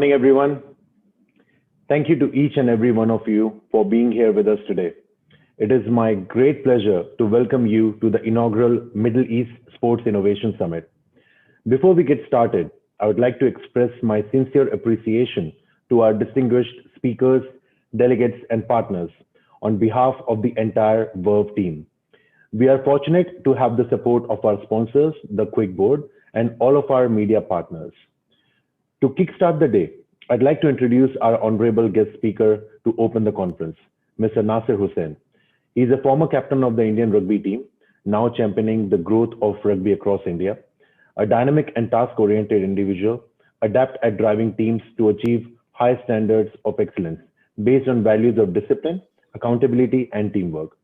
morning, everyone. Thank you to each and every one of you for being here with us today. It is my great pleasure to welcome you to the inaugural Middle East Sports Innovation Summit. Before we get started, I would like to express my sincere appreciation to our distinguished speakers, delegates, and partners on behalf of the entire Verve team. We are fortunate to have the support of our sponsors, the Quick Board, and all of our media partners. To kickstart the day, I'd like to introduce our honorable guest speaker to open the conference, Mr. Nasir Hussain. He is a former captain of the Indian rugby team, now championing the growth of rugby across India, a dynamic and task-oriented individual, adept at driving teams to achieve high standards of excellence based on values of discipline, accountability, and teamwork.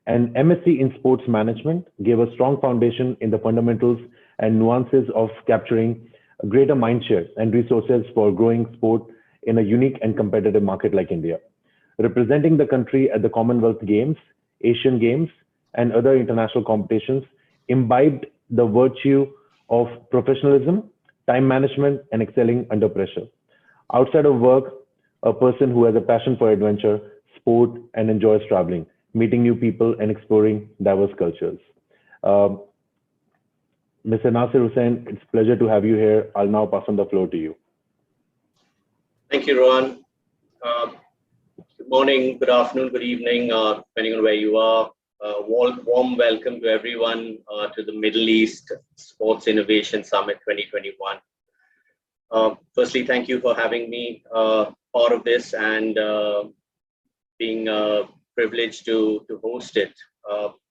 An MSc in sports management gave a strong foundation in the fundamentals and nuances of capturing a greater mindshare and resources for growing sport in a unique and competitive market like India. Representing the country at the Commonwealth Games, Asian Games, and other international competitions, imbibed the virtue of professionalism, time management, and excelling under pressure. Outside of work, a person who has a passion for adventure, sport, and enjoys traveling, meeting new people, and exploring diverse cultures. Mr. Nasir Hussain, it's a pleasure to have you here. I'll now pass on the floor to you. Thank you, Rohan. Good morning, good afternoon, good evening, depending on where you are. Warm welcome to everyone to the Middle East Sports Innovation Summit 2021. Firstly, thank you for having me part of this and being privileged to host it.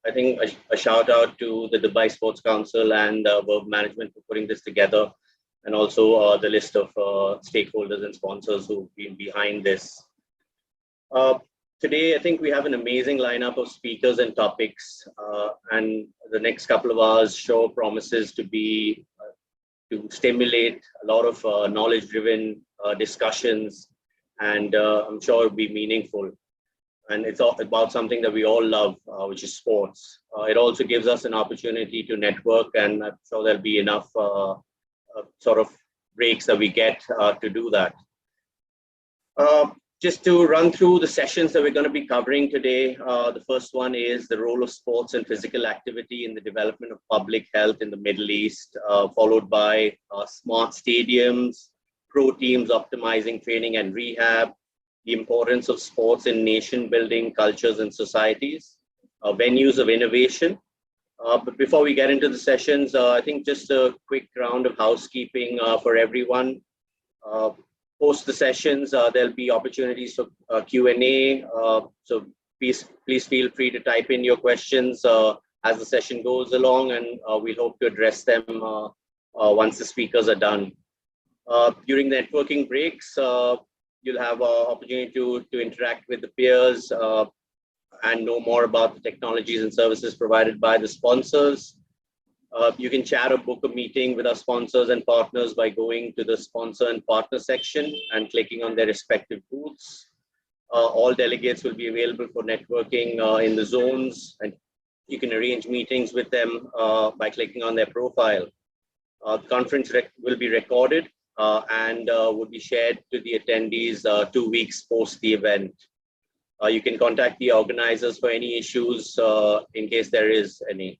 I think a shout out to the Dubai Sports Council and Verve Management for putting this together, and also the list of stakeholders and sponsors who've been behind this. Today, I think we have an amazing lineup of speakers and topics, and the next couple of hours show promises to be to stimulate a lot of knowledge-driven discussions, and I'm sure it'll be meaningful. And it's all about something that we all love, which is sports. It also gives us an opportunity to network, and I'm sure there'll be enough sort of breaks that we get to do that. Just to run through the sessions that we're going to be covering today, the first one is the role of sports and physical activity in the development of public health in the Middle East, followed by smart stadiums, pro teams optimizing training and rehab, the importance of sports in nation building cultures and societies, venues of innovation. But before we get into the sessions, I think just a quick round of housekeeping for everyone. Post the sessions, there'll be opportunities for Q&A. So please feel free to type in your questions as the session goes along, and we hope to address them once the speakers are done. During the networking breaks, you'll have an opportunity to interact with the peers and know more about the technologies and services provided by the sponsors. You can chat or book a meeting with our sponsors and partners by going to the sponsor and partner section and clicking on their respective booths. All delegates will be available for networking in the zones, and you can arrange meetings with them by clicking on their profile. The conference will be recorded and would be shared to the attendees 2 weeks post the event. You can contact the organizers for any issues in case there is any.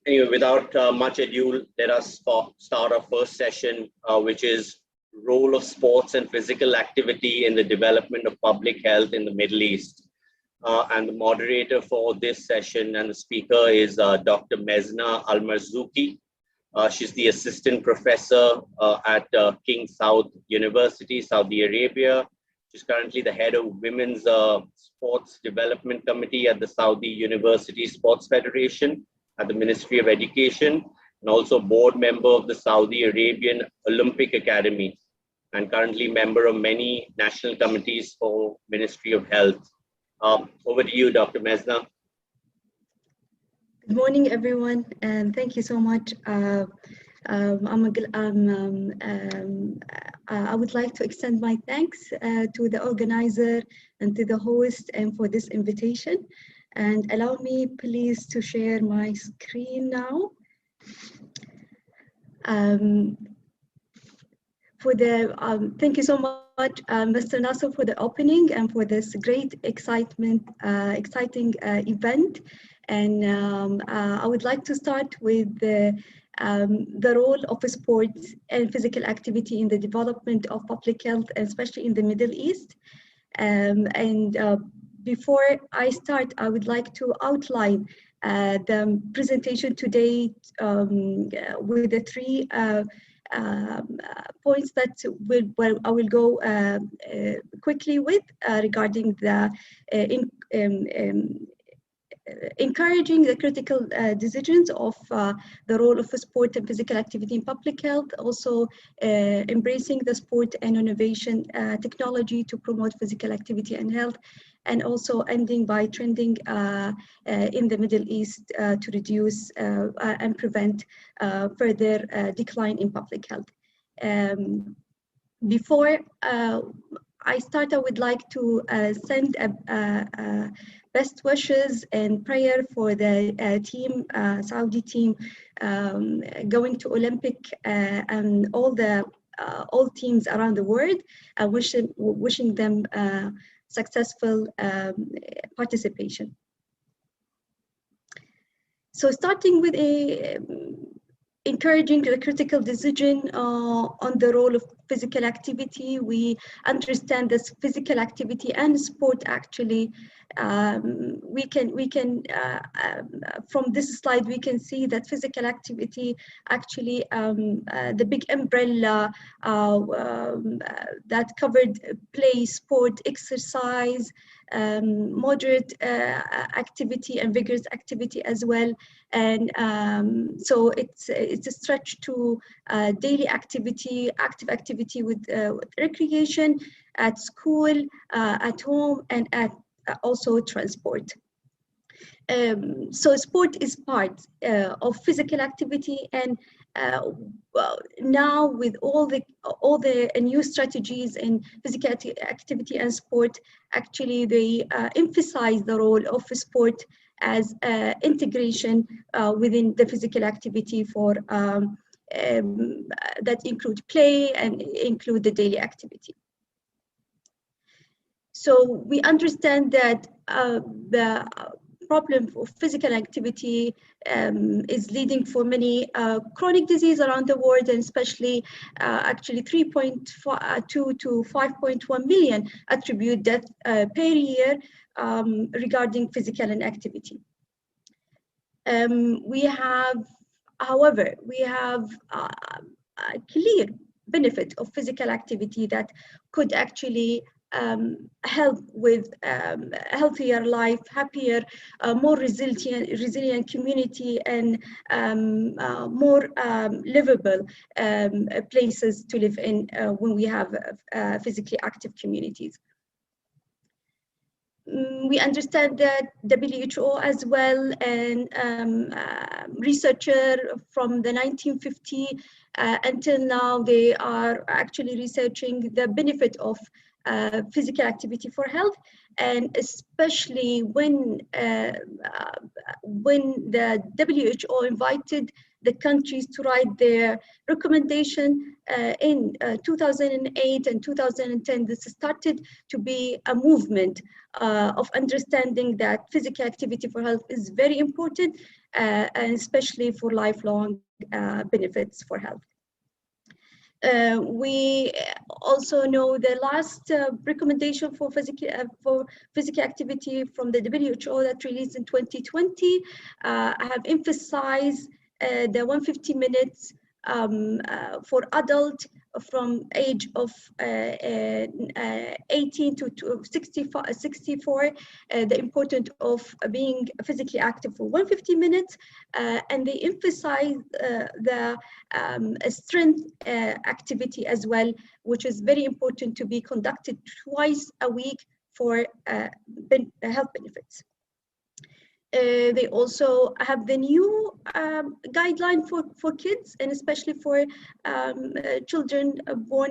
Anyway, without much ado, let us start our first session, which is role of sports and physical activity in the development of public health in the Middle East. And the moderator for this session and the speaker is Dr. Mezna Al-Marzouki. She's the assistant professor at King Saud University, Saudi Arabia. She's currently the head of Women's Sports Development Committee at the Saudi University Sports Federation at the Ministry of Education, and also board member of the Saudi Arabian Olympic Academy, and currently member of many national committees for Ministry of Health. Over to you, Dr. Mezna. Good morning, everyone, and thank you so much. I would like to extend my thanks to the organizer and to the host and for this invitation. And allow me, please, to share my screen now. thank you so much, Mr. Nasser, for the opening and for this great exciting event. And I would like to start with the role of sports and physical activity in the development of public health, especially in the Middle East. Before I start, I would like to outline the presentation today with the three points that I will go quickly with regarding the encouraging the critical decisions of the role of sport and physical activity in public health, also embracing the sport and innovation technology to promote physical activity and health, and also ending by trending in the Middle East to reduce and prevent further decline in public health. Before I start, I would like to send best wishes and prayer for the team, Saudi team, going to Olympic and all teams around the world. Wishing them successful participation. So starting with encouraging the critical decision on the role of physical activity. We understand this physical activity and sport actually, we can from this slide, we can see that physical activity actually, the big umbrella that covered play, sport, exercise, moderate activity and vigorous activity as well. And so it's a stretch to daily activity, active activity with recreation at school, at home, and at also transport. So sport is part of physical activity, and well, now with all the new strategies in physical activity and sport, actually they emphasize the role of sport as integration within the physical activity for that include play and include the daily activity. So we understand that the problem of physical activity is leading for many chronic disease around the world, and especially actually 3.2 to 5.1 million attribute death per year regarding physical inactivity. However, we have a clear benefit of physical activity that could actually help with healthier life, happier, more resilient community, and more livable places to live in when we have physically active communities. We understand that WHO as well, and researcher from the 1950 until now, they are actually researching the benefit of physical activity for health, and especially when the WHO invited the countries to write their recommendation in 2008 and 2010, this started to be a movement of understanding that physical activity for health is very important, and especially for lifelong benefits for health. We also know the last recommendation for physical activity from the WHO that released in 2020 have emphasized the 150 minutes for adult from age of 18 to 64, the importance of being physically active for 150 minutes, and they emphasize the strength activity as well, which is very important to be conducted twice a week for health benefits. They also have the new guideline for kids, and especially for children born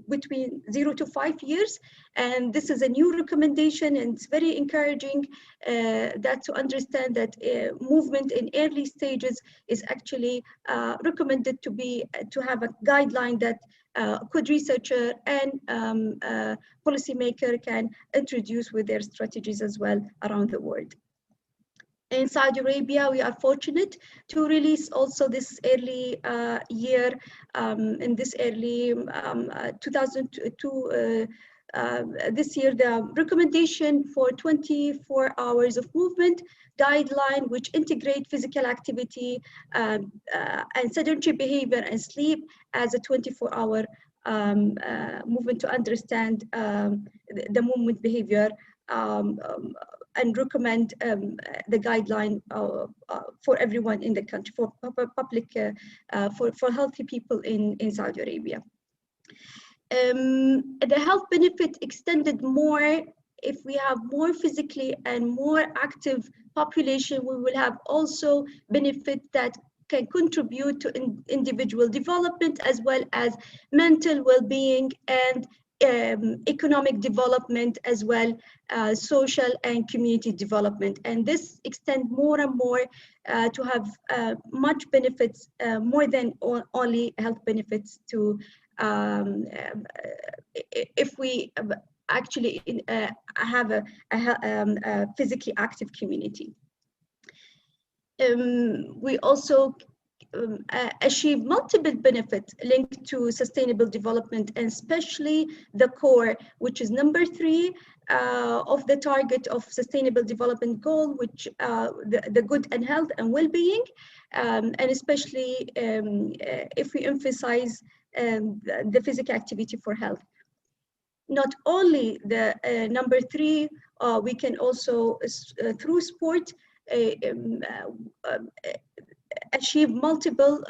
between 0 to 5 years. And this is a new recommendation, and it's very encouraging that to understand that movement in early stages is actually recommended to have a guideline that could researcher and policymaker can introduce with their strategies as well around the world. In Saudi Arabia, we are fortunate to release also this early year, in this early 2002, this year, the recommendation for 24 hours of movement guideline, which integrate physical activity and sedentary behavior and sleep as a 24-hour movement to understand the movement behavior and recommend the guideline for everyone in the country, for public, for healthy people in Saudi Arabia. The health benefit extended more. If we have more physically and more active population, we will have also benefit that can contribute to individual development as well as mental well-being and economic development as well, social and community development. And this extends more and more to have much benefits, more than only health benefits to if we actually have a physically active community. We also achieve multiple benefits linked to sustainable development, and especially the core, which is number 3 of the target of sustainable development goal, which the good and health and well-being, and especially if we emphasize the physical activity for health. Not only the number 3, we can also through sport achieve multiple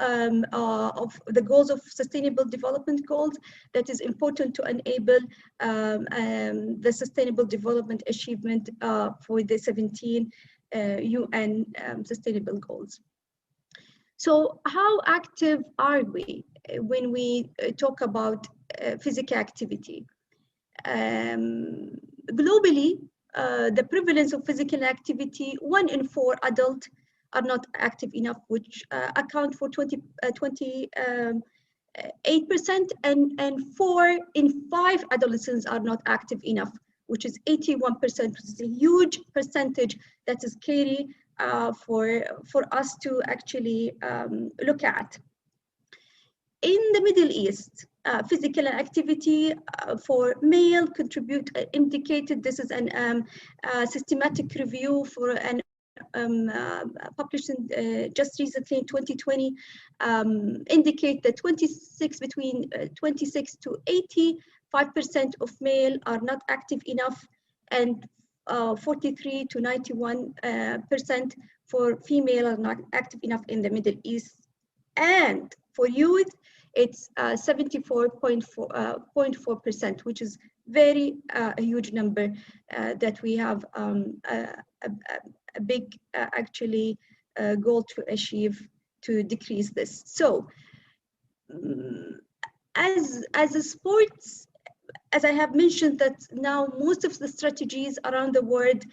of the goals of sustainable development goals that is important to enable the sustainable development achievement for the 17 UN sustainable goals. So how active are we when we talk about physical activity? Globally, the prevalence of physical activity, 1 in 4 adults are not active enough, which account for 28%, and 4 in 5 adolescents are not active enough, which is 81%, which is a huge percentage that is scary for us to actually look at. In the Middle East, physical activity for male contribute indicated, this is an systematic review for an published just recently in 2020, indicate that between 26 to 85% of male are not active enough, and 43 to 91% for female are not active enough in the Middle East. And for youth, it's 74.4%, which is very a huge number that we have a big actually goal to achieve to decrease this. So as a sports, as I have mentioned, that now most of the strategies around the world,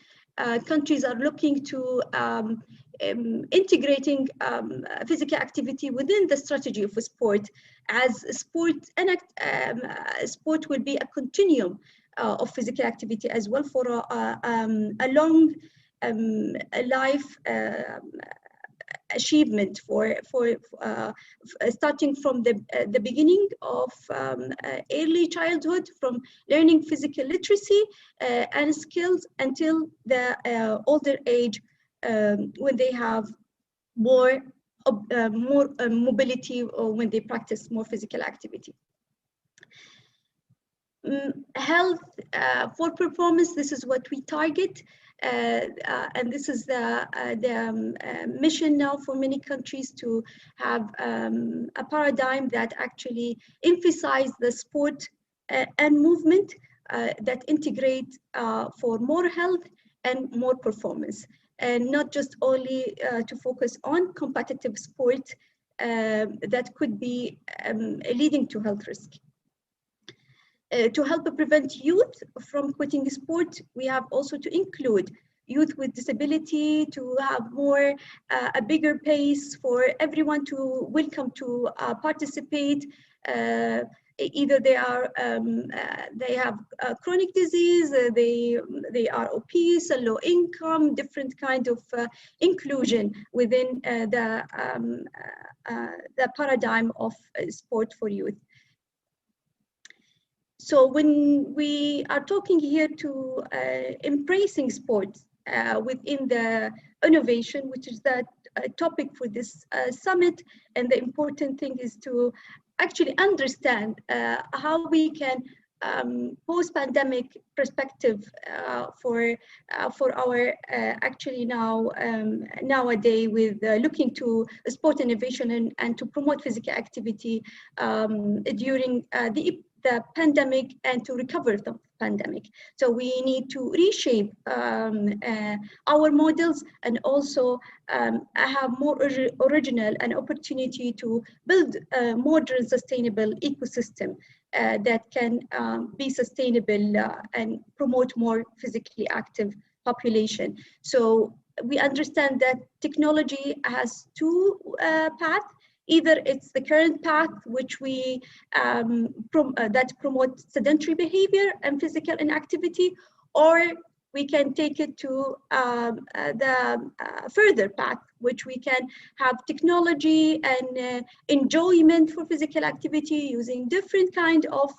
countries are looking to integrating physical activity within the strategy of a sport, as sport and sport will be a continuum of physical activity as well for a long life achievement for starting from the beginning of early childhood, from learning physical literacy and skills until the older age, when they have more mobility, or when they practice more physical activity. Health for performance, this is what we target, and this is the mission now for many countries to have a paradigm that actually emphasize the sport and movement that integrate for more health and more performance, and not just only to focus on competitive sport that could be leading to health risk. To help prevent youth from quitting sport, we have also to include youth with disability, to have more a bigger pace for everyone to welcome to participate. Either they are they have chronic disease, they are obese, low income, different kind of inclusion within the paradigm of sport for youth. So when we are talking here to embracing sports within the innovation, which is that topic for this summit, and the important thing is to actually understand how we can post-pandemic perspective for our actually nowadays with looking to sport innovation and to promote physical activity during the pandemic and to recover the pandemic. So we need to reshape our models and also have more original and opportunity to build a modern sustainable ecosystem that can be sustainable and promote more physically active population. So we understand that technology has two paths. Either it's the current path, which we that promotes sedentary behavior and physical inactivity, or we can take it to the further path, which we can have technology and enjoyment for physical activity using different kind of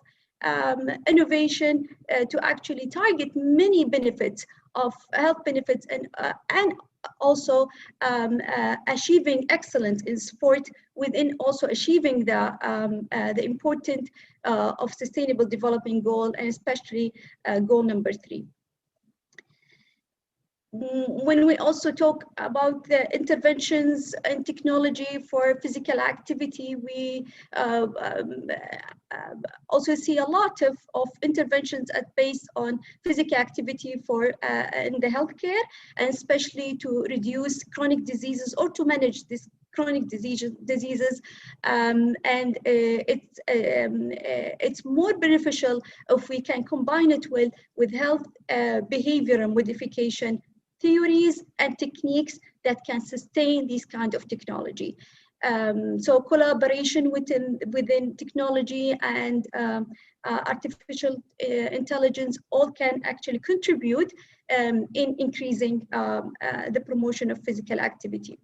innovation to actually target many benefits of health benefits and also achieving excellence in sport within also achieving the important of sustainable development goal, and especially goal number 3. When we also talk about the interventions and technology for physical activity, we also see a lot of interventions based on physical activity for in the healthcare, and especially to reduce chronic diseases or to manage these chronic diseases, and it's more beneficial if we can combine it with health behavior and modification theories and techniques that can sustain these kind of technology. So collaboration within technology and artificial intelligence all can actually contribute in increasing the promotion of physical activity.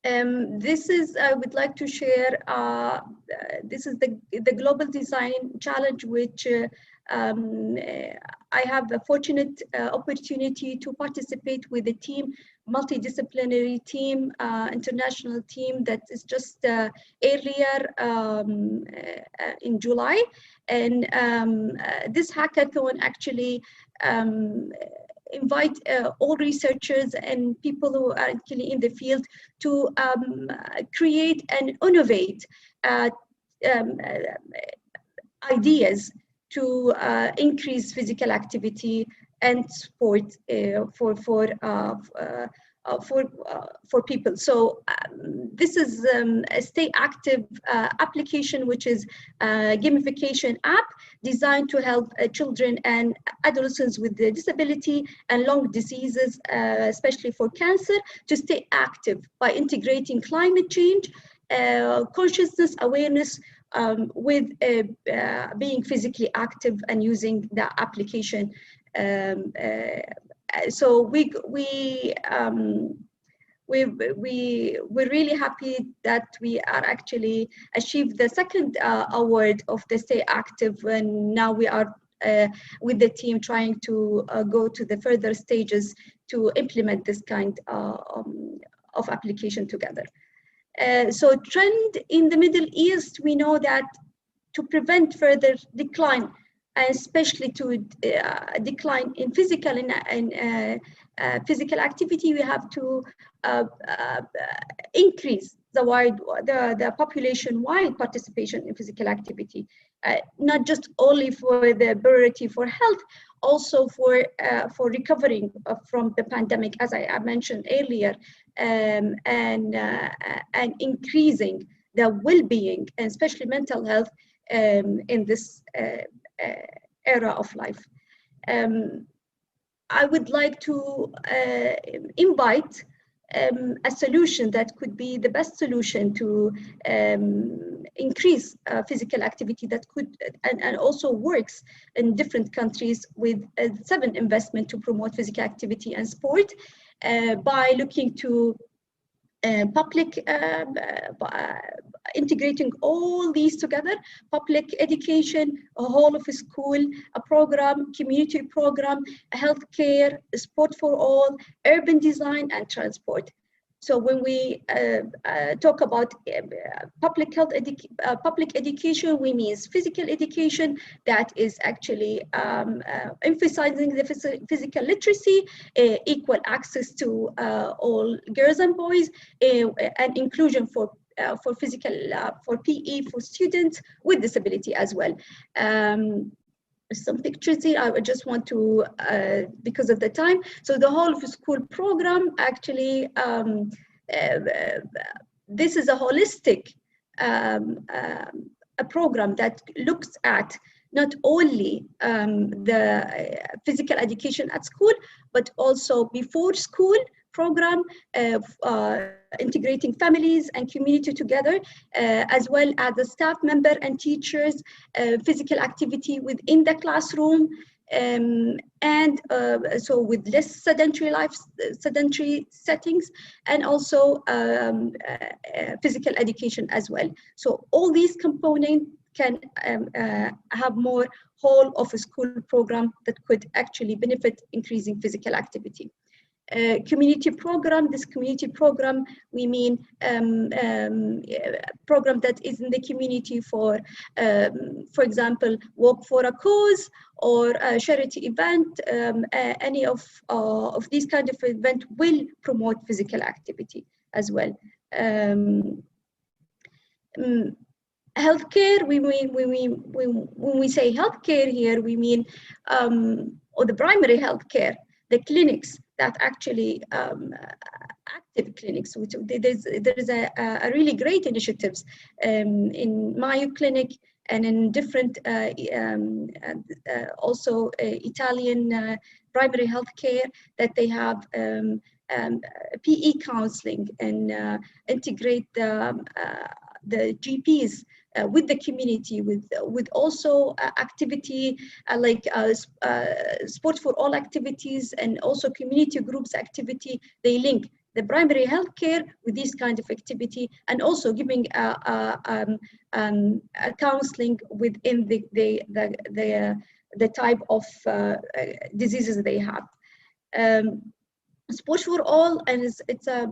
This is, I would like to share, this is the Global Design Challenge, which I have the fortunate opportunity to participate with a team, multidisciplinary team, international team that is just earlier in July. And this hackathon actually invite all researchers and people who are actually in the field to create and innovate ideas to increase physical activity and sport for people. So this is a Stay Active application, which is a gamification app designed to help children and adolescents with disability and lung diseases, especially for cancer, to stay active by integrating climate change, consciousness, awareness, with being physically active and using the application. So we're really happy that we are actually achieved the second award of the Stay Active, and now we are with the team trying to go to the further stages to implement this kind of application together. So trend in the Middle East, we know that to prevent further decline, especially to decline in physical and physical activity, we have to increase the population-wide participation in physical activity, not just only for the priority for health, also for recovering from the pandemic, as I mentioned earlier, and increasing the well-being and especially mental health in this era of life. I would like to invite a solution that could be the best solution to increase physical activity that could and also works in different countries with 7 investment to promote physical activity and sport by looking to public integrating all these together: public education, a whole of a school, a program, community program, healthcare, sport for all, urban design, and transport. So when we talk about public health, public education, we mean physical education that is actually emphasizing the physical literacy, equal access to all girls and boys, and inclusion for physical, for PE for students with disability as well. Some pictures here. I just want to, because of the time. So the whole of school program actually, this is a holistic a program that looks at not only the physical education at school, but also before school program, integrating families and community together, as well as the staff member and teachers, physical activity within the classroom, and so with less sedentary settings, and also physical education as well. So all these components can have more whole of a school program that could actually benefit increasing physical activity. Community program, this community program, we mean program that is in the community for example, Walk for a Cause or a charity event. Any of these kind of event will promote physical activity as well. Healthcare, we mean, when we say healthcare here, we mean or the primary healthcare, the clinics that actually active clinics, which there is a really great initiatives in Mayo Clinic and in different also Italian primary health care, that they have PE counseling and integrate the GPs with the community, with also activity like sport for all activities, and also community groups activity. They link the primary health care with this kind of activity, and also giving counseling within the type of diseases they have. Sport for all, and it's a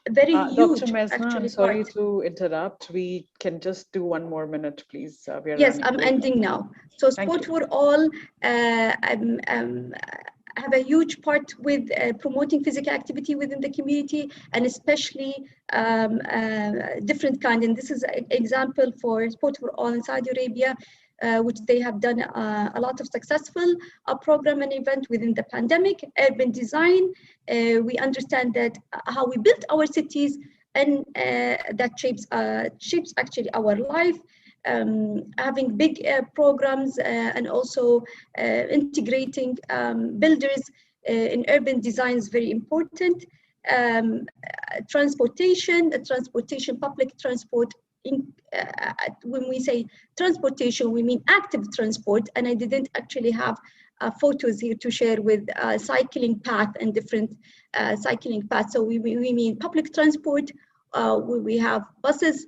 very huge. Dr. Mesna, I'm sorry to interrupt. We can just do 1 more minute, please. Yes, I'm ending now. So sport for all have a huge part with promoting physical activity within the community, and especially different kind. And this is an example for sport for all in Saudi Arabia, which they have done a lot of successful program and event within the pandemic. Urban design, we understand that how we built our cities, and that shapes actually our life. Having big programs and also integrating builders in urban design is very important. Transportation, public transport. When we say transportation, we mean active transport, and I didn't actually have photos here to share with cycling path and different cycling paths. So we mean public transport. We have buses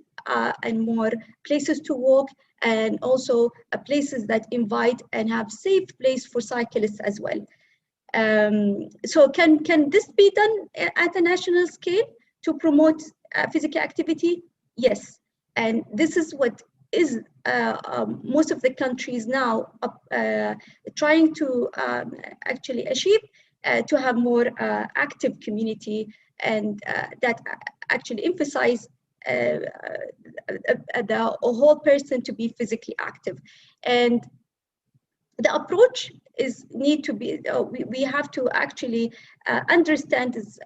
and more places to walk, and also places that invite and have safe place for cyclists as well. So can this be done at a national scale to promote physical activity? Yes. And this is what is most of the countries now trying to actually achieve, to have more active community, and that actually emphasize the whole person to be physically active. And the approach is need to be, we have to actually understand is,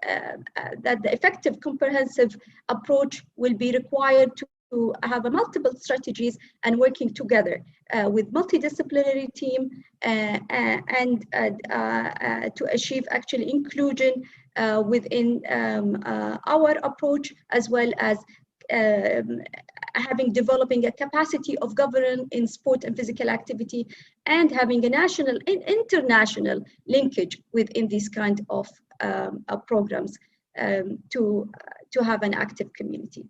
that the effective comprehensive approach will be required to to have a multiple strategies and working together with multidisciplinary team and to achieve actually inclusion within our approach, as well as developing a capacity of governance in sport and physical activity, and having a national and international linkage within these kind of programs to have an active community.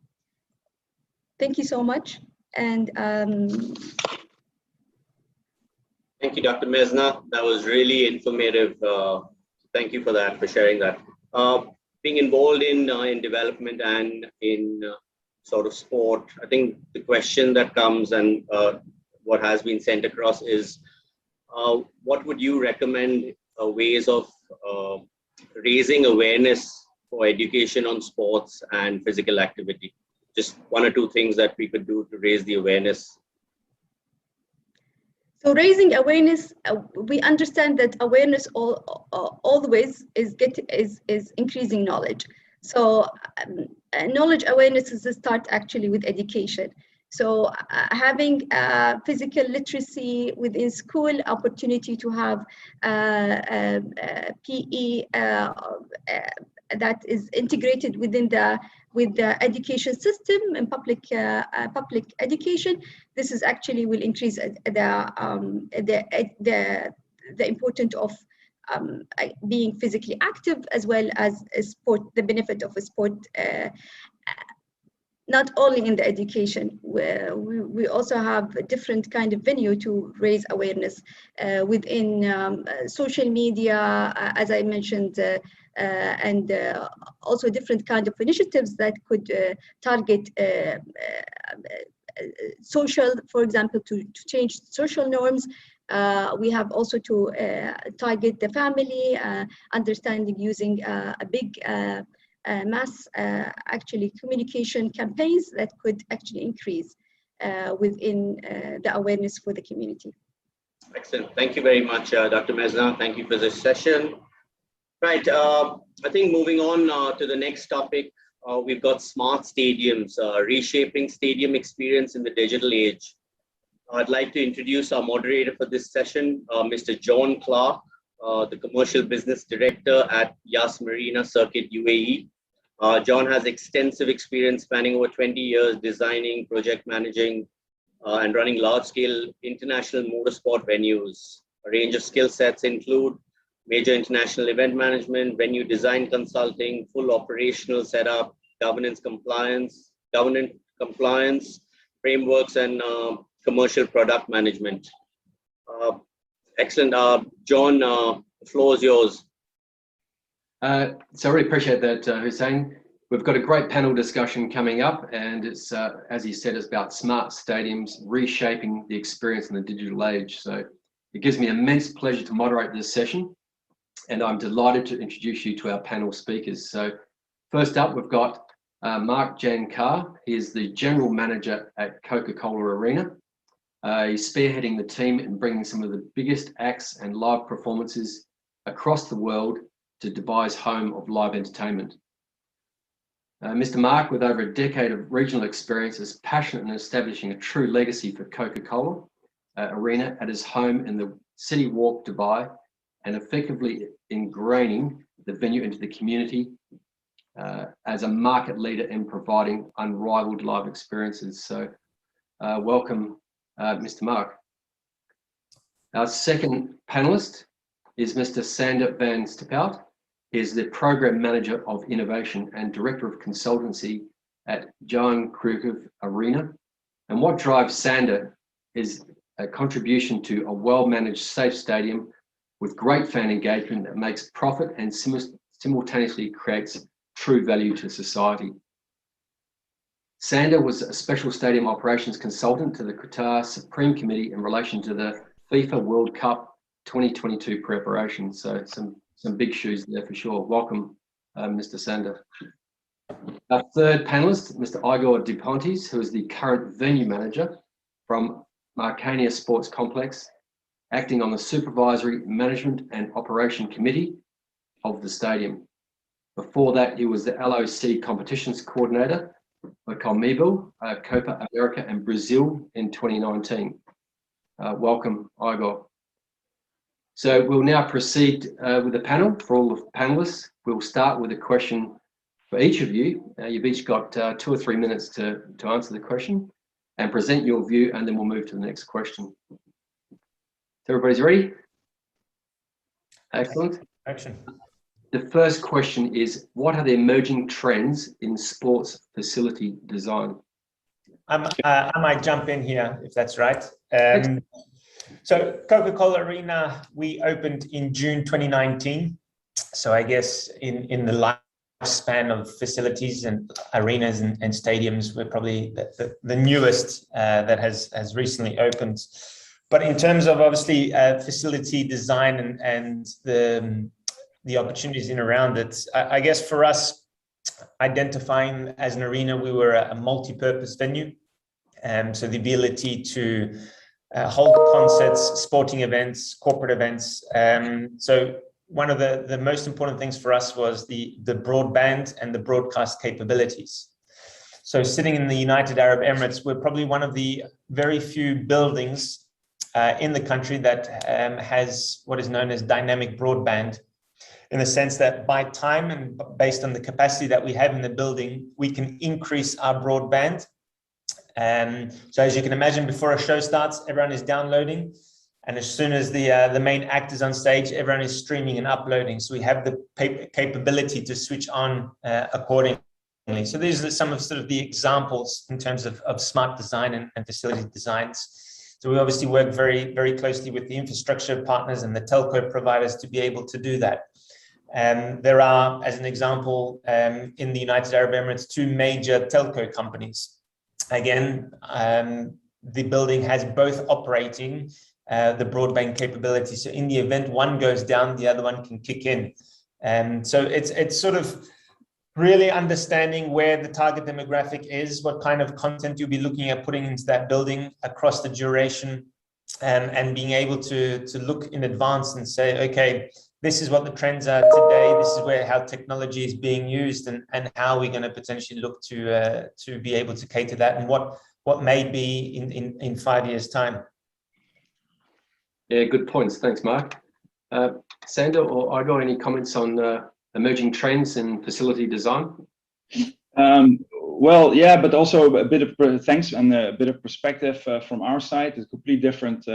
Thank you so much. And thank you, Dr. Mezna. That was really informative. Thank you for that, for sharing that. Being involved in development and in sort of sport, I think the question that comes and what has been sent across is, what would you recommend ways of raising awareness for education on sports and physical activity? Just one or two things that we could do to raise the awareness. So raising awareness, we understand that awareness always is increasing knowledge. So knowledge awareness is the start actually with education. So having physical literacy within school, opportunity to have PE that is integrated within the education system and public education. This is actually will increase the importance of being physically active, as well as a sport, the benefit of a sport, not only in the education. We also have a different kind of venue to raise awareness within social media, as I mentioned, and also different kind of initiatives that could target social, for example, to change social norms. We have also to target the family, understanding using a big mass actually communication campaigns that could actually increase within the awareness for the community. Excellent. Thank you very much, Dr. Mezna. Thank you for this session. Right. I think moving on to the next topic, we've got smart stadiums, reshaping stadium experience in the digital age. I'd like to introduce our moderator for this session, Mr. John Clark, the Commercial Business Director at Yas Marina Circuit, UAE. John has extensive experience spanning over 20 years designing, project managing, and running large-scale international motorsport venues. A range of skill sets include major international event management, venue design consulting, full operational setup, governance compliance, frameworks, and commercial product management. Excellent. John, the floor is yours. So I really appreciate that, Hussein. We've got a great panel discussion coming up, and it's, as he said, it's about smart stadiums, reshaping the experience in the digital age. So it gives me immense pleasure to moderate this session, and I'm delighted to introduce you to our panel speakers. So first up, we've got Mark Jankar. He is the General Manager at Coca-Cola Arena. He's spearheading the team in bringing some of the biggest acts and live performances across the world to Dubai's home of live entertainment. Mr. Mark, with over a decade of regional experience, is passionate in establishing a true legacy for Coca-Cola Arena at his home in the City Walk, Dubai, and effectively ingraining the venue into the community as a market leader in providing unrivaled live experiences. So welcome, Mr. Mark. Our second panelist is Mr. Sander van Stiphout. He is the Program Manager of Innovation and Director of Consultancy at Johan Cruyff Arena. And what drives Sander is a contribution to a well-managed, safe stadium with great fan engagement that makes profit and simultaneously creates true value to society. Sander was a special stadium operations consultant to the Qatar Supreme Committee in relation to the FIFA World Cup 2022 preparation. So some big shoes there for sure. Welcome, Mr. Sander. Our third panelist, Mr. Igor Duplantis, who is the current venue manager from Marcania Sports Complex, acting on the Supervisory Management and Operation Committee of the stadium. Before that, he was the LOC Competitions Coordinator for CONMEBOL, Copa America and Brazil in 2019. Welcome, Igor. So we'll now proceed with the panel for all the panelists. We'll start with a question for each of you. You've each got 2 or 3 minutes to answer the question and present your view, and then we'll move to the next question. So everybody's ready? Excellent. Action. The first question is, what are the emerging trends in sports facility design? I might jump in here if that's right. So Coca-Cola Arena, we opened in June 2019. So I guess in the lifespan of facilities and arenas and stadiums, we're probably the newest that has recently opened. But in terms of obviously facility design and the opportunities in around it, I guess for us, identifying as an arena, we were a multi-purpose venue. So the ability to hold concerts, sporting events, corporate events. So one of the most important things for us was the broadband and the broadcast capabilities. So sitting in the United Arab Emirates, we're probably one of the very few buildings in the country that has what is known as dynamic broadband, in the sense that by time and based on the capacity that we have in the building, we can increase our broadband. So as you can imagine, before a show starts, everyone is downloading. And as soon as the main act is on stage, everyone is streaming and uploading. So we have the capability to switch on accordingly. So these are some of sort of the examples in terms of smart design and facility designs. So we obviously work very, very closely with the infrastructure partners and the telco providers to be able to do that. There are, as an example, in the United Arab Emirates, 2 major telco companies. Again, the building has both operating the broadband capability. So in the event one goes down, the other one can kick in. So it's sort of really understanding where the target demographic is, what kind of content you'll be looking at putting into that building across the duration, and being able to look in advance and say, okay, this is what the trends are today. This is how technology is being used, and how we're going to potentially look to be able to cater that, and what may be in 5 years' time. Yeah, good points. Thanks, Mark. Sander or Igor, any comments on emerging trends in facility design? Well, yeah, but also a bit of thanks and a bit of perspective from our side. It's a completely different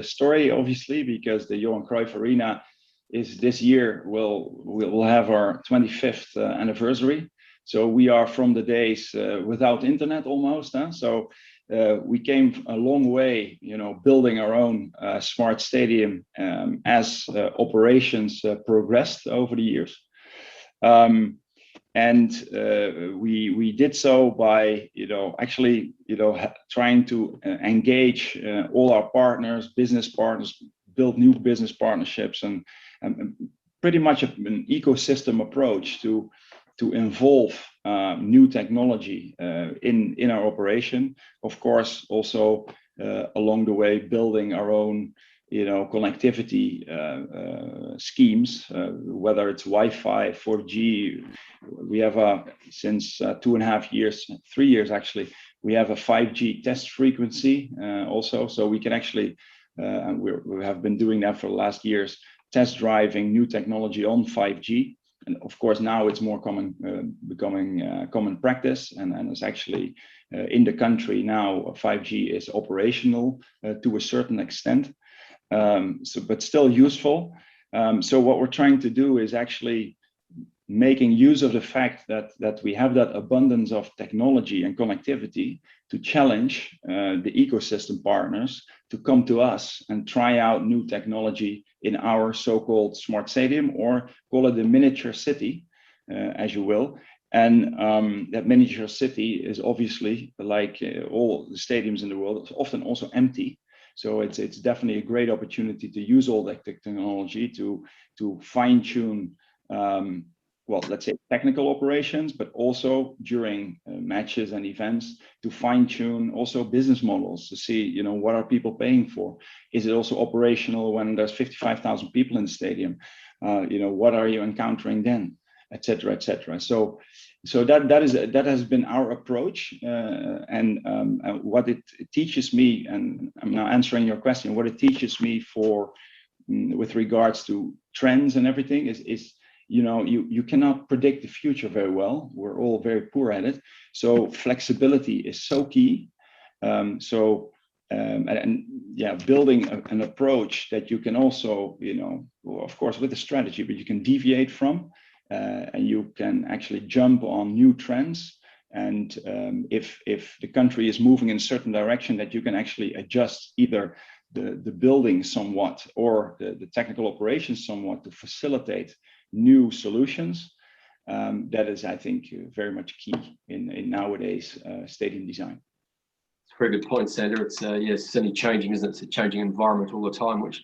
story, obviously, because the Johan Cruyff Arena is this year we'll have our 25th anniversary. So we are from the days without internet almost. So we came a long way, building our own smart stadium as operations progressed over the years. And we did so by, actually, trying to engage all our partners, business partners, build new business partnerships, and pretty much an ecosystem approach to involve new technology in our operation. Of course, also along the way, building our own connectivity schemes, whether it's Wi-Fi, 4G. We have since 2.5 years, 3 years actually, we have a 5G test frequency also, so we can actually, and we have been doing that for the last years, test driving new technology on 5G. And of course, now it's more becoming common practice, and it's actually in the country now 5G is operational to a certain extent. But still useful. So what we're trying to do is actually making use of the fact that we have that abundance of technology and connectivity to challenge the ecosystem partners to come to us and try out new technology in our so-called smart stadium, or call it a miniature city, as you will. And that miniature city is obviously, like all the stadiums in the world, often also empty. So it's definitely a great opportunity to use all that technology to fine tune, well, let's say technical operations, but also during matches and events to fine tune also business models to see, what are people paying for? Is it also operational when there's 55,000 people in the stadium? What are you encountering then? Et cetera, et cetera. So so that has been our approach, and what it teaches me, and I'm now answering your question, what it teaches me for with regards to trends and everything is you cannot predict the future very well. We're all very poor at it. So flexibility is so key. And building an approach that you can also, of course with a strategy, but you can deviate from, and you can actually jump on new trends. And if the country is moving in a certain direction, that you can actually adjust either the building somewhat or the technical operations somewhat to facilitate new solutions. That is, I think, very much key in nowadays stadium design. It's a very good point, Sander. It's it's certainly changing, isn't it? It's a changing environment all the time, which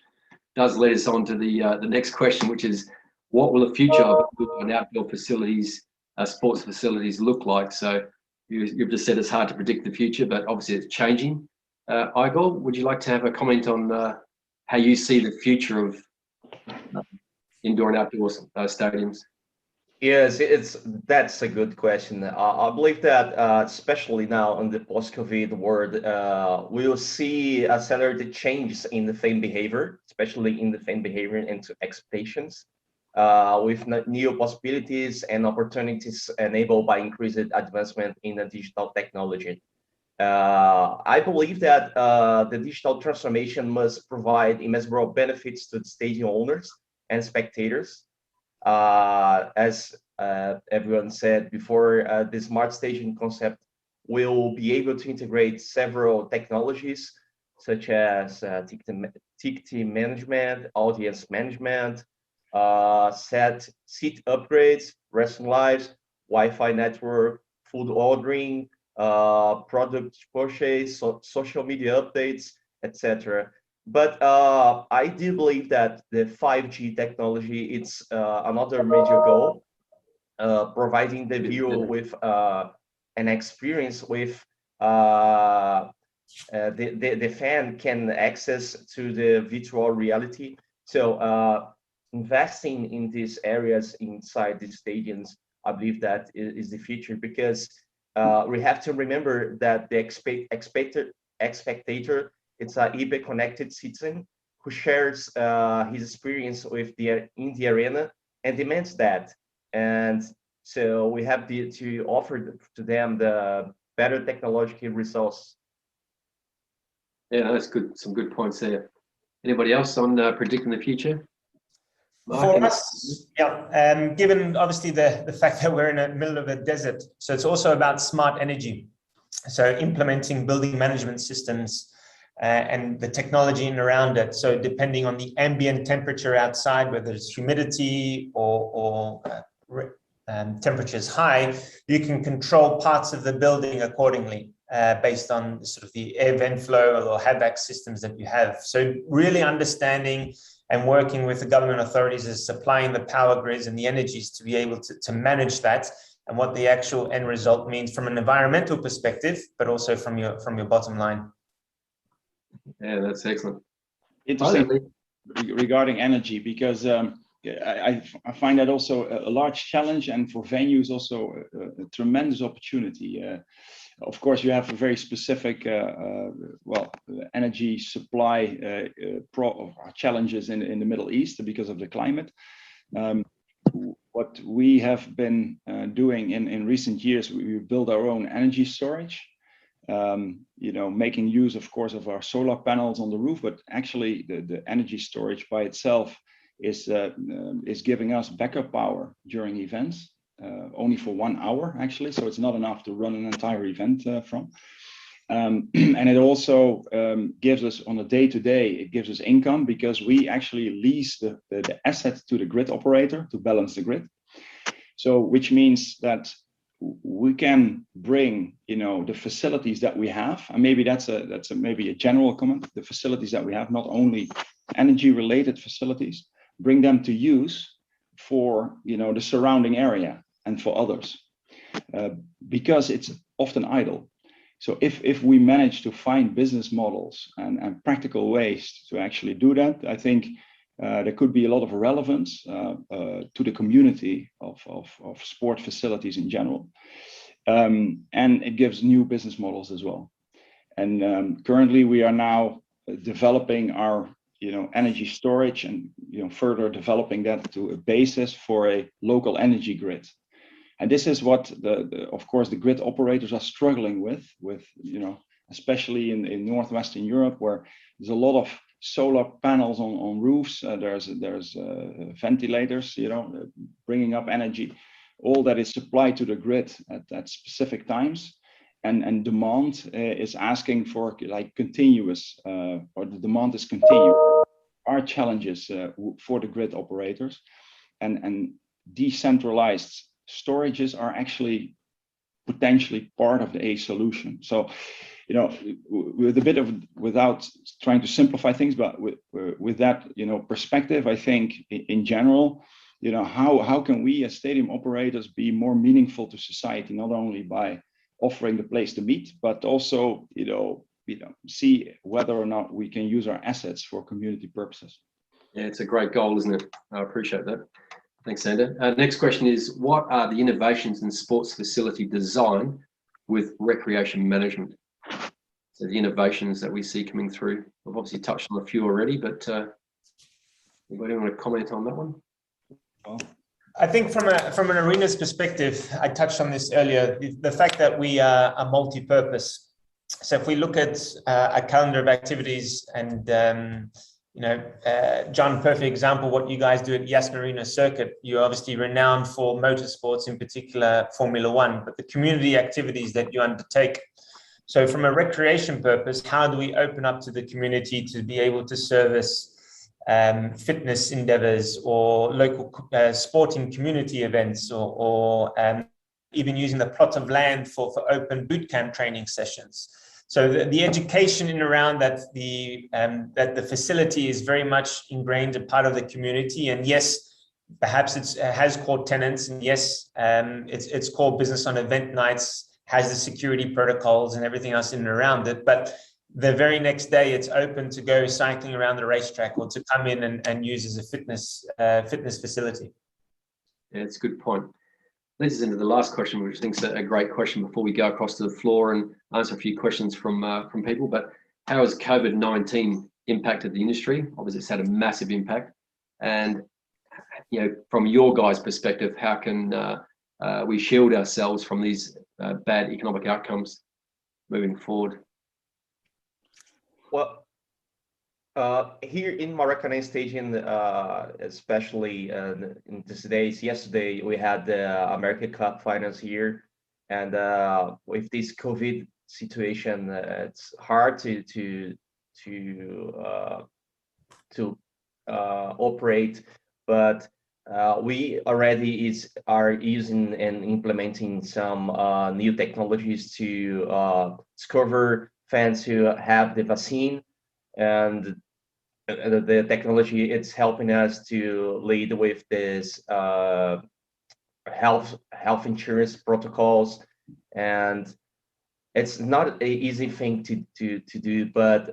does lead us on to the next question, which is, what will the future of outdoor facilities, sports facilities look like? So you've just said it's hard to predict the future, but obviously it's changing. Igor, would you like to have a comment on how you see the future of indoor and outdoor stadiums? Yes, that's a good question. I believe that especially now in the post-COVID world, we will see accelerated changes in the fan behavior, especially in the fan behavior and expectations, with new possibilities and opportunities enabled by increased advancement in the digital technology. I believe that the digital transformation must provide immeasurable benefits to the stadium owners and spectators. As everyone said before, the smart stadium concept will be able to integrate several technologies such as ticketing management, audience management, seat upgrades, restroom lives, Wi-Fi network, food ordering, product purchase, social media updates, etc. But I do believe that the 5G technology, it's another major goal, providing the viewer with an experience with the fan can access to the virtual reality. So investing in these areas inside the stadiums, I believe that is the future, because we have to remember that the spectator, it's a hyper-connected citizen who shares his experience with in the arena and demands that. And so we have to offer to them the better technological resource. Yeah, that's good. Some good points there. Anybody else on predicting the future? For us, given obviously the fact that we're in the middle of a desert, so it's also about smart energy. So implementing building management systems and the technology in around it. So depending on the ambient temperature outside, whether it's humidity or temperature is high, you can control parts of the building accordingly based on sort of the air vent flow or HVAC systems that you have. So really understanding and working with the government authorities is supplying the power grids and the energies to be able to manage that, and what the actual end result means from an environmental perspective, but also from your bottom line. Yeah, that's excellent. Interesting regarding energy, because I find that also a large challenge, and for venues also a tremendous opportunity. Of course, you have a very specific, energy supply challenges in the Middle East because of the climate. What we have been doing in recent years, we built our own energy storage. Making use, of course, of our solar panels on the roof, but actually the energy storage by itself is giving us backup power during events. Only for 1 hour, actually, so it's not enough to run an entire event from. And it also gives us, on a day-to-day, it gives us income, because we actually lease the assets to the grid operator to balance the grid. So, which means that we can bring, the facilities that we have, and maybe that's maybe a general comment. The facilities that we have, not only energy-related facilities, bring them to use for the surrounding area and for others, because it's often idle. So if we manage to find business models and practical ways to actually do that, I think There could be a lot of relevance to the community of sport facilities in general. And it gives new business models as well. And currently we are now developing our energy storage and further developing that to a basis for a local energy grid. And this is what of course the grid operators are struggling with especially in Northwestern Europe, where there's a lot of solar panels on roofs. There's ventilators, bringing up energy, all that is supplied to the grid at specific times. And demand is asking for like continuous, or the demand is continuous. Are challenges for the grid operators, and decentralized storages are actually potentially part of a solution. So, with a bit of, without trying to simplify things, but with that, perspective, I think in general, how can we as stadium operators be more meaningful to society, not only by offering the place to meet, but also, see whether or not we can use our assets for community purposes. Yeah, it's a great goal, isn't it? I appreciate that. Thanks, Sander. Next question is, what are the innovations in sports facility design with recreation management? So the innovations that we see coming through. We've obviously touched on a few already, but anybody want to comment on that one? I think from an arena's perspective, I touched on this earlier, the fact that we are multi-purpose. So if we look at a calendar of activities and, John, perfect example, what you guys do at Yas Marina Circuit, you're obviously renowned for motorsports, in particular Formula One, but the community activities that you undertake. So from a recreation purpose, how do we open up to the community to be able to service fitness endeavors or local sporting community events, or even using the plot of land for open boot camp training sessions? So the education in around that the facility is very much ingrained a part of the community, and yes, perhaps it has core tenants, and yes, it's core business on event nights, has the security protocols and everything else in and around it, but the very next day it's open to go cycling around the racetrack or to come in and use as a fitness facility. Yeah, it's a good point. Leads us into the last question, which I think is a great question before we go across to the floor and answer a few questions from people. But how has COVID-19 impacted the industry? Obviously, it's had a massive impact. And from your guys' perspective, how can we shield ourselves from these bad economic outcomes moving forward? Well, here in Maracanã Stadium, especially in these days, yesterday we had the America Cup finals here, and with this COVID situation, it's hard to operate, but we already are using and implementing some new technologies to discover fans who have the vaccine, and the technology, it's helping us to lead with this health insurance protocols, and it's not an easy thing to do, but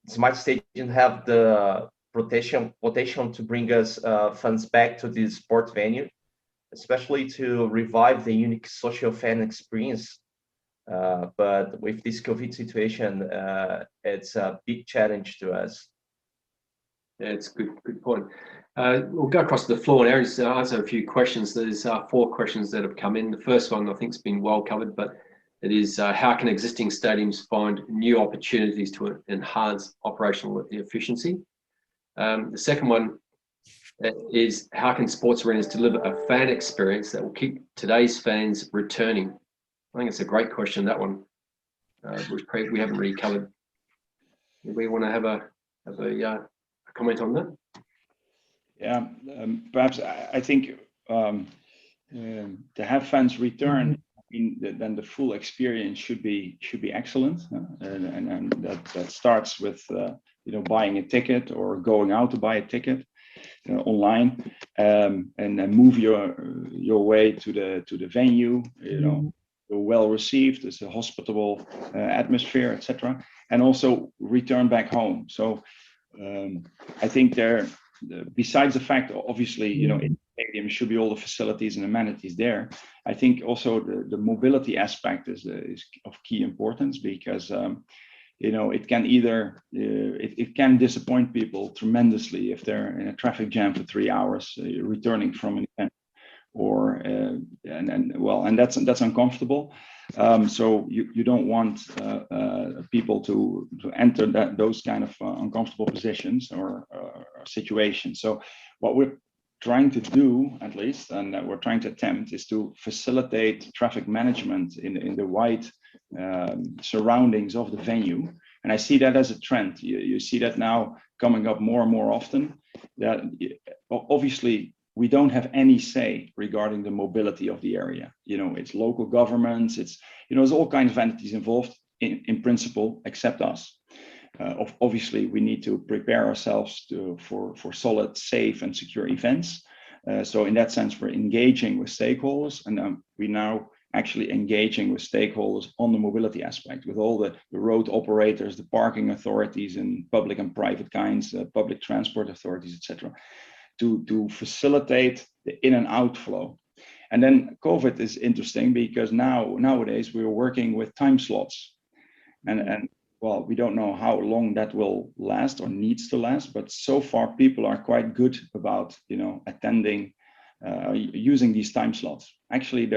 Smart Stadium have the potential to bring us funds back to the sport venue, especially to revive the unique social fan experience. But with this COVID situation, it's a big challenge to us. Yeah, it's a good point. We'll go across to the floor now and answer a few questions. There's 4 questions that have come in. The first one I think has been well covered, but it is how can existing stadiums find new opportunities to enhance operational efficiency? The second one is how can sports arenas deliver a fan experience that will keep today's fans returning? I think it's a great question, that one, which we haven't really covered. Do we want to have a comment on that? Yeah, perhaps I think to have fans return, then the full experience should be excellent, and that starts with buying a ticket or going out to buy a ticket online, and then move your way to the venue. Well received, it's a hospitable atmosphere, etc., and also return back home. So I think there besides the fact, obviously, in the stadium should be all the facilities and amenities there. I think also the mobility aspect is of key importance, because it can either it can disappoint people tremendously if they're in a traffic jam for 3 hours returning from an event, or and that's uncomfortable. So you don't want people to enter those kind of uncomfortable positions or situations. So what we're trying to do, at least, and that we're trying to attempt, is to facilitate traffic management in the wide surroundings of the venue. And I see that as a trend. You see that now coming up more and more often, that obviously we don't have any say regarding the mobility of the area. It's local governments, there's all kinds of entities involved in principle, except us. Obviously, we need to prepare ourselves for solid, safe, and secure events. So in that sense, we're engaging with stakeholders, and we now actually engaging with stakeholders on the mobility aspect, with all the road operators, the parking authorities, and public and private kinds, public transport authorities, etc., to facilitate the in and out flow. And then COVID is interesting, because nowadays we're working with time slots, and well, we don't know how long that will last or needs to last, but so far people are quite good about attending, using these time slots. Actually, they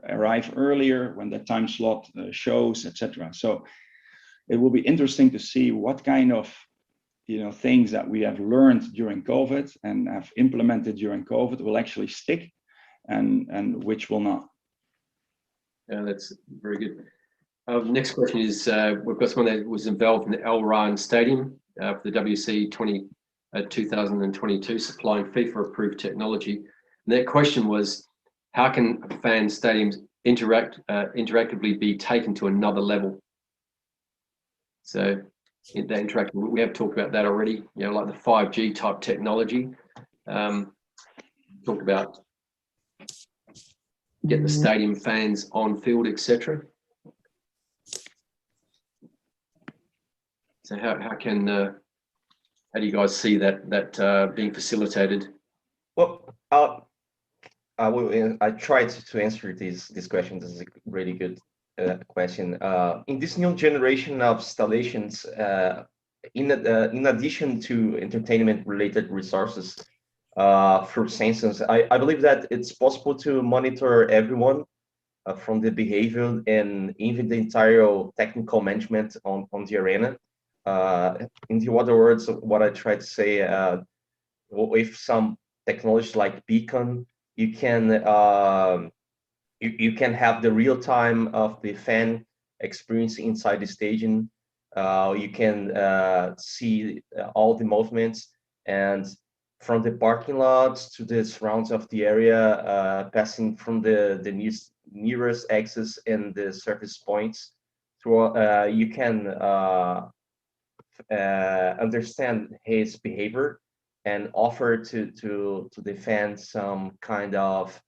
arrive earlier when the time slot shows, etc. So it will be interesting to see what kind of things that we have learned during COVID and have implemented during COVID will actually stick, and which will not. Yeah, that's very good. Next question is, we've got someone that was involved in the Al Ryan Stadium for the WC 2022, supplying FIFA-approved technology. And that question was, how can fan stadiums interactively be taken to another level? So in that interactive, we have talked about that already, like the 5G type technology. Talked about get the stadium fans on field, etc. So how do you guys see that being facilitated? Well, I tried to answer this question. This is a really good question. In this new generation of installations, in addition to entertainment-related resources, for instance, I believe that it's possible to monitor everyone from the behavior and even the entire technical management on the arena. In the other words, what I try to say, with some technologies like Beacon, you can have the real time of the fan experience inside the stadium. You can see all the movements, and from the parking lots to the surrounds of the area, passing from the nearest access and the service points. Through you can understand his behavior and offer to the fans some kind of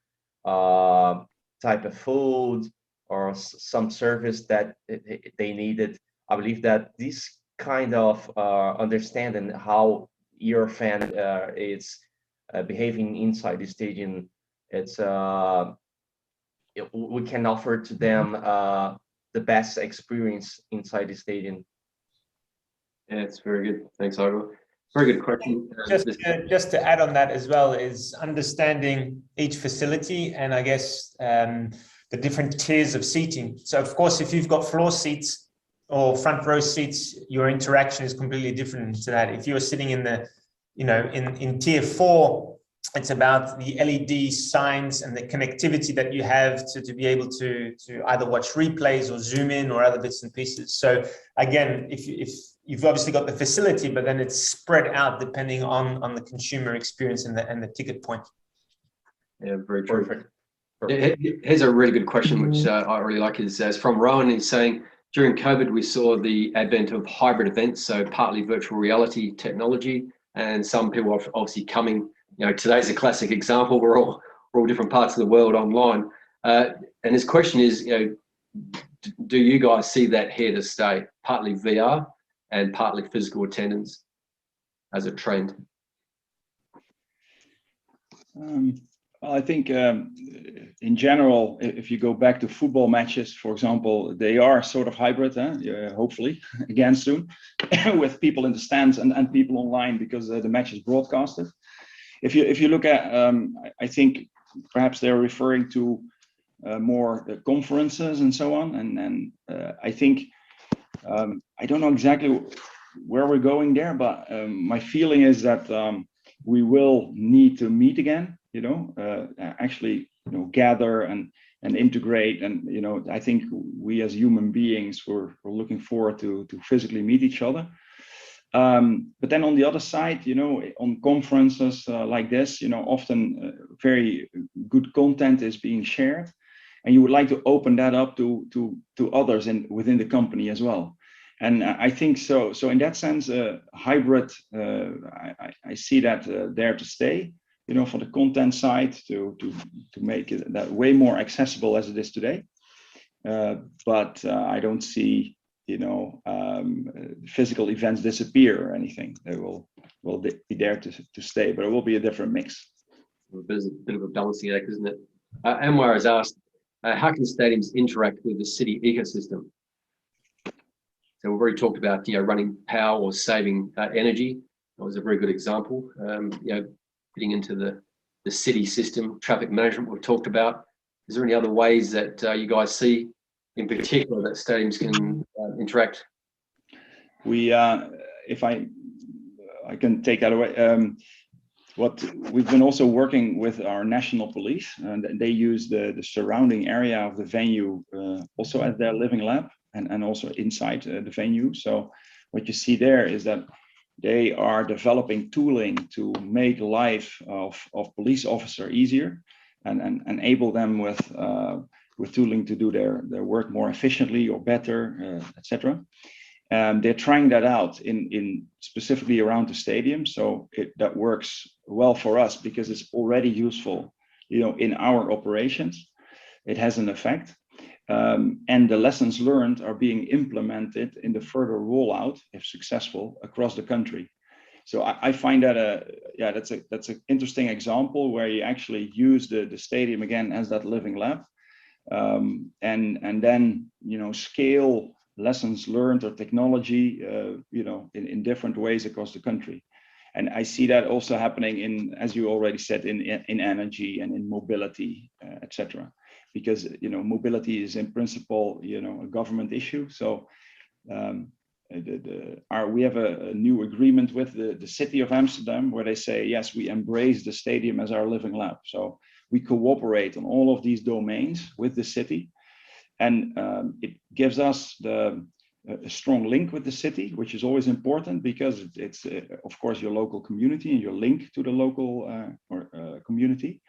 type of food or some service that they needed. I believe that this kind of understanding how your fan is behaving inside the stadium, we can offer to them the best experience inside the stadium. Yeah, it's very good. Thanks, Igor. Very good question. Just to add on that as well is understanding each facility and I guess the different tiers of seating. So of course, if you've got floor seats or front row seats, your interaction is completely different to that. If you're sitting in the, in tier 4, it's about the LED signs and the connectivity that you have to be able to either watch replays or zoom in or other bits and pieces. So again, if you've obviously got the facility, but then it's spread out depending on the consumer experience and the ticket point. Yeah, very true. Perfect. Here's a really good question, which I really like. Is from Rowan. He's saying, during COVID, we saw the advent of hybrid events, so partly virtual reality technology, and some people are obviously coming. Today's a classic example. We're all different parts of the world online, and his question is, do you guys see that here to stay? Partly VR and partly physical attendance as a trend. Well, I think in general, if you go back to football matches, for example, they are sort of hybrid, hopefully, again soon, with people in the stands and people online, because the match is broadcasted. If you look at, I think perhaps they're referring to more conferences and so on. And I think, I don't know exactly where we're going there, but my feeling is that we will need to meet again, actually, gather and integrate. And, I think we as human beings, we're looking forward to physically meet each other. But then on the other side, on conferences like this, often very good content is being shared, and you would like to open that up to others within the company as well. And I think so in that sense, hybrid, I see that there to stay, for the content side, to make it that way more accessible as it is today. But I don't see, physical events disappear or anything. They will be there to stay, but it will be a different mix. There's a bit of a balancing act, isn't it? Anwar has asked, how can stadiums interact with the city ecosystem? So we've already talked about, running power or saving energy. That was a very good example. Getting into the city system, traffic management we've talked about. Is there any other ways that you guys see, in particular, that stadiums can interact? We, if I can take that away. What we've been also working with our national police, and they use the surrounding area of the venue also as their living lab, and also inside the venue. So what you see there is that they are developing tooling to make life of police officer easier, and enable them with tooling to do their work more efficiently or better, etc. They're trying that out in specifically around the stadium, so that works well for us because it's already useful, in our operations. It has an effect, and the lessons learned are being implemented in the further rollout, if successful, across the country. So I find that that's an interesting example where you actually use the stadium again as that living lab, and then scale lessons learned or technology, in different ways across the country. And I see that also happening in, as you already said, in energy and in mobility, etc. Because mobility is in principle, a government issue. So we have a new agreement with the city of Amsterdam where they say, yes, we embrace the stadium as our living lab. So we cooperate on all of these domains with the city. And it gives us a strong link with the city, which is always important because it's of course, your local community and your link to the local community.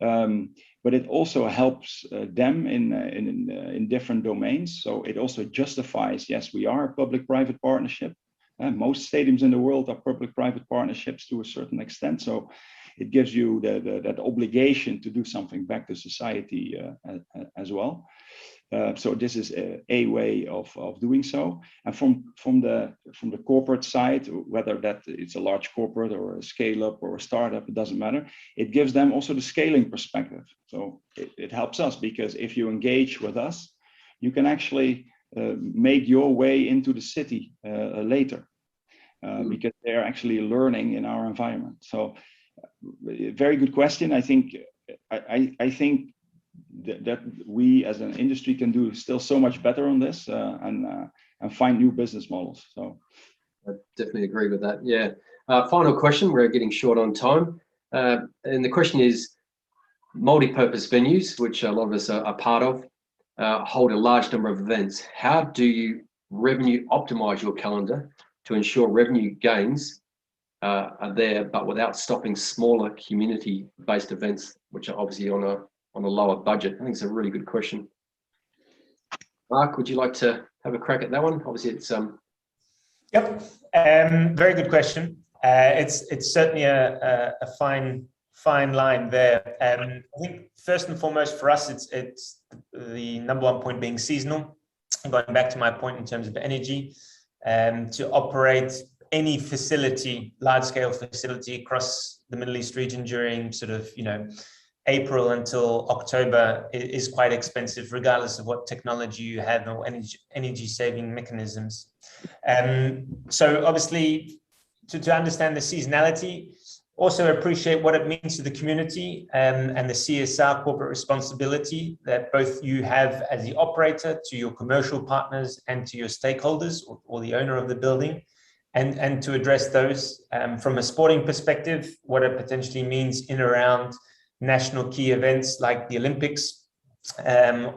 But it also helps them in different domains. So it also justifies, yes, we are a public-private partnership. Most stadiums in the world are public-private partnerships to a certain extent. So it gives you that obligation to do something back to society as well. So this is a way of doing so. And from the corporate side, whether that it's a large corporate or a scale up or a startup, it doesn't matter. It gives them also the scaling perspective. So it helps us because if you engage with us, you can actually make your way into the city later because they're actually learning in our environment. So very good question. I think that we as an industry can do still so much better on this and find new business models. So I definitely agree with that. Yeah. Final question. We're getting short on time, and the question is: multi-purpose venues, which a lot of us are part of, hold a large number of events. How do you revenue optimize your calendar to ensure revenue gains are there, but without stopping smaller community-based events, which are obviously on a lower budget? I think it's a really good question. Mark, would you like to have a crack at that one? Obviously, it's Yep, very good question. It's certainly a fine line there. I think first and foremost for us, it's the number one point being seasonal. Going back to my point in terms of energy, to operate any facility, large-scale facility across the Middle East region during sort of, April until October is quite expensive, regardless of what technology you have or energy saving mechanisms. So obviously, to understand the seasonality, also appreciate what it means to the community and the CSR, corporate responsibility, that both you have as the operator to your commercial partners and to your stakeholders or the owner of the building, and to address those from a sporting perspective, what it potentially means in around national key events like the Olympics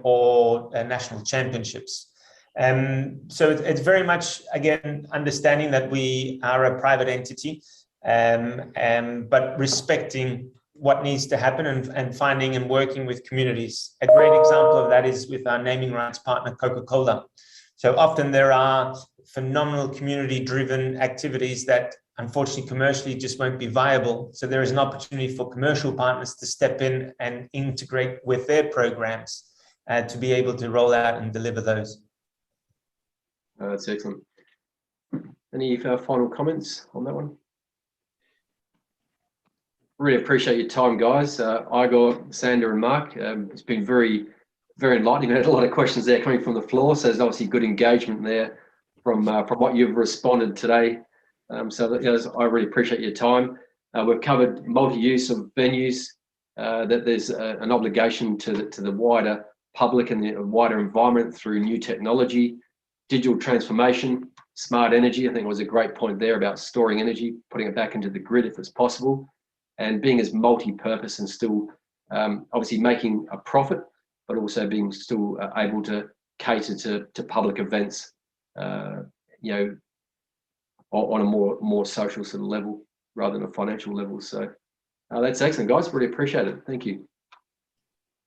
or national championships. So it's very much, again, understanding that we are a private entity, but respecting what needs to happen and finding and working with communities. A great example of that is with our naming rights partner, Coca-Cola. So often there are phenomenal community-driven activities that unfortunately commercially just won't be viable. So there is an opportunity for commercial partners to step in and integrate with their programs to be able to roll out and deliver those. That's excellent. Any final comments on that one? Really appreciate your time, guys. Igor, Sander, and Mark. It's been very, very enlightening. We had a lot of questions there coming from the floor, so there's obviously good engagement there from what you've responded today. So that, I really appreciate your time. We've covered multi-use of venues, that there's an obligation to the wider public and the wider environment through new technology, digital transformation, smart energy. I think it was a great point there about storing energy, putting it back into the grid if it's possible, and being as multi-purpose and still obviously making a profit, but also being still able to cater to public events, on a more social sort of level rather than a financial level. So that's excellent, guys. Really appreciate it. Thank you.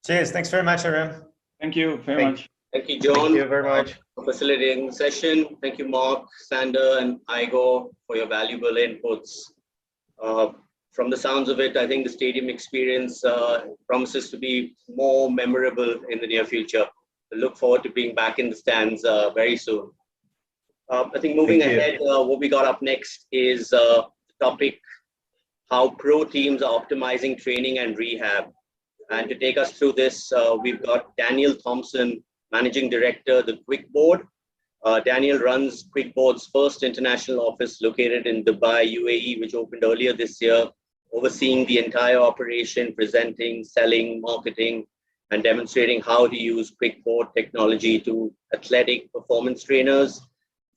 Cheers. Thanks very much, everyone. Thank you very much. Thank you, John. Thank you very much. For facilitating the session. Thank you, Mark, Sander, and Igor for your valuable inputs. From the sounds of it, I think the stadium experience promises to be more memorable in the near future. I look forward to being back in the stands very soon. I think moving ahead, what we got up next is the topic, how pro teams are optimizing training and rehab. And to take us through this, we've got Daniel Thompson, Managing Director, the Quick Board. Daniel runs Quick Board's first international office located in Dubai, UAE, which opened earlier this year, overseeing the entire operation, presenting, selling, marketing, and demonstrating how to use Quick Board technology to athletic performance trainers,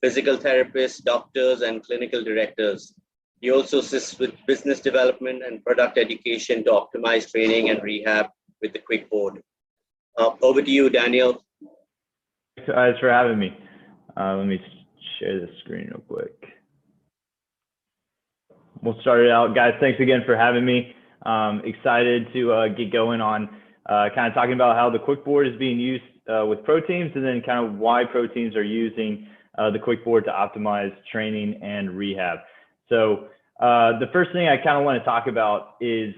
physical therapists, doctors, and clinical directors. He also assists with business development and product education to optimize training and rehab with the Quick Board. Over to you, Daniel. Thanks for having me. Let me share the screen real quick. We'll start it out. Guys, thanks again for having me. Excited to get going on kind of talking about how the Quick Board is being used with pro teams, and then kind of why pro teams are using the Quick Board to optimize training and rehab. So the first thing I kind of want to talk about is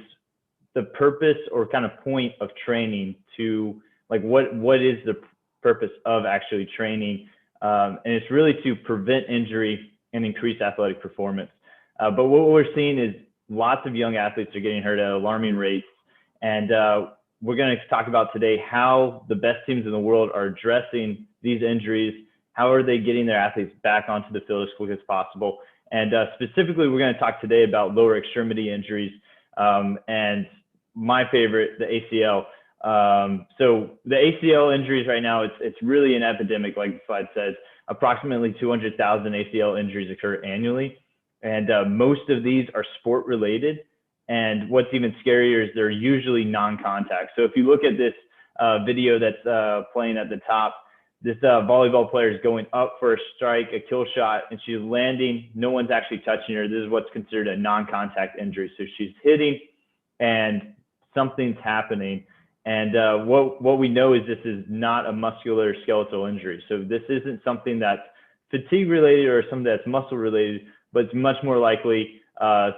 the purpose or kind of point of training, to like what is the purpose of actually training, and it's really to prevent injury and increase athletic performance. But what we're seeing is lots of young athletes are getting hurt at alarming rates, and we're going to talk about today how the best teams in the world are addressing these injuries. How are they getting their athletes back onto the field as quick as possible? And specifically, we're going to talk today about lower extremity injuries, and my favorite, the ACL. So the ACL injuries right now, it's really an epidemic, like the slide says. Approximately 200,000 ACL injuries occur annually, and most of these are sport related. And what's even scarier is they're usually non-contact. So if you look at this video that's playing at the top, this volleyball player is going up for a strike, a kill shot, and she's landing. No one's actually touching her. This is what's considered a non-contact injury. So she's hitting and something's happening. And what we know is this is not a muscular skeletal injury. So this isn't something that's fatigue related or something that's muscle related, but it's much more likely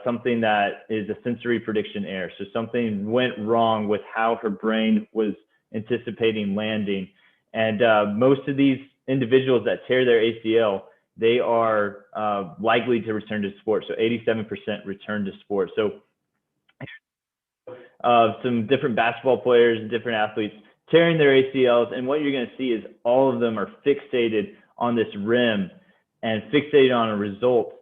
something that is a sensory prediction error. So something went wrong with how her brain was anticipating landing. And most of these individuals that tear their ACL they are likely to return to sport. So 87% return to sport. So some different basketball players, different athletes tearing their ACLs, and what you're going to see is all of them are fixated on this rim and fixated on a result.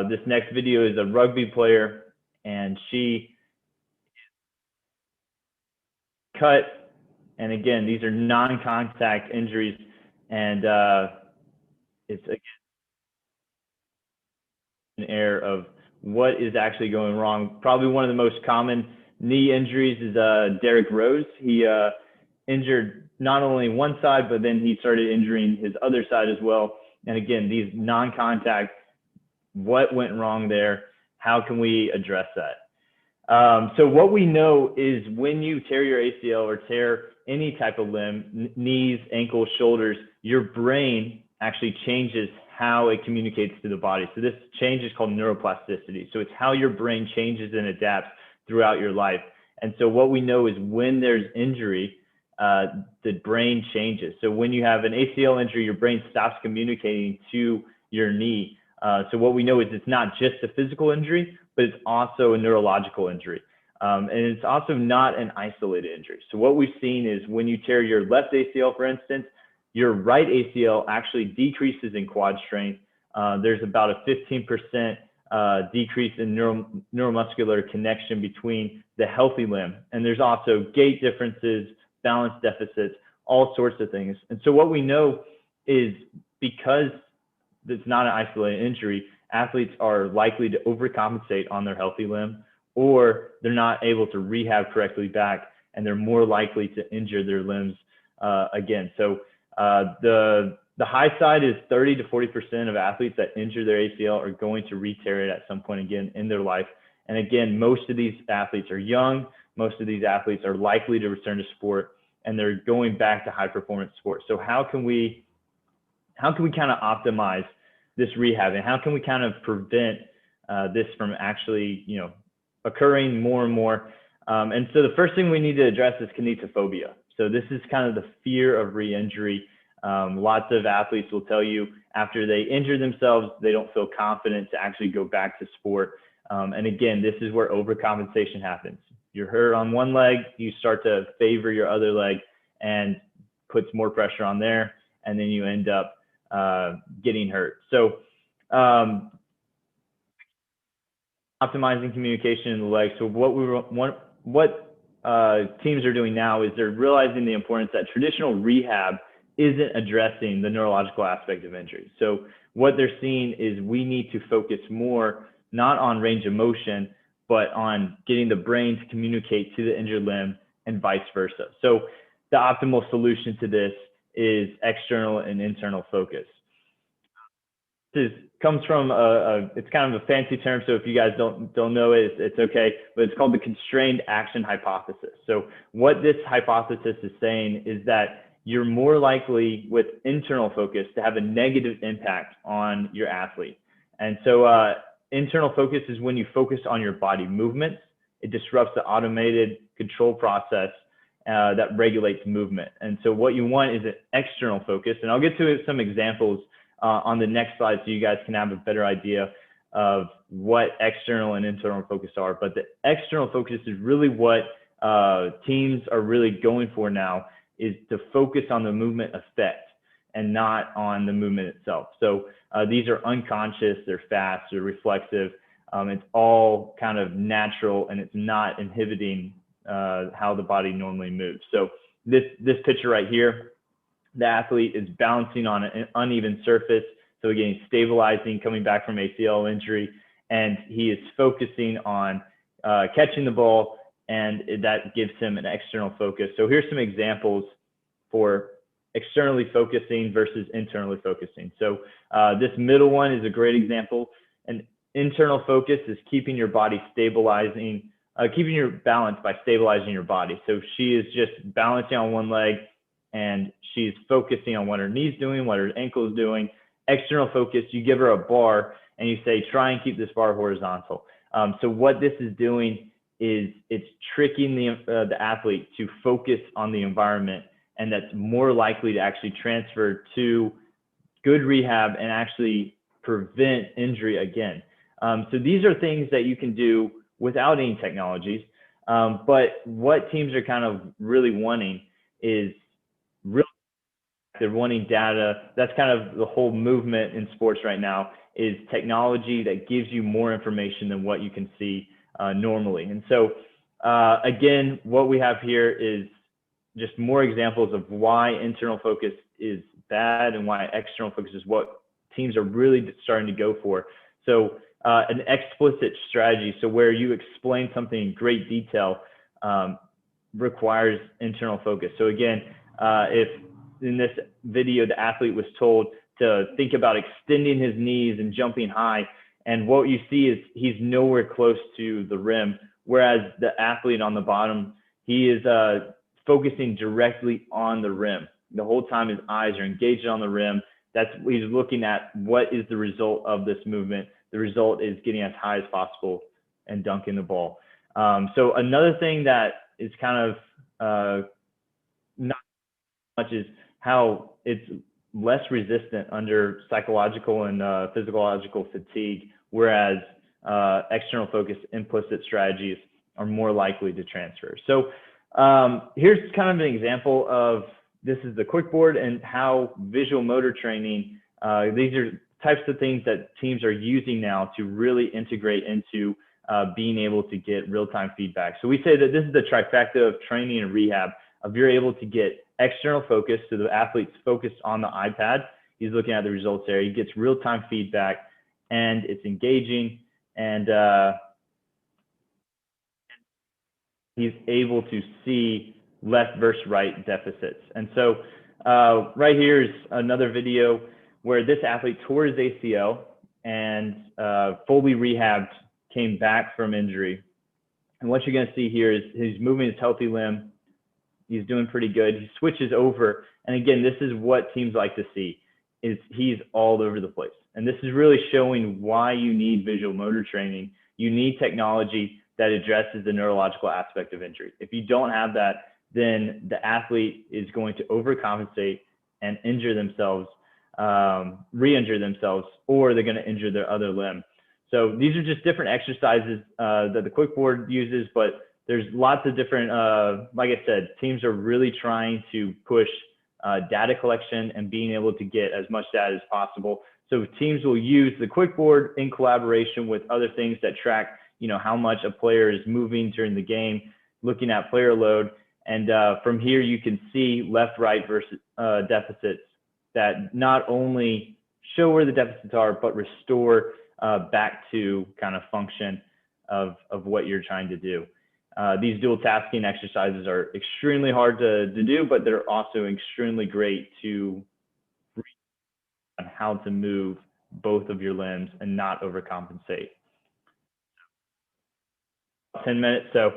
This next video is a rugby player, and she cut, and again, these are non-contact injuries, and it's again an error of what is actually going wrong. Probably one of the most common knee injuries is Derrick Rose. He injured not only one side, but then he started injuring his other side as well. And again, these non-contact, what went wrong there? How can we address that? So what we know is when you tear your ACL or tear any type of limb, knees, ankles, shoulders, your brain actually changes how it communicates to the body. So this change is called neuroplasticity. So it's how your brain changes and adapts throughout your life. And so what we know is when there's injury, the brain changes. So when you have an ACL injury, your brain stops communicating to your knee. So what we know is it's not just a physical injury, but it's also a neurological injury. And it's also not an isolated injury. So what we've seen is when you tear your left ACL, for instance, your right ACL actually decreases in quad strength. There's about a 15% decrease in neuromuscular connection between the healthy limb. And there's also gait differences, balance deficits, all sorts of things. And so what we know is because it's not an isolated injury, athletes are likely to overcompensate on their healthy limb, or they're not able to rehab correctly back, and they're more likely to injure their limbs again. So the high side is 30 to 40% of athletes that injure their ACL are going to re-tear it at some point again in their life. And again, most of these athletes are young. Most of these athletes are likely to return to sport, and they're going back to high performance sport. So how can we kind of optimize this rehab, and how can we kind of prevent this from actually, occurring more and more? And so the first thing we need to address is kinetophobia. So this is kind of the fear of re-injury. Lots of athletes will tell you after they injure themselves, they don't feel confident to actually go back to sport. And again, this is where overcompensation happens. You're hurt on one leg, you start to favor your other leg and puts more pressure on there, and then you end up getting hurt. So optimizing communication in the leg. So what teams are doing now is they're realizing the importance that traditional rehab isn't addressing the neurological aspect of injury. So what they're seeing is we need to focus more not on range of motion, but on getting the brain to communicate to the injured limb and vice versa. So the optimal solution to this is external and internal focus. This comes from it's kind of a fancy term, so if you guys don't know it, it's okay, but it's called the constrained action hypothesis. So what this hypothesis is saying is that you're more likely with internal focus to have a negative impact on your athlete. And so internal focus is when you focus on your body movements. It disrupts the automated control process that regulates movement. And so what you want is an external focus. And I'll get to some examples on the next slide so you guys can have a better idea of what external and internal focus are. But the external focus is really what teams are really going for now, is to focus on the movement effect and not on the movement itself. So these are unconscious, they're fast, they're reflexive. It's all kind of natural, and it's not inhibiting how the body normally moves. So this picture right here, the athlete is bouncing on an uneven surface. So again, he's stabilizing, coming back from ACL injury, and he is focusing on catching the ball, and that gives him an external focus. So here's some examples for externally focusing versus internally focusing. So this middle one is a great example. An internal focus is keeping your body stabilizing, keeping your balance by stabilizing your body. So she is just balancing on one leg, and she's focusing on what her knee's doing, what her ankle is doing. External focus, you give her a bar and you say, try and keep this bar horizontal. So what this is doing is it's tricking the athlete to focus on the environment, and that's more likely to actually transfer to good rehab, and actually prevent injury again. So these are things that you can do without any technologies. But what teams are kind of really wanting is they're wanting data. That's kind of the whole movement in sports right now, is technology that gives you more information than what you can see normally. And so again, what we have here is just more examples of why internal focus is bad and why external focus is what teams are really starting to go for. So an explicit strategy, so where you explain something in great detail, requires internal focus. So again, if in this video the athlete was told to think about extending his knees and jumping high, and what you see is he's nowhere close to the rim, whereas the athlete on the bottom, he is focusing directly on the rim. The whole time his eyes are engaged on the rim. That's, he's looking at what is the result of this movement. The result is getting as high as possible and dunking the ball. So another thing that is kind of not much is how it's less resistant under psychological and physiological fatigue, whereas external focus implicit strategies are more likely to transfer. So here's kind of an example of, this is the quick board and how visual motor training, these are types of things that teams are using now to really integrate into being able to get real-time feedback. So we say that this is the trifecta of training and rehab, of you're able to get external focus, so the athlete's focused on the iPad, he's looking at the results there, he gets real-time feedback, and it's engaging, and he's able to see left versus right deficits. And so right here is another video where this athlete tore his ACL and fully rehabbed, came back from injury. And what you're going to see here is he's moving his healthy limb. He's doing pretty good. He switches over. And again, this is what teams like to see, is he's all over the place. And this is really showing why you need visual motor training. You need technology that addresses the neurological aspect of injury. If you don't have that, then the athlete is going to overcompensate and injure themselves, re-injure themselves, or they're going to injure their other limb. So these are just different exercises that the quick board uses, but there's lots of different, like I said, teams are really trying to push data collection and being able to get as much data as possible. So teams will use the quick board in collaboration with other things that track, you know, how much a player is moving during the game, looking at player load. And from here, you can see left, right versus deficits that not only show where the deficits are, but restore back to kind of function of what you're trying to do. These dual tasking exercises are extremely hard to do, but they're also extremely great to on how to move both of your limbs and not overcompensate. 10 minutes. So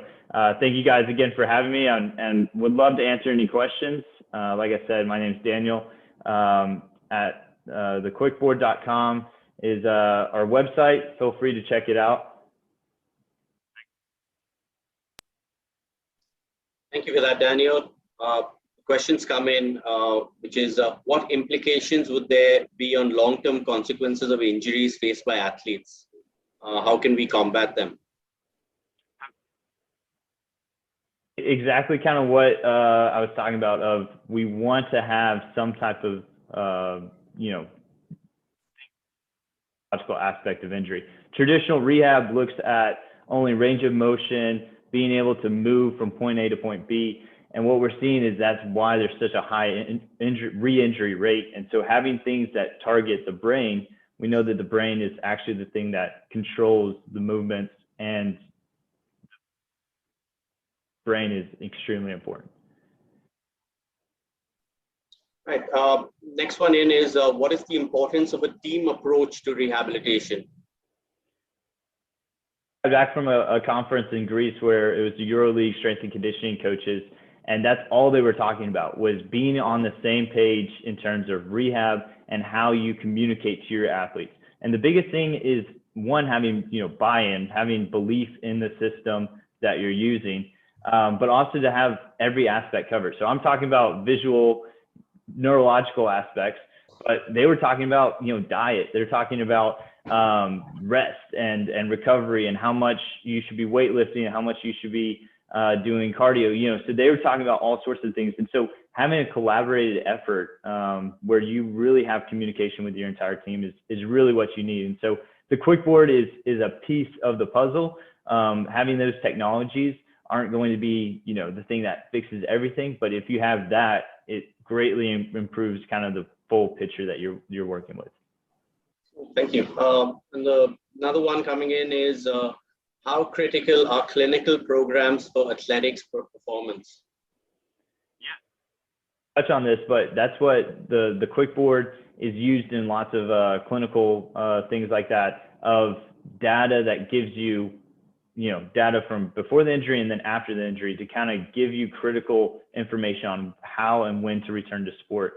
thank you guys again for having me, and would love to answer any questions. Like I said, my name is Daniel. At thequickboard.com is our website. Feel free to check it out. Thank you for that, Daniel. Questions come in, which is what implications would there be on long-term consequences of injuries faced by athletes? How can we combat them? Exactly kind of what I was talking about, of we want to have some type of, you know, physiological aspect of injury. Traditional rehab looks at only range of motion, being able to move from point A to point B. And what we're seeing is that's why there's such a high re-injury rate. And so having things that target the brain, we know that the brain is actually the thing that controls the movements, and the brain is extremely important. Right. Next one in is what is the importance of a team approach to rehabilitation? Back from a conference in Greece where it was the EuroLeague strength and conditioning coaches, and that's all they were talking about, was being on the same page in terms of rehab and how you communicate to your athletes. And the biggest thing is, one, having, you know, buy-in, having belief in the system that you're using, but also to have every aspect covered. So I'm talking about visual, neurological aspects, but they were talking about, diet. They're talking about rest and recovery and how much you should be weightlifting and how much you should be doing cardio, so they were talking about all sorts of things. And so having a collaborated effort where you really have communication with your entire team is really what you need. And so the Quickboard is a piece of the puzzle. Having those technologies aren't going to be, the thing that fixes everything, but if you have that, it greatly improves kind of the full picture that you're working with. Thank you. And another one coming in is how critical are clinical programs for athletics for performance? Touch on this, but that's what the Quickboard is used in lots of clinical things like that, of data that gives you, data from before the injury and then after the injury to kind of give you critical information on how and when to return to sport.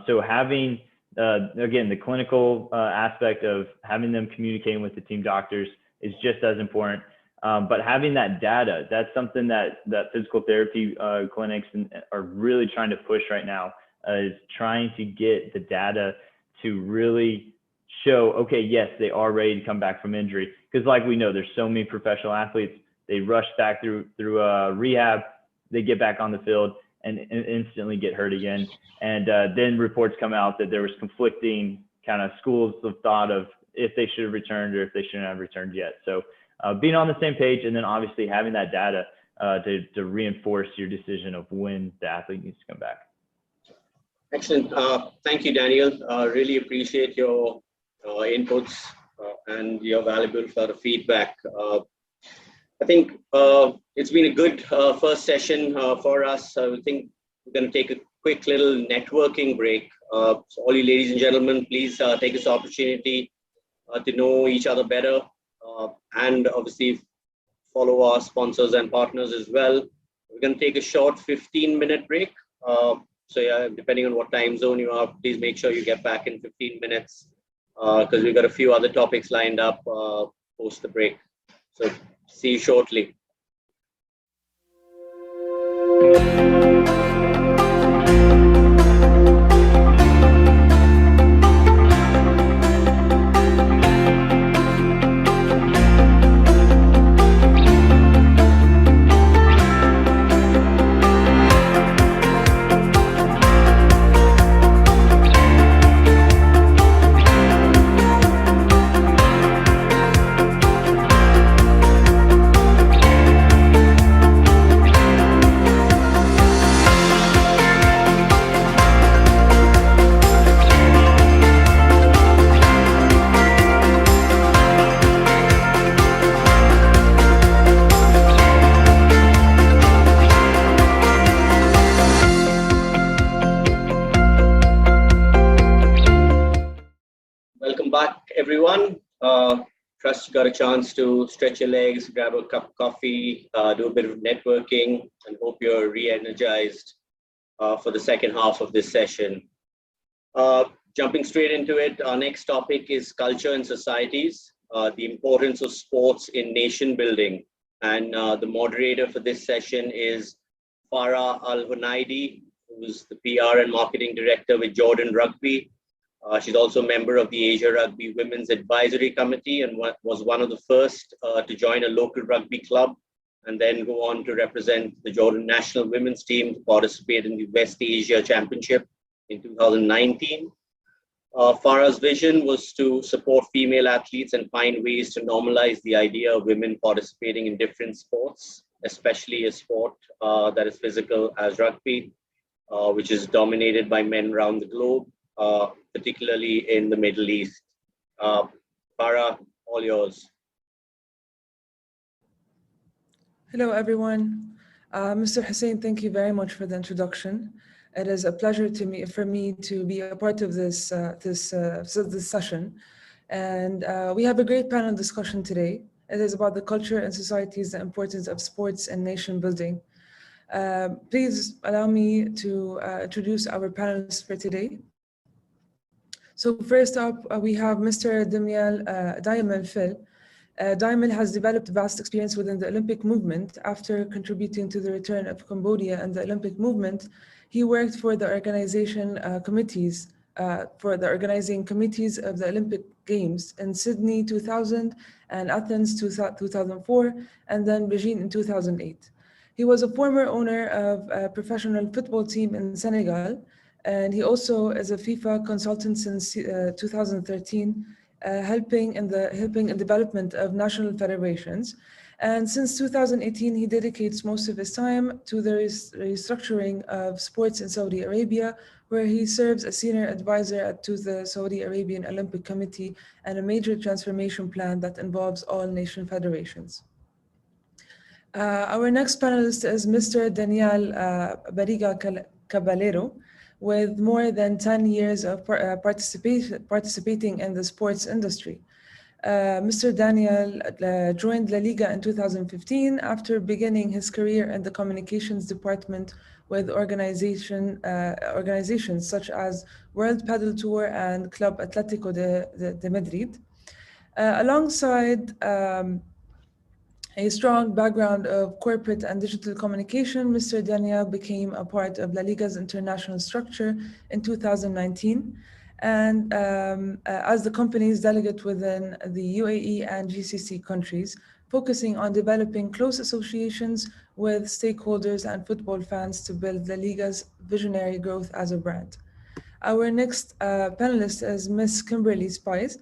So having, again, the clinical aspect of having them communicating with the team doctors is just as important. But having that data, that's something that physical therapy clinics are really trying to push right now, is trying to get the data to really show, okay, yes, they are ready to come back from injury. Because like we know, there's so many professional athletes, they rush back through rehab, they get back on the field and instantly get hurt again. And then reports come out that there was conflicting kind of schools of thought of if they should have returned or if they shouldn't have returned yet. So being on the same page, and then obviously having that data to reinforce your decision of when the athlete needs to come back. Excellent. Thank you, Daniel. Really appreciate your inputs and your valuable feedback. I think it's been a good first session for us. I think we're going to take a quick little networking break. So all you ladies and gentlemen, please take this opportunity to know each other better and obviously follow our sponsors and partners as well. We're going to take a short 15-minute break. So yeah, depending on what time zone you are, please make sure you get back in 15 minutes because we've got a few other topics lined up post the break. So see you shortly. Welcome back, everyone. Trust you got a chance to stretch your legs, grab a cup of coffee, do a bit of networking, and hope you're re-energized for the second half of this session. Jumping straight into it, our next topic is culture and societies, the importance of sports in nation building. And the moderator for this session is Farah Al-Hunaidi, who's the PR and marketing director with Jordan Rugby. She's also a member of the Asia Rugby Women's Advisory Committee and was one of the first to join a local rugby club and then go on to represent the Jordan national women's team to participate in the West Asia Championship in 2019. Farah's vision was to support female athletes and find ways to normalize the idea of women participating in different sports, especially a sport that is physical as rugby, which is dominated by men around the globe. Particularly in the Middle East. Farah, all yours. Hello, everyone. Mr. Hussein, thank you very much for the introduction. It is a pleasure for me to be a part of this session. And we have a great panel discussion today. It is about the culture and societies, the importance of sports and nation building. Please allow me to introduce our panelists for today. So first up, we have Mr. Daimel Phil. Daimel has developed vast experience within the Olympic movement. After contributing to the return of Cambodia and the Olympic movement, he worked for the organization committees for the organizing committees of the Olympic Games in Sydney 2000 and Athens 2004, and then Beijing in 2008. He was a former owner of a professional football team in Senegal, and he also is a FIFA consultant since 2013, helping in development of national federations. And since 2018, he dedicates most of his time to the restructuring of sports in Saudi Arabia, where he serves as senior advisor to the Saudi Arabian Olympic Committee and a major transformation plan that involves all nation federations. Our next panelist is Mr. Daniel Barriga Caballero, with more than 10 years of participating in the sports industry. Mr. Daniel joined La Liga in 2015 after beginning his career in the communications department with organizations such as World Padel Tour and Club Atlético de Madrid. Alongside a strong background of corporate and digital communication, Mr. Daniel became a part of La Liga's international structure in 2019, and as the company's delegate within the UAE and GCC countries, focusing on developing close associations with stakeholders and football fans to build La Liga's visionary growth as a brand. Our next panelist is Ms. Kimberly Spice.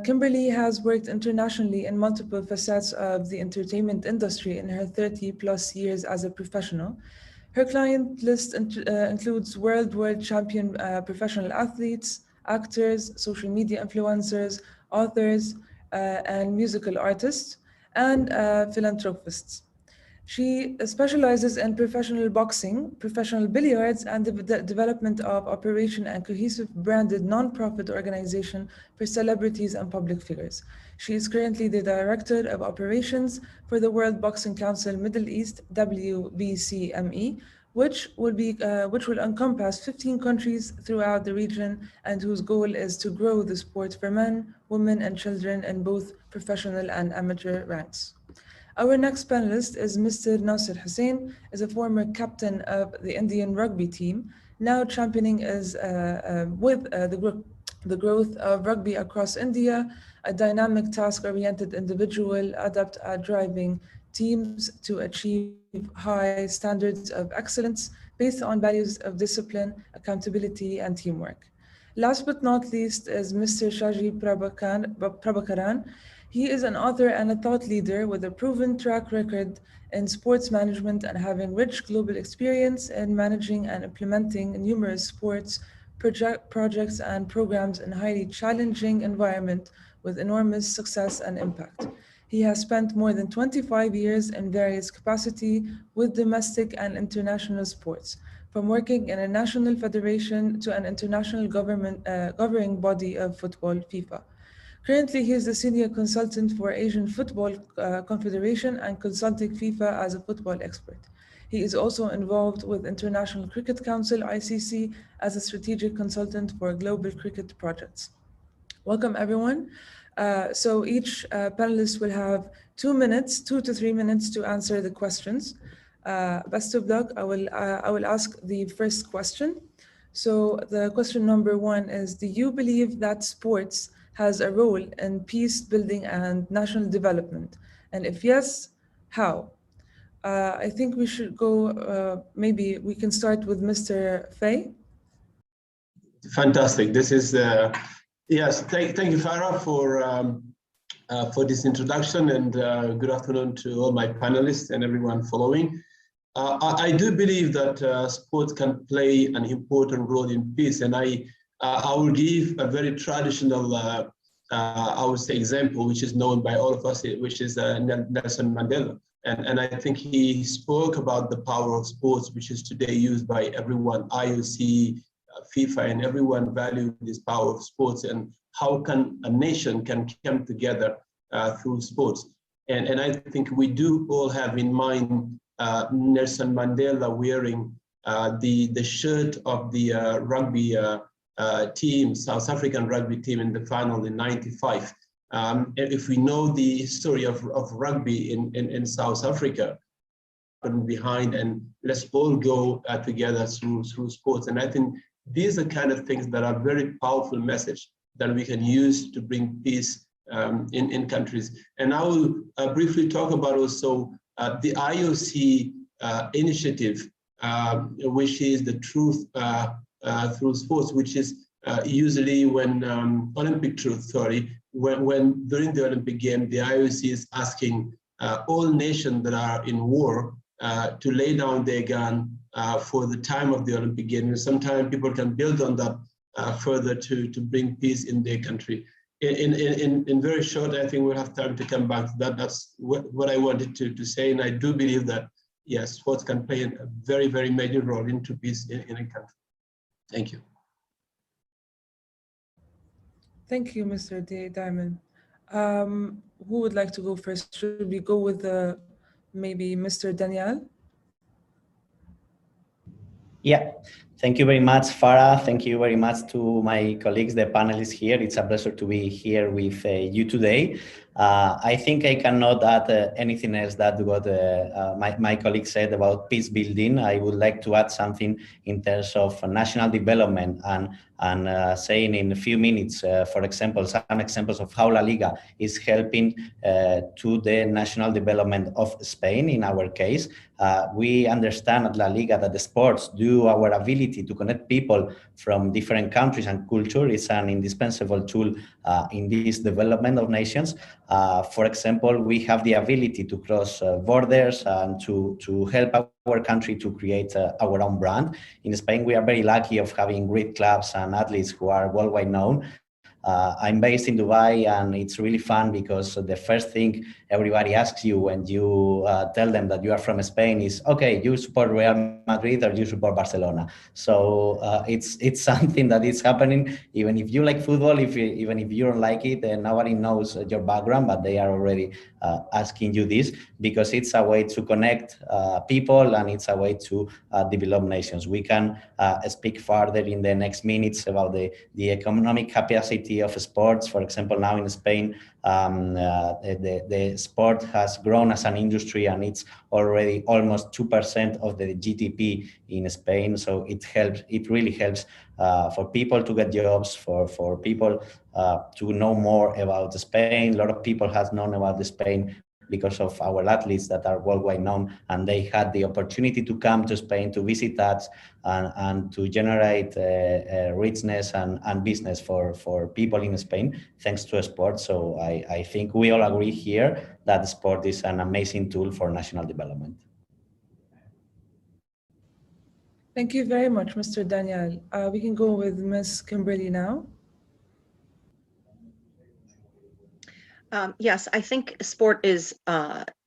Kimberly has worked internationally in multiple facets of the entertainment industry in her 30+ years as a professional. Her client list includes world champion professional athletes, actors, social media influencers, authors, and musical artists, and philanthropists. She specializes in professional boxing, professional billiards, and the development of operation and cohesive branded non-profit organization for celebrities and public figures. She is currently the Director of Operations for the World Boxing Council Middle East, WBCME, which will encompass 15 countries throughout the region and whose goal is to grow the sport for men, women, and children in both professional and amateur ranks. Our next panelist is Mr. Nasir Hussain, is a former captain of the Indian rugby team, now championing the growth of rugby across India, a dynamic task-oriented individual adept at driving teams to achieve high standards of excellence based on values of discipline, accountability, and teamwork. Last but not least is Mr. Shaji Prabhakaran. He is an author and a thought leader with a proven track record in sports management and having rich global experience in managing and implementing numerous sports projects and programs in highly challenging environment with enormous success and impact. He has spent more than 25 years in various capacity with domestic and international sports, from working in a national federation to an international governing body of football, FIFA. Currently, he is the senior consultant for Asian Football Confederation and consulting FIFA as a football expert. He is also involved with International Cricket Council, ICC, as a strategic consultant for global cricket projects. Welcome, everyone. So each panelist will have 2 to 3 minutes to answer the questions. Best of luck. I will ask the first question. So the question number 1 is, do you believe that sports has a role in peace building and national development? And if yes, how? I think we should go, maybe we can start with Mr. Fay. Fantastic. This is, yes, thank you, Farah, for this introduction, and good afternoon to all my panelists and everyone following. I do believe that sports can play an important role in peace, and I will give a very traditional, I would say, example, which is known by all of us, which is Nelson Mandela. And I think he spoke about the power of sports, which is today used by everyone, IOC, FIFA, and everyone value this power of sports, and how can a nation can come together through sports. And I think we do all have in mind Nelson Mandela wearing the shirt of the rugby team, South African rugby team in the final in '95. If we know the history of rugby in South Africa, behind, and let's all go together through sports. And I think these are kind of things that are very powerful message that we can use to bring peace in countries. And I will briefly talk about also the IOC initiative, which is the Truth Through Sports, which is usually when Olympic Truth, sorry, when during the Olympic game, the IOC is asking all nations that are in war to lay down their gun for the time of the Olympic Games. Sometimes people can build on that further to bring peace in their country. In very short, I think we'll have time to come back to that. That's what I wanted to say, and I do believe that yes, sports can play a very, very major role into peace in a country. Thank you. Thank you, Mr. Diamond. Who would like to go first? Should we go with maybe Mr. Daniel? Yeah, thank you very much, Farah. Thank you very much to my colleagues, the panelists here. It's a pleasure to be here with you today. I think I cannot add anything else that what my colleague said about peace building. I would like to add something in terms of national development and saying in a few minutes, for example, some examples of how La Liga is helping to the national development of Spain. In our case, we understand at La Liga that the sports, due our ability to connect people from different countries and culture, is an indispensable tool in this development of nations. For example, we have the ability to cross borders and to help our country to create our own brand. In Spain, we are very lucky of having great clubs and athletes who are worldwide known. I'm based in Dubai, and it's really fun because the first thing everybody asks you when you tell them that you are from Spain is, okay, you support Real Madrid or you support Barcelona. So it's something that is happening. Even if you like football, even if you don't like it, then nobody knows your background, but they are already asking you this because it's a way to connect people, and it's a way to develop nations. We can speak further in the next minutes about the economic capacity of sports. For example, now in Spain, the sport has grown as an industry, and it's already almost 2% of the GDP in Spain. So it really helps for people to get jobs, for people to know more about Spain. A lot of people have known about Spain because of our athletes that are worldwide known, and they had the opportunity to come to Spain to visit us and to generate richness and business for people in Spain thanks to sport. So I think we all agree here that sport is an amazing tool for national development. Thank you very much, Mr. Daniel. We can go with Ms. Kimberly now. Yes, I think sport is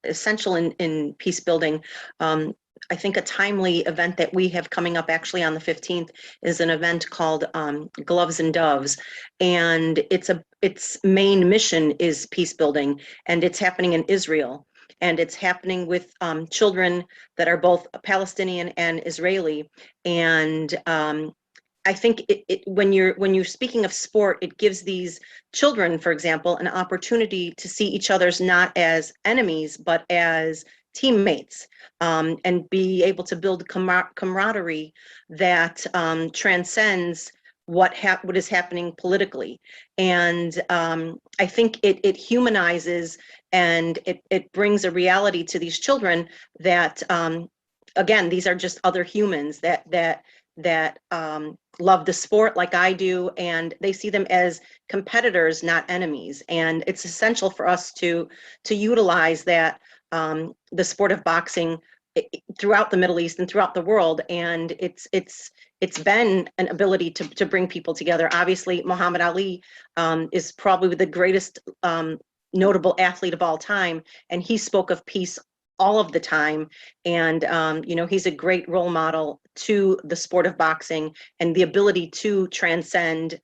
essential in peace building. I think a timely event that we have coming up actually on the 15th is an event called Gloves and Doves. And its main mission is peace building, and it's happening in Israel. And it's happening with children that are both Palestinian and Israeli. And I think when you're speaking of sport, it gives these children, for example, an opportunity to see each other's not as enemies, but as teammates, and be able to build camaraderie that transcends what is happening politically. And I think it humanizes, and it brings a reality to these children that, again, these are just other humans that love the sport like I do, and they see them as competitors, not enemies. And it's essential for us to utilize that, the sport of boxing throughout the Middle East and throughout the world. And it's been an ability to bring people together. Obviously, Muhammad Ali is probably the greatest notable athlete of all time, and he spoke of peace all of the time. And he's a great role model to the sport of boxing and the ability to transcend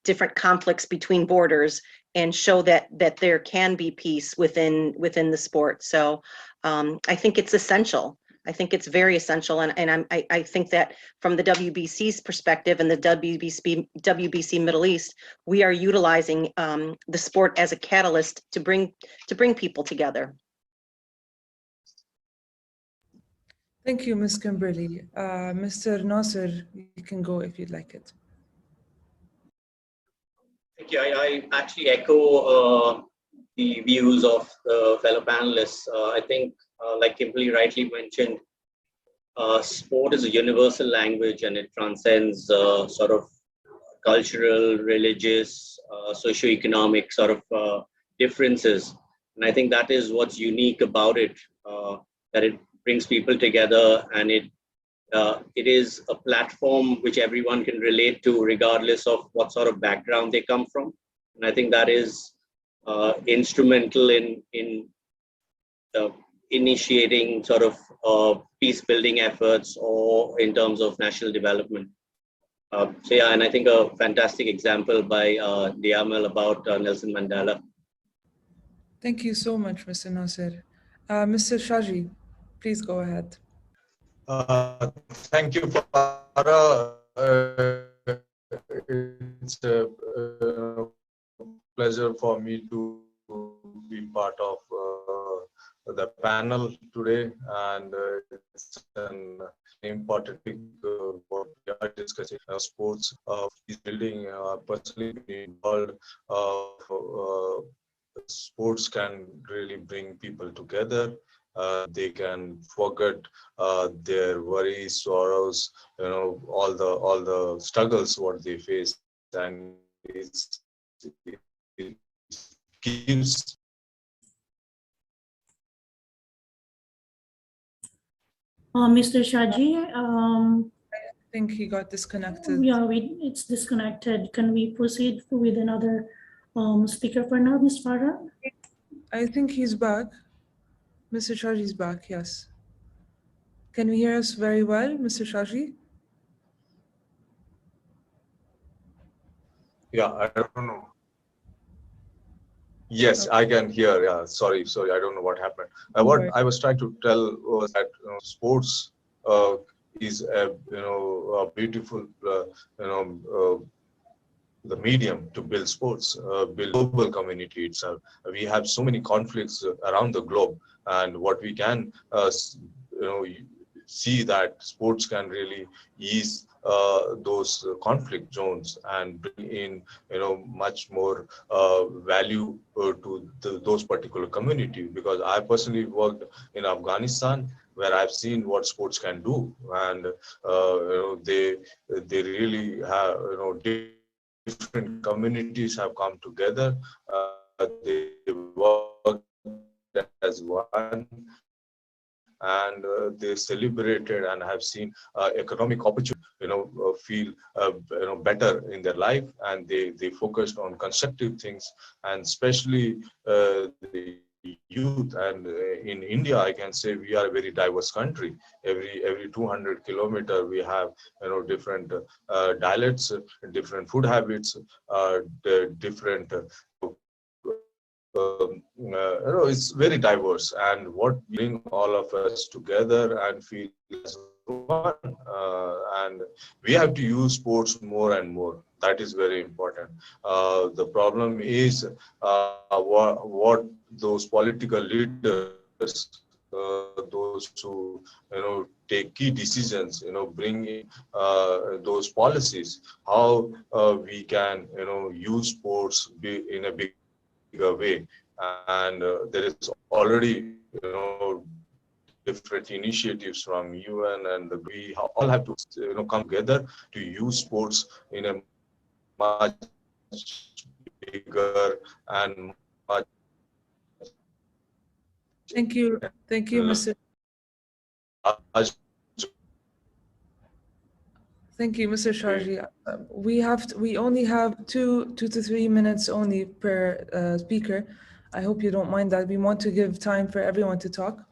different conflicts between borders and show that there can be peace within the sport. So I think it's essential. I think it's very essential, and I think that from the WBC's perspective and the WBC Middle East, we are utilizing the sport as a catalyst to bring people together. Thank you, Ms. Kimberly. Mr. Nasser, you can go if you'd like it. Thank you. I actually echo the views of the fellow panelists. I think, like Kimberly rightly mentioned, sport is a universal language and it transcends sort of cultural, religious, socioeconomic sort of differences. And I think that is what's unique about it, that it brings people together, and it is a platform which everyone can relate to regardless of what sort of background they come from. And I think that is instrumental in initiating sort of peace building efforts or in terms of national development. So yeah, and I think a fantastic example by Diamal about Nelson Mandela. Thank you so much, Mr. Nasser. Mr. Shaji, please go ahead. Thank you, Farah. It's a pleasure for me to be part of the panel today, and it's an important topic what we are discussing. Sports is building. Personally involved. Sports can really bring people together. They can forget their worries, sorrows, all the struggles what they face, and it gives. Mr. Shaji, I think he got disconnected. Yeah, it's disconnected. Can we proceed with another speaker for now, Ms. Farah? I think he's back. Mr. Shaji is back, yes. Can you hear us very well, Mr. Shaji? Yeah, I don't know. Yes, I can hear. Yeah, sorry, I don't know what happened. What I was trying to tell was that sports is a beautiful the medium to build sports, build global community itself. We have so many conflicts around the globe, and what we can see that sports can really ease those conflict zones and bring in much more value to those particular community. Because I personally worked in Afghanistan, where I've seen what sports can do, and they really have different communities have come together. They work as one, and they celebrated and have seen economic opportunity, feel better in their life, and they focused on constructive things, and especially the youth. And in India, I can say we are a very diverse country. Every 200 kilometers we have different dialects, different food habits, different it's very diverse, and what bring all of us together and feel as one, and we have to use sports more and more. That is very important. The problem is what those political leaders, those who take key decisions, bring in those policies, how we can use sports in a bigger way. And there is already different initiatives from UN, and we all have to come together to use sports in a much bigger and much. Thank you, Mr. Thank you, Mr. Sharji. We only have two to 3 minutes only per speaker. I hope you don't mind that. We want to give time for everyone to talk.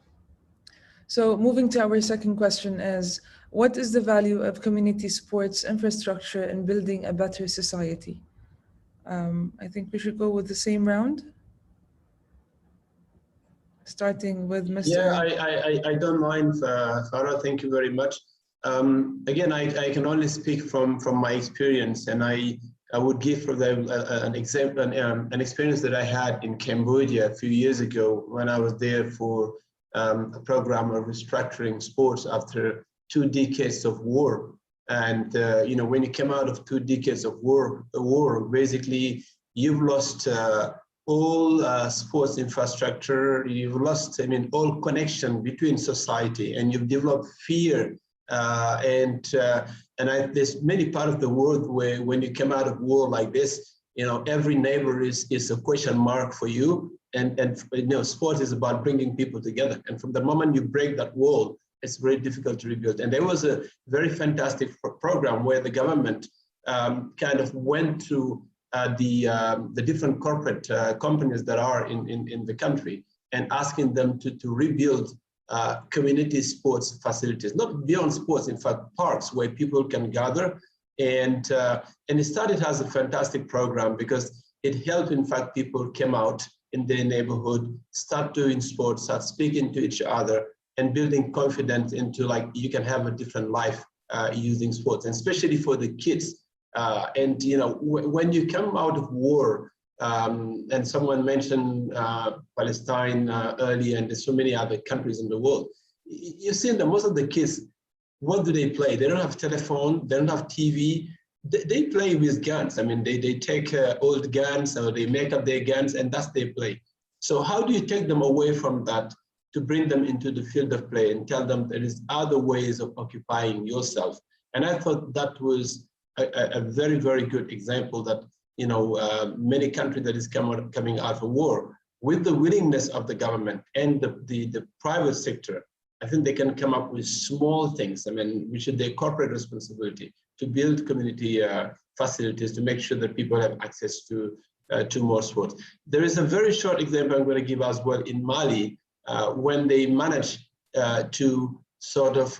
So moving to our second question is, what is the value of community sports infrastructure in building a better society? I think we should go with the same round. Starting with Mr. Yeah, I don't mind, Farah, thank you very much. Again, I can only speak from my experience, and I would give for them an example, an experience that I had in Cambodia a few years ago when I was there for a program of restructuring sports after 2 decades of war. And you know, when you come out of 2 decades of war, basically you've lost all sports infrastructure. You've lost, I mean, all connection between society, and you've developed fear. There's many parts of the world where when you come out of war like this, you know, every neighbor is a question mark for you. And you know, sport is about bringing people together. And from the moment you break that wall, it's very difficult to rebuild. And there was a very fantastic program where the government kind of went to the different corporate companies that are in the country and asking them to rebuild community sports facilities, not beyond sports, in fact, parks where people can gather. And it started as a fantastic program because it helped, in fact, people came out in their neighborhood, start doing sports, start speaking to each other, and building confidence into, like, you can have a different life using sports, and especially for the kids. And you know, when you come out of war, and someone mentioned Palestine earlier, and there's so many other countries in the world, you see that most of the kids, what do they play? They don't have telephone, they don't have TV. They play with guns. I mean, they take old guns, or they make up their guns, and that's their play. So how do you take them away from that to bring them into the field of play and tell them there is other ways of occupying yourself? And I thought that was a very, very good example that, you know, many countries that is coming out of war, with the willingness of the government and the private sector, I think they can come up with small things. I mean, which is their corporate responsibility to build community facilities to make sure that people have access to more sports. There is a very short example I'm going to give as well in Mali, when they managed to sort of,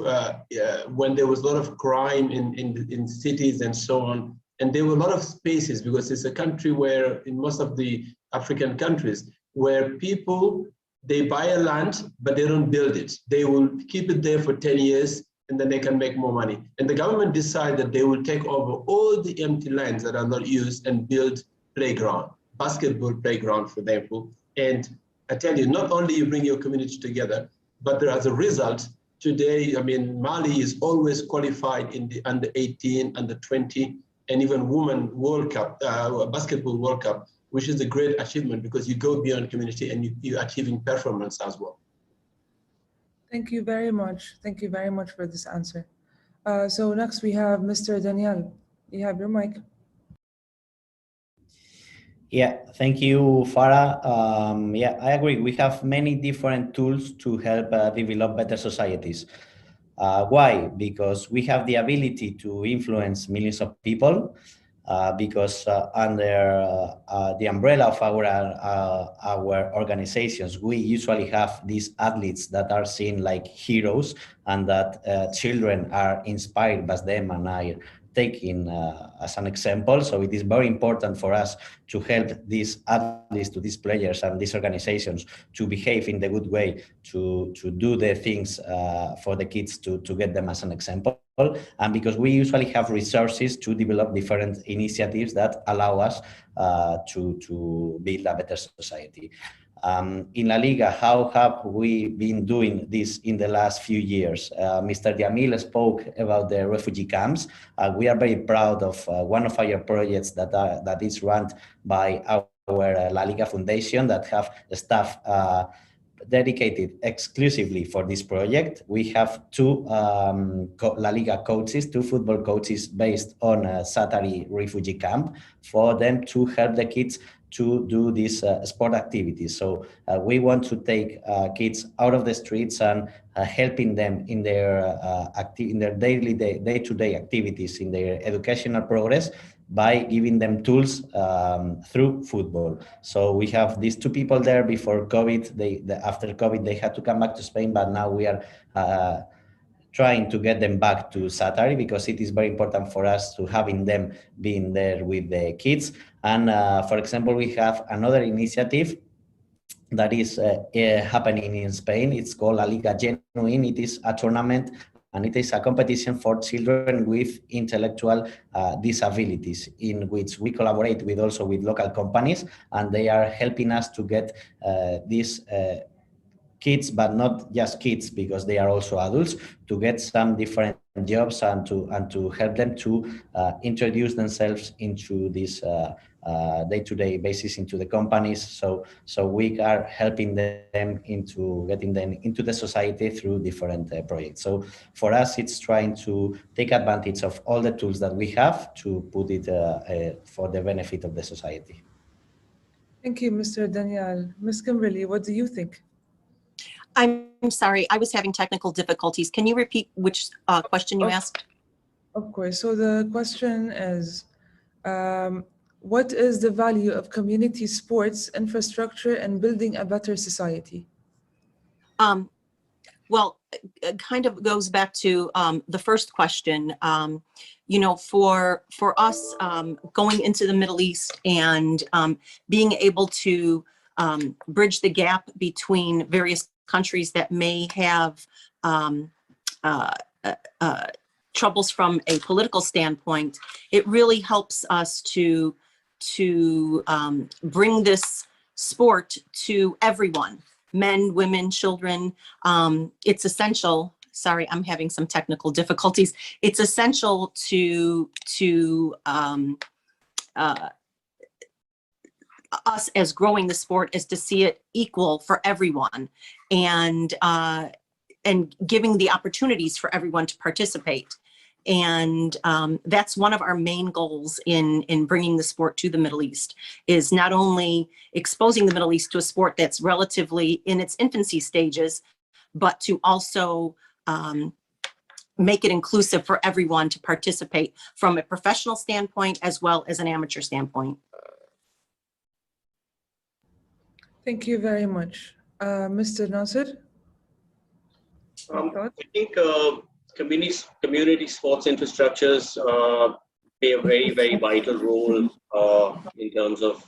when there was a lot of crime in cities and so on, and there were a lot of spaces, because it's a country where, in most of the African countries, where people, they buy a land, but they don't build it. They will keep it there for 10 years, and then they can make more money. And the government decided that they will take over all the empty lands that are not used and build playground, basketball playground, for example. And I tell you, not only you bring your community together, but there, as a result, today, I mean, Mali is always qualified in the under 18, under 20, and even Women World Cup, Basketball World Cup, which is a great achievement because you go beyond community and you're achieving performance as well. Thank you very much. Thank you very much for this answer. So next we have Mr. Daniel. You have your mic. Yeah, thank you, Farah. Yeah, I agree. We have many different tools to help develop better societies. Why? Because we have the ability to influence millions of people, because under the umbrella of our organizations, we usually have these athletes that are seen like heroes, and that children are inspired by them and are taken as an example. So it is very important for us to help these athletes, to these players and these organizations to behave in the good way, to do the things for the kids to get them as an example. And because we usually have resources to develop different initiatives that allow us to build a better society. In La Liga, how have we been doing this in the last few years? Mr. Jamil spoke about the refugee camps. We are very proud of one of our projects that is run by our La Liga Foundation, that have staff dedicated exclusively for this project. We have two La Liga coaches, two football coaches based on Satari refugee camp, for them to help the kids to do these sport activities. So we want to take kids out of the streets and helping them in their day-to-day activities, in their educational progress, by giving them tools through football. So we have these two people there before COVID. After COVID, they had to come back to Spain, but now we are trying to get them back to Satari, because it is very important for us to having them being there with the kids. And for example, we have another initiative that is happening in Spain. It's called La Liga Genuine. It is a tournament, and it is a competition for children with intellectual disabilities, in which we collaborate with also with local companies, and they are helping us to get these kids, but not just kids, because they are also adults, to get some different jobs and to help them to introduce themselves into this day-to-day basis into the companies. So we are helping them into getting them into the society through different projects. So for us, it's trying to take advantage of all the tools that we have to put it for the benefit of the society. Thank you, Mr. Daniel. Ms. Kimberly, what do you think? I'm sorry, I was having technical difficulties. Can you repeat which question you asked? Of course. So the question is, what is the value of community sports infrastructure in building a better society? Well, it kind of goes back to the first question. You know, for us going into the Middle East and being able to bridge the gap between various countries that may have troubles from a political standpoint, it really helps us to bring this sport to everyone, men, women, children. It's essential. Sorry, I'm having some technical difficulties. It's essential to us as growing the sport is to see it equal for everyone, and giving the opportunities for everyone to participate. And that's one of our main goals in bringing the sport to the Middle East, is not only exposing the Middle East to a sport that's relatively in its infancy stages, but to also make it inclusive for everyone to participate from a professional standpoint as well as an amateur standpoint. Thank you very much. Mr. Nasser? I think community sports infrastructures play a very, very vital role in terms of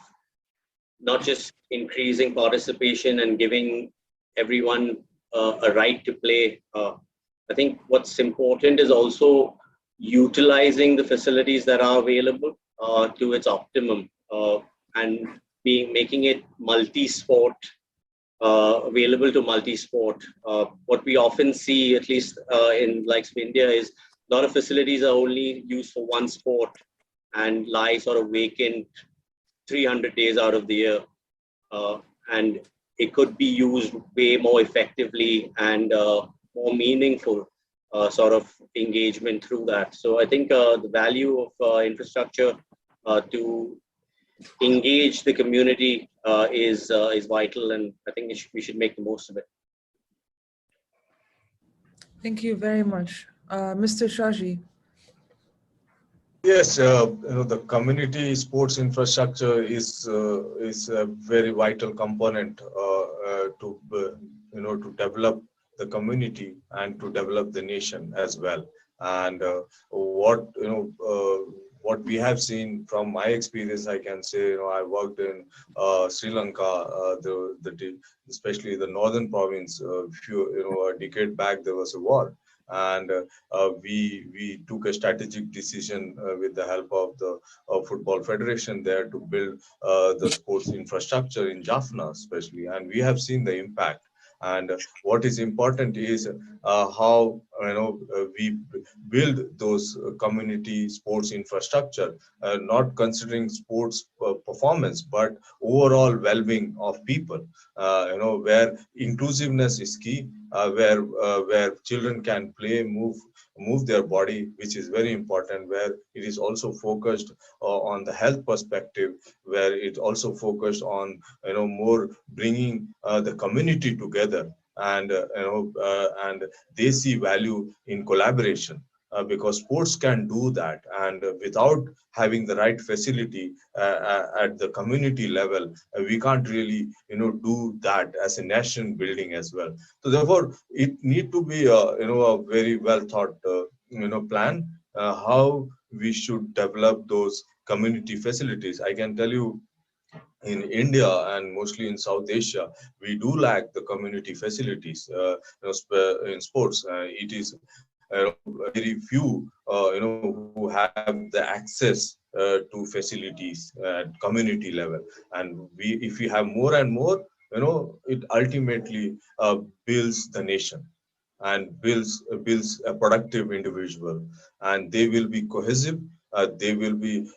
not just increasing participation and giving everyone a right to play. I think what's important is also utilizing the facilities that are available to its optimum, and making it multi-sport, available to multi-sport. What we often see, at least in likes of India, is a lot of facilities are only used for one sport and lie sort of vacant 300 days out of the year. And it could be used way more effectively and more meaningful sort of engagement through that. So I think the value of infrastructure to engage the community is vital, and I think we should make the most of it. Thank you very much. Mr. Shaji. Yes, the community sports infrastructure is a very vital component to to develop the community and to develop the nation as well. And what we have seen from my experience, I can say, I worked in Sri Lanka, especially the northern province. A decade back, there was a war, and we took a strategic decision with the help of the Football Federation there to build the sports infrastructure in Jaffna, especially, and we have seen the impact. And what is important is how we build those community sports infrastructure, not considering sports performance, but overall well-being of people. Where inclusiveness is key, where children can play, move their body, which is very important, where it is also focused on the health perspective, where it also focused on more bringing the community together, and they see value in collaboration, because sports can do that, and without having the right facility at the community level, we can't really do that as a nation building as well. So therefore it need to be a very well thought plan how we should develop those community facilities. I can tell you, in India and mostly in South Asia, we do lack the community facilities in sports. It is very few who have the access to facilities at community level, and if we have more and more, it ultimately builds the nation and builds a productive individual, and they will be cohesive. They will be,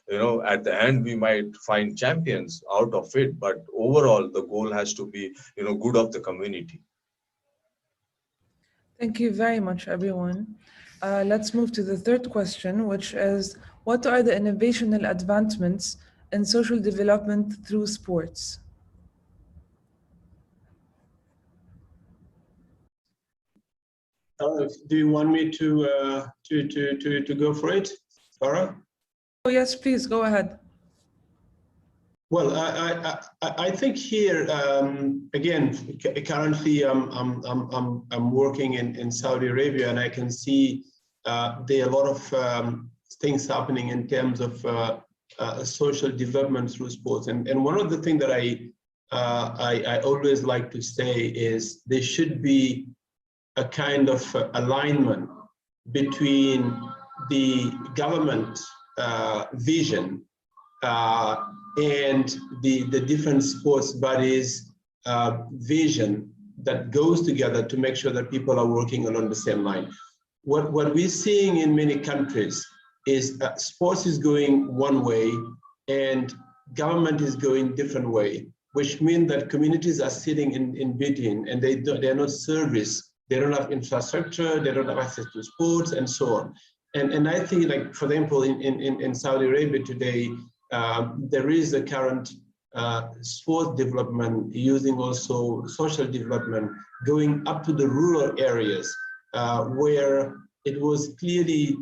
at the end we might find champions out of it, but overall the goal has to be, good of the community. Thank you very much, everyone. Let's move to the third question, which is, what are the innovational advancements in social development through sports? Do you want me to go for it, Farah? Oh yes, please go ahead. Well, I think here again, currently I'm working in Saudi Arabia, and I can see there are a lot of things happening in terms of social development through sports. And one of the things that I always like to say is there should be a kind of alignment between the government vision and the different sports bodies vision that goes together to make sure that people are working along the same line. What we're seeing in many countries is sports is going one way and government is going different way, which means that communities are sitting in between, and they're not serviced. They don't have infrastructure, they don't have access to sports, and so on. And I think, like, for example, in Saudi Arabia today, there is a current sport development using also social development going up to the rural areas where it was clearly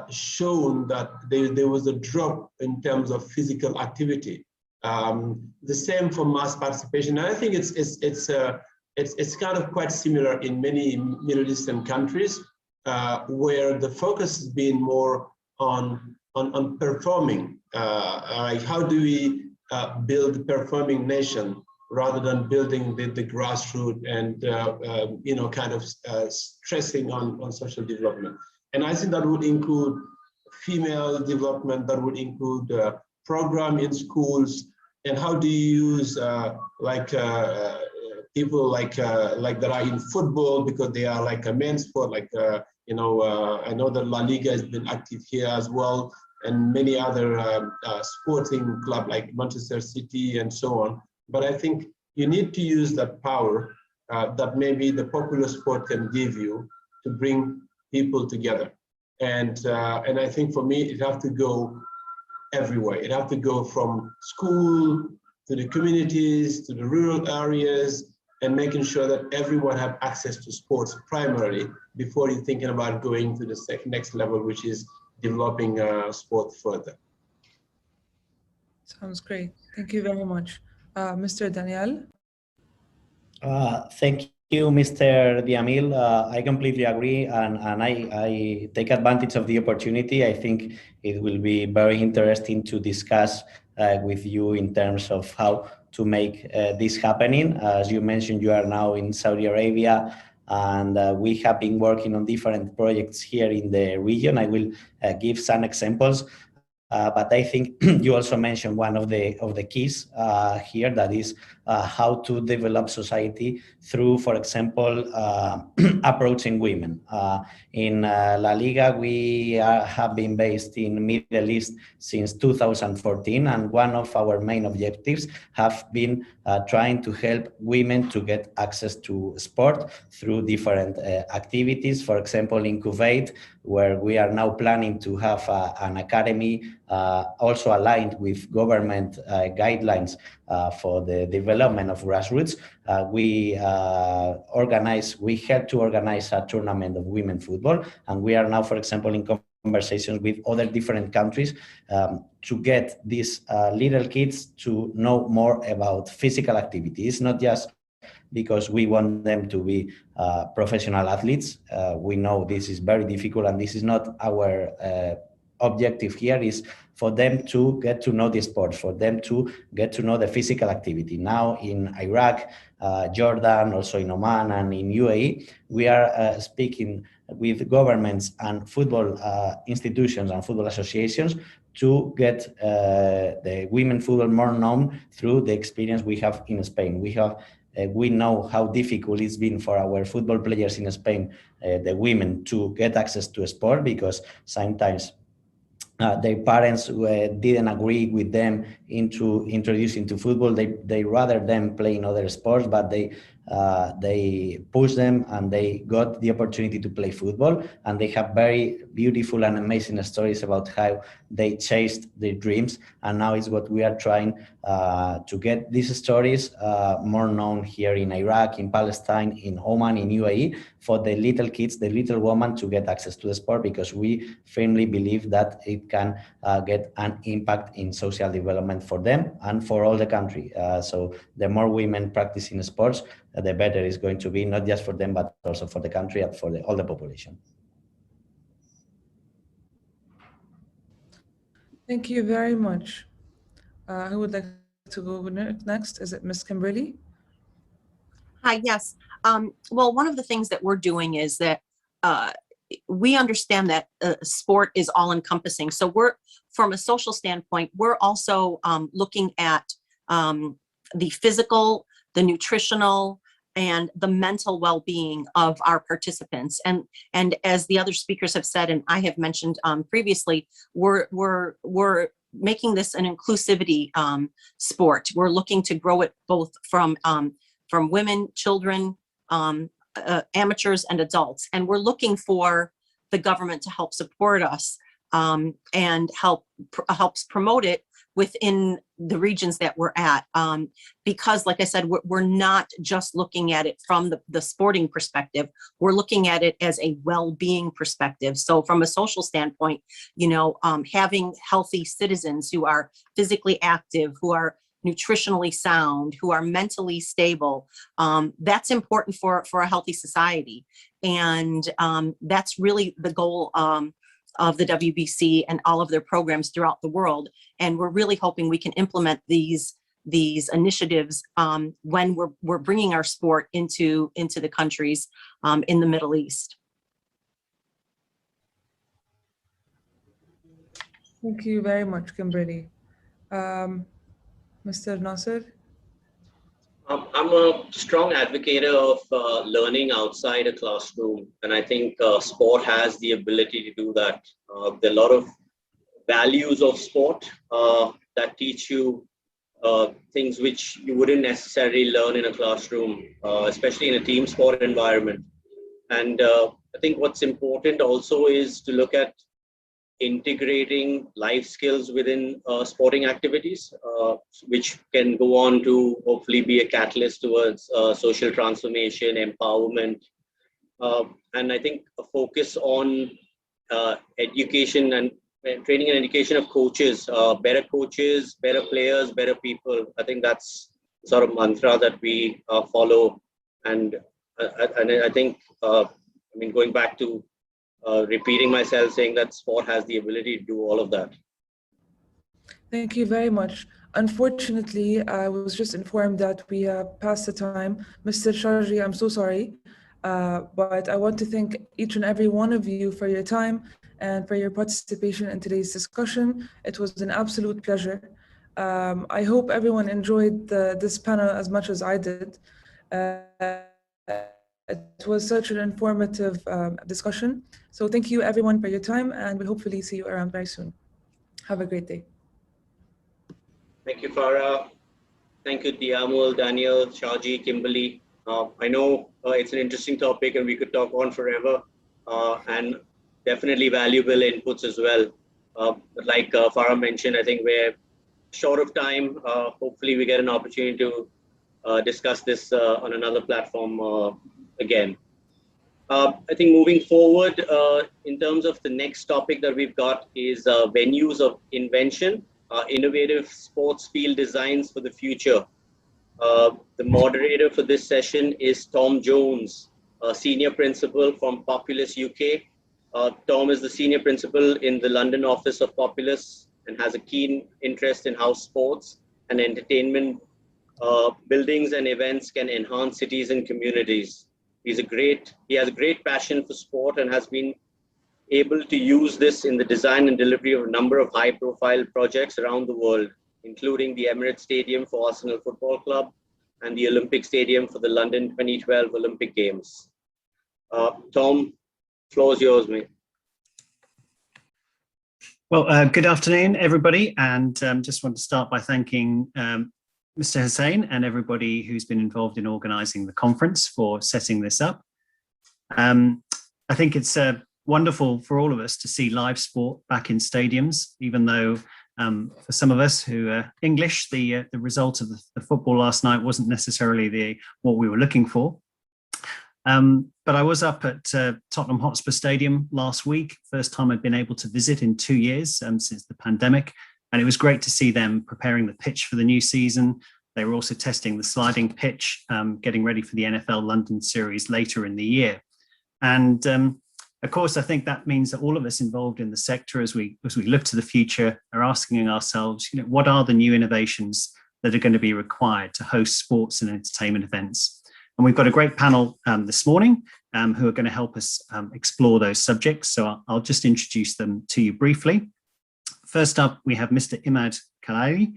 shown that there was a drop in terms of physical activity. The same for mass participation. And I think it's kind of quite similar in many Middle Eastern countries where the focus has been more on performing. Like, how do we build a performing nation rather than building the grassroots and kind of stressing on social development. And I think that would include female development, that would include program in schools, and how do you use people like that are in football, because they are like a men's sport, like I know that La Liga has been active here as well, and many other sporting clubs like Manchester City and so on. But I think you need to use that power that maybe the popular sport can give you to bring people together. And I think for me, it has to go everywhere. It has to go from school to the communities, to the rural areas, and making sure that everyone have access to sports primarily before you're thinking about going to the next level, which is developing sport further. Sounds great. Thank you very much. Mr. Daniel? Thank you, Mr. Diamil. I completely agree, and I take advantage of the opportunity. I think it will be very interesting to discuss with you in terms of how to make this happening. As you mentioned, you are now in Saudi Arabia, and we have been working on different projects here in the region. I will give some examples. But I think you also mentioned one of the keys here, that is how to develop society through, for example, approaching women. In La Liga, we have been based in Middle East since 2014, and one of our main objectives have been trying to help women to get access to sport through different activities. For example, in Kuwait, where we are now planning to have an academy also aligned with government guidelines for the development of grassroots. We helped to organize a tournament of women football, and we are now, for example, in conversations with other different countries to get these little kids to know more about physical activity. It's not just because we want them to be professional athletes. We know this is very difficult, and this is not our objective here. Is for them to get to know the sports, for them to get to know the physical activity. Now in Iraq, Jordan, also in Oman and in UAE, we are speaking with governments and football institutions and football associations to get the women football more known through the experience we have in Spain. We have we know how difficult it's been for our football players in Spain, the women, to get access to sport, because sometimes their parents didn't agree with them into introducing to football. They rather them play in other sports, but they push them and they got the opportunity to play football, and they have very beautiful and amazing stories about how they chased their dreams. And now is what we are trying to get these stories more known here in Iraq, in Palestine, in Oman, in UAE, for the little kids, the little women, to get access to the sport, because we firmly believe that it can get an impact in social development for them and for all the country. So the more women practicing sports, the better it's going to be, not just for them, but also for the country and for all the population. Thank you very much. Who would like to go next? Is it Ms. Kimberly? Hi, yes. Well, one of the things that we're doing is that we understand that sport is all encompassing. So we're, from a social standpoint, we're also looking at the physical, the nutritional, and the mental well-being of our participants. And as the other speakers have said, and I have mentioned previously, we're making this an inclusivity sport. We're looking to grow it both from women, children, amateurs, and adults. And we're looking for the government to help support us and helps promote it within the regions that we're at. Because like I said, we're not just looking at it from the sporting perspective, we're looking at it as a well-being perspective. So from a social standpoint, you know, having healthy citizens who are physically active, who are nutritionally sound, who are mentally stable, that's important for a healthy society. And that's really the goal of the WBC and all of their programs throughout the world. And we're really hoping we can implement these initiatives when we're bringing our sport into the countries in the Middle East. Thank you very much, Kimberly. Mr. Nasser? I'm a strong advocate of learning outside a classroom, and I think sport has the ability to do that. There are a lot of values of sport that teach you things which you wouldn't necessarily learn in a classroom, especially in a team sport environment. And I think what's important also is to look at integrating life skills within sporting activities, which can go on to hopefully be a catalyst towards social transformation, empowerment. And I think a focus on education and training and education of coaches, better players, better people. I think that's sort of mantra that we follow. And I think, I mean, going back to repeating myself, saying that sport has the ability to do all of that. Thank you very much. Unfortunately, I was just informed that we have passed the time. Mr. Sharji, I'm so sorry, but I want to thank each and every one of you for your time and for your participation in today's discussion. It was an absolute pleasure. I hope everyone enjoyed this panel as much as I did. It was such an informative discussion. So thank you everyone for your time, and we'll hopefully see you around very soon. Have a great day. Thank you, Farah. Thank you, Diamul, Daniel, Shaji, Kimberly. I know it's an interesting topic and we could talk on forever, and definitely valuable inputs as well. But like Farah mentioned, I think we're short of time. Hopefully we get an opportunity to discuss this on another platform again. I think moving forward, in terms of the next topic that we've got is venues of invention, innovative sports field designs for the future. The moderator for this session is Tom Jones, Senior Principal from Populous UK. Tom is the Senior Principal in the London office of Populous and has a keen interest in how sports and entertainment buildings and events can enhance cities and communities. He has a great passion for sport and has been able to use this in the design and delivery of a number of high-profile projects around the world, including the Emirates Stadium for Arsenal Football Club, and the Olympic Stadium for the London 2012 Olympic Games. Tom, floor is yours, mate. Well, good afternoon, everybody, and just want to start by thanking Mr. Hussain and everybody who's been involved in organising the conference for setting this up. I think it's wonderful for all of us to see live sport back in stadiums, even though for some of us who are English, the result of the football last night wasn't necessarily what we were looking for. But I was up at Tottenham Hotspur Stadium last week, first time I'd been able to visit in 2 years since the pandemic. And it was great to see them preparing the pitch for the new season. They were also testing the sliding pitch, getting ready for the NFL London series later in the year. And of course, I think that means that all of us involved in the sector, as we look to the future, are asking ourselves, what are the new innovations that are going to be required to host sports and entertainment events? And we've got a great panel this morning who are going to help us explore those subjects. So I'll just introduce them to you briefly. First up, we have Mr. Imad Kalaili.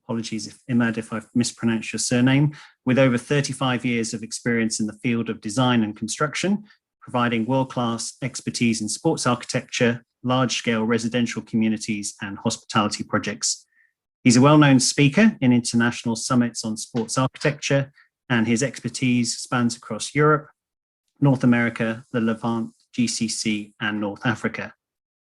Apologies, Imad, if I've mispronounced your surname. With over 35 years of experience in the field of design and construction, providing world-class expertise in sports architecture, large-scale residential communities, and hospitality projects. He's a well-known speaker in international summits on sports architecture, and his expertise spans across Europe, North America, the Levant, GCC, and North Africa.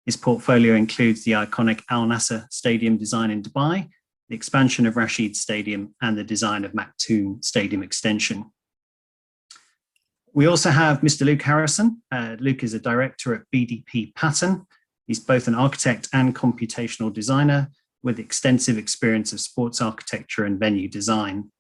His portfolio includes the iconic Al Nasser Stadium design in Dubai, the expansion of Rashid Stadium, and the design of Maktoum Stadium extension. We also have Mr. Luke Harrison. Luke is a director at BDP Pattern. He's both an architect and computational designer with extensive experience of sports architecture and venue design.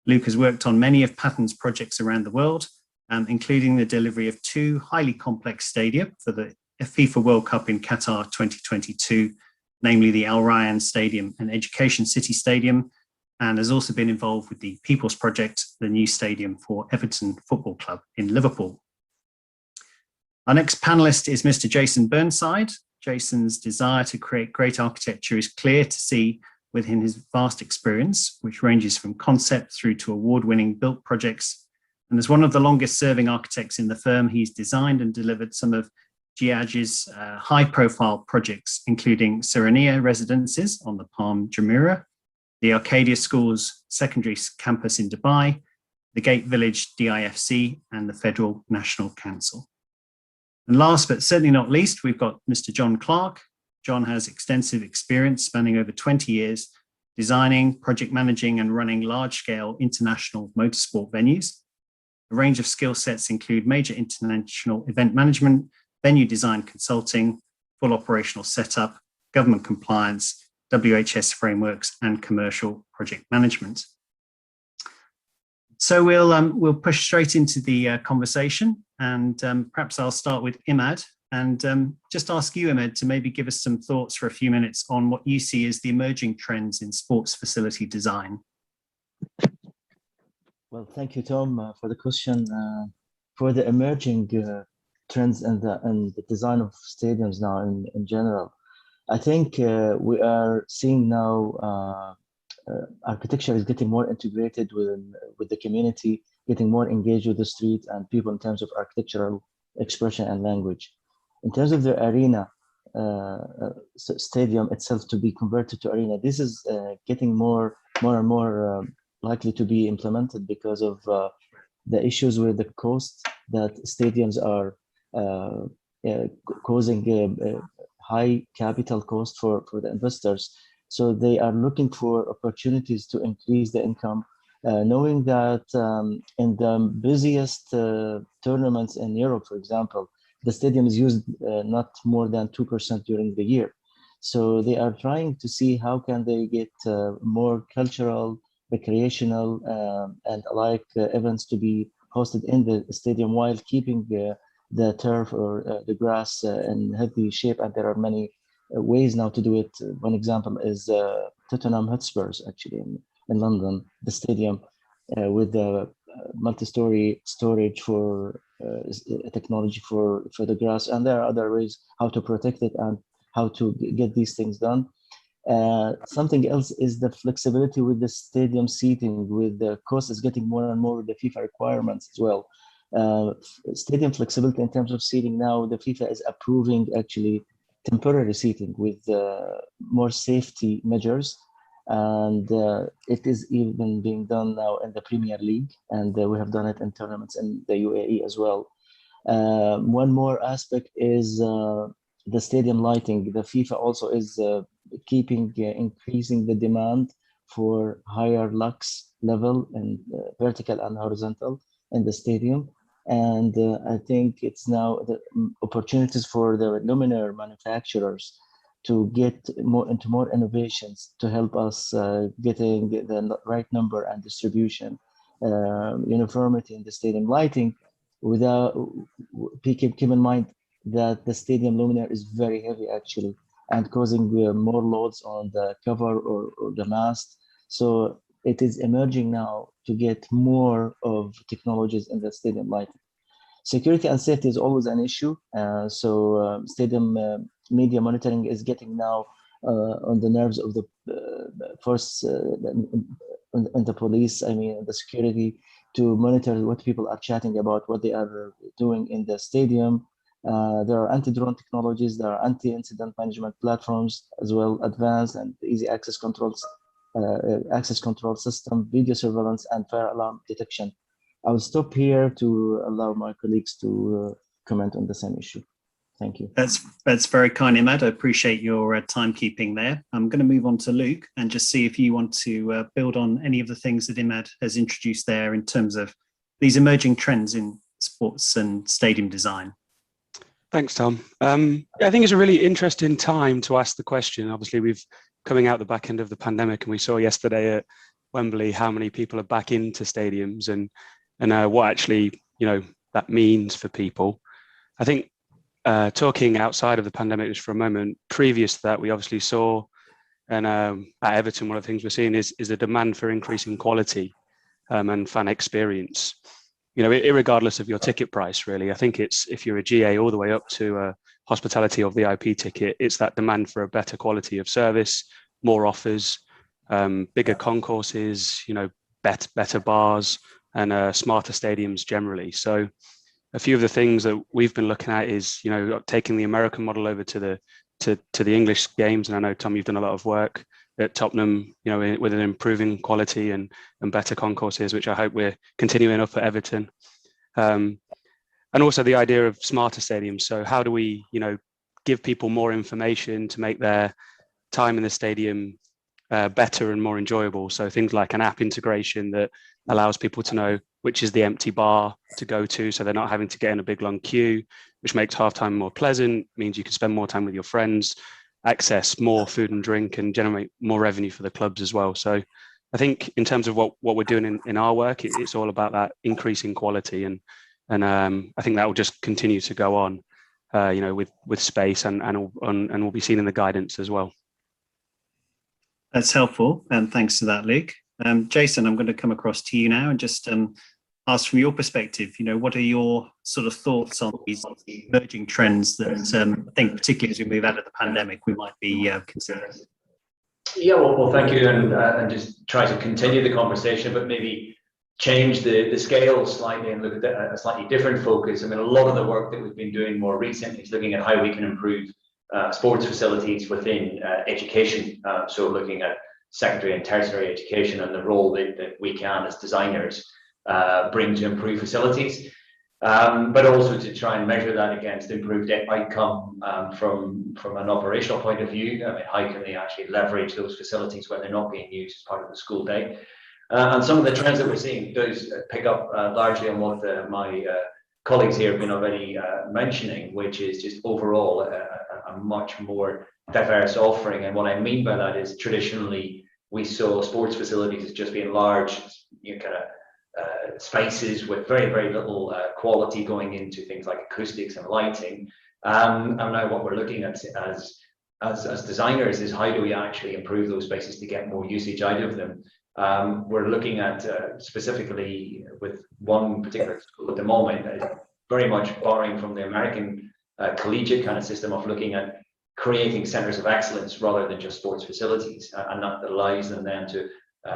Luke has worked on many of Pattern's projects around the world, including the delivery of 2 highly complex stadia for the FIFA World Cup in Qatar 2022, namely the Al Rayyan Stadium and Education City Stadium, and has also been involved with the People's Project, the new stadium for Everton Football Club in Liverpool. Our next panelist is Mr. Jason Burnside. Jason's desire to create great architecture is clear to see within his vast experience, which ranges from concept through to award-winning built projects. And as one of the longest-serving architects in the firm, he's designed and delivered some of Giage's high-profile projects, including Serenia Residences on the Palm Jumeirah, the Arcadia School's secondary campus in Dubai, the Gate Village DIFC, and the Federal National Council. And last but certainly not least, we've got Mr. John Clark. John has extensive experience spanning over 20 years, designing, project managing, and running large-scale international motorsport venues. A range of skill sets include major international event management, venue design consulting, full operational setup, government compliance, WHS frameworks, and commercial project management. So we'll push straight into the conversation, and perhaps I'll start with Imad and just ask you, Imad, to maybe give us some thoughts for a few minutes on what you see as the emerging trends in sports facility design. Well, thank you, Tom, for the question. For the emerging trends and the design of stadiums now in general, I think we are seeing now architecture is getting more integrated with the community, getting more engaged with the street and people in terms of architectural expression and language. In terms of the arena, stadium itself to be converted to arena, this is getting more and more likely to be implemented because of the issues with the cost that stadiums are causing high capital cost for the investors. So they are looking for opportunities to increase the income, knowing that in the busiest tournaments in Europe, for example, the stadium is used not more than 2% during the year. So they are trying to see how can they get more cultural, recreational, and alike events to be hosted in the stadium while keeping the turf or the grass in healthy shape. And there are many ways now to do it. One example is Tottenham Hotspurs, actually, in London, the stadium with the multi-story storage for technology for the grass. And there are other ways how to protect it and how to get these things done. Something else is the flexibility with the stadium seating, with the cost is getting more and more with the FIFA requirements as well. Stadium flexibility in terms of seating now, the FIFA is approving actually temporary seating with more safety measures. And it is even being done now in the Premier League, and we have done it in tournaments in the UAE as well. One more aspect is the stadium lighting. The FIFA also is increasing the demand for higher lux level and vertical and horizontal in the stadium. And I think it's now the opportunities for the luminaire manufacturers to get into more innovations to help us getting the right number and distribution, uniformity in the stadium lighting. Without keep in mind that the stadium luminaire is very heavy actually, and causing more loads on the cover or the mast. So it is emerging now to get more of technologies in the stadium lighting. Security and safety is always an issue. Stadium media monitoring is getting now on the nerves of the force and the police, I mean the security, to monitor what people are chatting about, what they are doing in the stadium. There are anti-drone technologies, there are anti-incident management platforms as well, advanced and easy access controls, access control system, video surveillance, and fire alarm detection. I will stop here to allow my colleagues to comment on the same issue. Thank you. That's very kind, Imad. I appreciate your timekeeping there. I'm going to move on to Luke and just see if you want to build on any of the things that Imad has introduced there in terms of these emerging trends in sports and stadium design. Thanks, Tom. I think it's a really interesting time to ask the question. Obviously, we've coming out the back end of the pandemic, and we saw yesterday at Wembley how many people are back into stadiums and what actually that means for people. I think talking outside of the pandemic just for a moment, previous to that, we obviously saw, and at Everton, one of the things we're seeing is the demand for increasing quality and fan experience. Irregardless of your ticket price, really. I think it's, if you're a GA all the way up to a hospitality or VIP ticket, it's that demand for a better quality of service, more offers, bigger concourses, better bars, and smarter stadiums generally. So a few of the things that we've been looking at is, taking the American model over to the English games. And I know, Tom, you've done a lot of work at Tottenham, with an improving quality and better concourses, which I hope we're continuing up at Everton. And also the idea of smarter stadiums. So how do we, give people more information to make their time in the stadium better and more enjoyable? So things like an app integration that allows people to know which is the empty bar to go to, so they're not having to get in a big long queue, which makes halftime more pleasant, means you can spend more time with your friends, access more food and drink, and generate more revenue for the clubs as well. So I think in terms of what we're doing in our work, it's all about that increasing quality, and I think that will just continue to go on, with space and will be seen in the guidance as well. That's helpful, and thanks for that, Luke. Jason, I'm going to come across to you now and just ask from your perspective, what are your sort of thoughts on these emerging trends that I think particularly as we move out of the pandemic, we might be considering? Yeah, well, thank you, and just try to continue the conversation, but maybe change the scale slightly and look at a slightly different focus. I mean, a lot of the work that we've been doing more recently is looking at how we can improve sports facilities within education. So looking at secondary and tertiary education and the role that we can as designers bring to improve facilities, but also to try and measure that against improved outcome from an operational point of view. I mean, how can they actually leverage those facilities when they're not being used as part of the school day? And some of the trends that we're seeing does pick up largely on what my colleagues here have been already mentioning, which is just overall a much more diverse offering. And what I mean by that is traditionally we saw sports facilities as just being large, spaces with very, very little quality going into things like acoustics and lighting. And now what we're looking at as designers is how do we actually improve those spaces to get more usage out of them. We're looking at specifically with one particular school at the moment, very much borrowing from the American collegiate kind of system of looking at creating centers of excellence rather than just sports facilities, and that allows them then to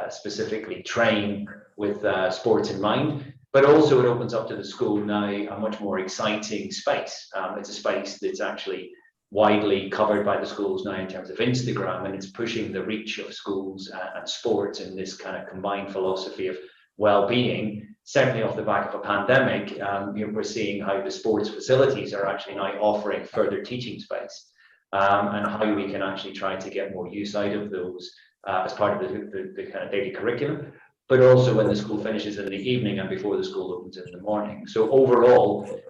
specifically train with sports in mind. But also it opens up to the school now a much more exciting space. It's a space that's actually widely covered by the schools now in terms of Instagram, and it's pushing the reach of schools and sports in this kind of combined philosophy of well-being. Certainly off the back of a pandemic, we're seeing how the sports facilities are actually now offering further teaching space, and how we can actually try to get more use out of those as part of the kind of daily curriculum, but also when the school finishes in the evening and before the school opens in the morning. So overall,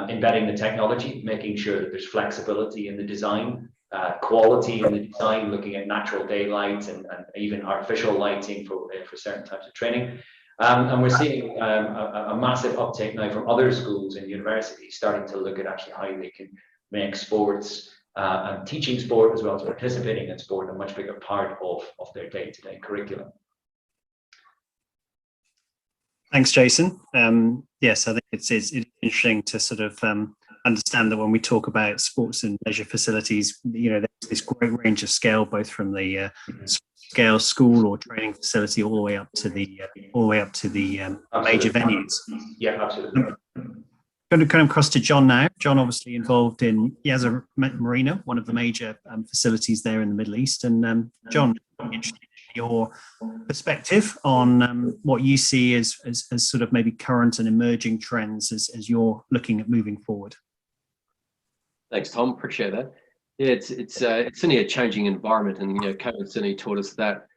embedding the technology, making sure that there's flexibility in the design, quality in the design, looking at natural daylight and even artificial lighting for certain types of training. And we're seeing a massive uptake now from other schools and universities starting to look at actually how they can make sports and teaching sport as well as participating in sport a much bigger part of their day-to-day curriculum. Thanks, Jason. Yes, I think it's interesting to sort of understand that when we talk about sports and leisure facilities, there's this great range of scale, both from the scale school or training facility all the way up to the major venues. Yeah, absolutely. Going to come across to John now. John, obviously involved in Yazoo Marina, one of the major facilities there in the Middle East. And John, I'm interested in your perspective on what you see as sort of maybe current and emerging trends as you're looking at moving forward. Thanks, Tom. Appreciate that. Yeah, it's certainly a changing environment, and COVID certainly taught us that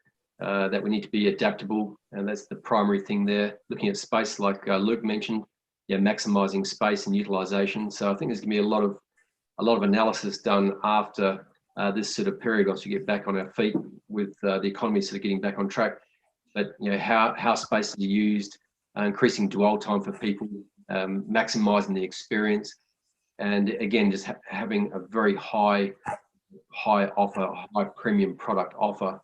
we need to be adaptable, and that's the primary thing there. Looking at space, like Luke mentioned, maximizing space and utilization. So I think there's going to be a lot of analysis done after this sort of period once we get back on our feet with the economy sort of getting back on track. But how spaces are used, increasing dwell time for people, maximizing the experience, and again just having a very high offer, high premium product offer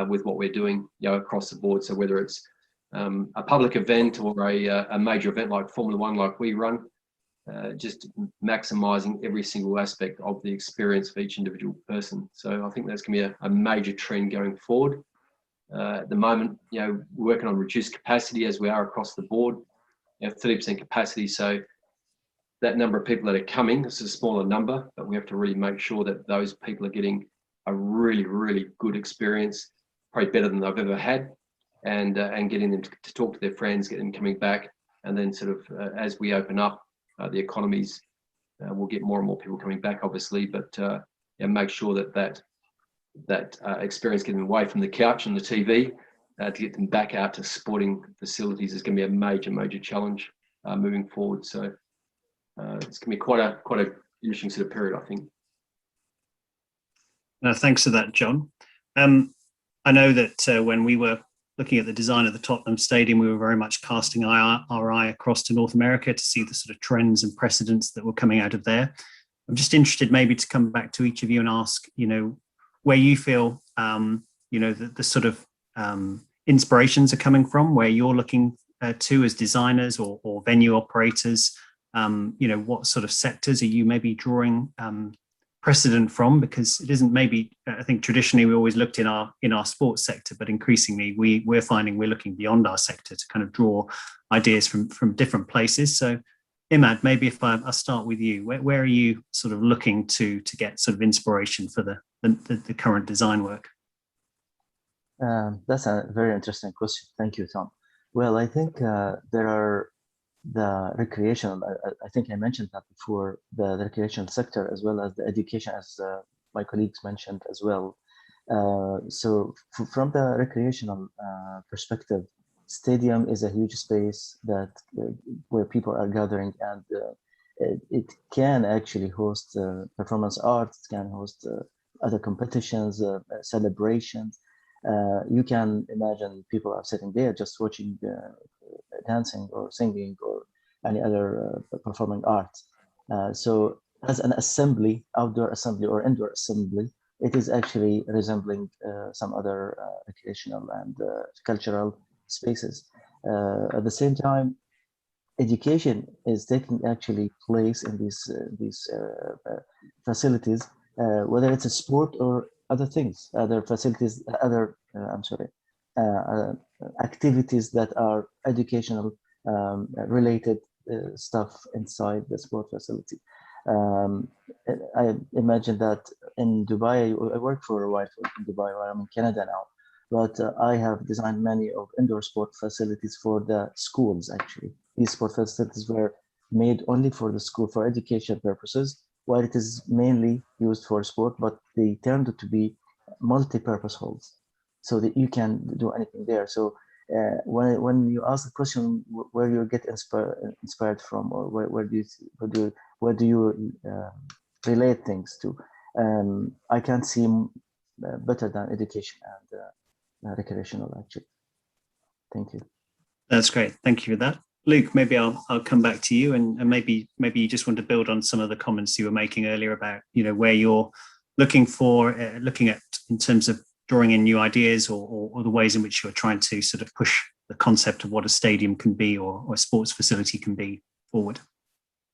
with what we're doing across the board. So whether it's a public event or a major event like Formula One, like we run, just maximizing every single aspect of the experience for each individual person. So I think that's going to be a major trend going forward. At the moment, we're working on reduced capacity as we are across the board, 30% capacity. So that number of people that are coming, this is a smaller number, but we have to really make sure that those people are getting a really, really good experience, probably better than they've ever had, and getting them to talk to their friends, get them coming back, and then sort of as we open up the economies, we'll get more and more people coming back, obviously, but make sure that experience, getting away from the couch and the TV, to get them back out to sporting facilities is going to be a major challenge moving forward. So it's going to be quite a interesting sort of period, I think. Thanks for that, John. I know that when we were looking at the design of the Tottenham Stadium, we were very much casting our eye across to North America to see the sort of trends and precedents that were coming out of there. I'm just interested maybe to come back to each of you and ask, where you feel, the sort of inspirations are coming from, where you're looking to as designers or venue operators. What sort of sectors are you maybe drawing precedent from? Because it isn't maybe, I think traditionally we always looked in our sports sector, but increasingly we're finding we're looking beyond our sector to kind of draw ideas from different places. So Imad, maybe if I start with you, where are you sort of looking to get sort of inspiration for the current design work? That's a very interesting question. Thank you, Tom. Well, I think there are the recreational, I think I mentioned that before, the recreational sector as well as the education, as my colleagues mentioned as well. So from the recreational perspective, stadium is a huge space that where people are gathering, and it can actually host performance arts, it can host other competitions, celebrations. You can imagine people are sitting there just watching dancing or singing or any other performing arts. So as an assembly, outdoor assembly or indoor assembly, it is actually resembling some other recreational and cultural spaces. At the same time, education is taking actually place in these facilities, whether it's a sport or other things, other facilities, other, activities that are educational related stuff inside the sport facility. I imagine that in Dubai, I worked for a while in Dubai, where I'm in Canada now, but I have designed many of indoor sport facilities for the schools. Actually, these sport facilities were made only for the school for education purposes, while it is mainly used for sport, but they turned it to be multi-purpose halls, so that you can do anything there. So when you ask the question where you get inspired from, or where do you relate things to, I can't see better than education and recreational, actually. Thank you. That's great. Thank you for that. Luke, maybe I'll come back to you, and maybe you just want to build on some of the comments you were making earlier about, where you're looking at in terms of drawing in new ideas, or the ways in which you're trying to sort of push the concept of what a stadium can be, or a sports facility can be, forward.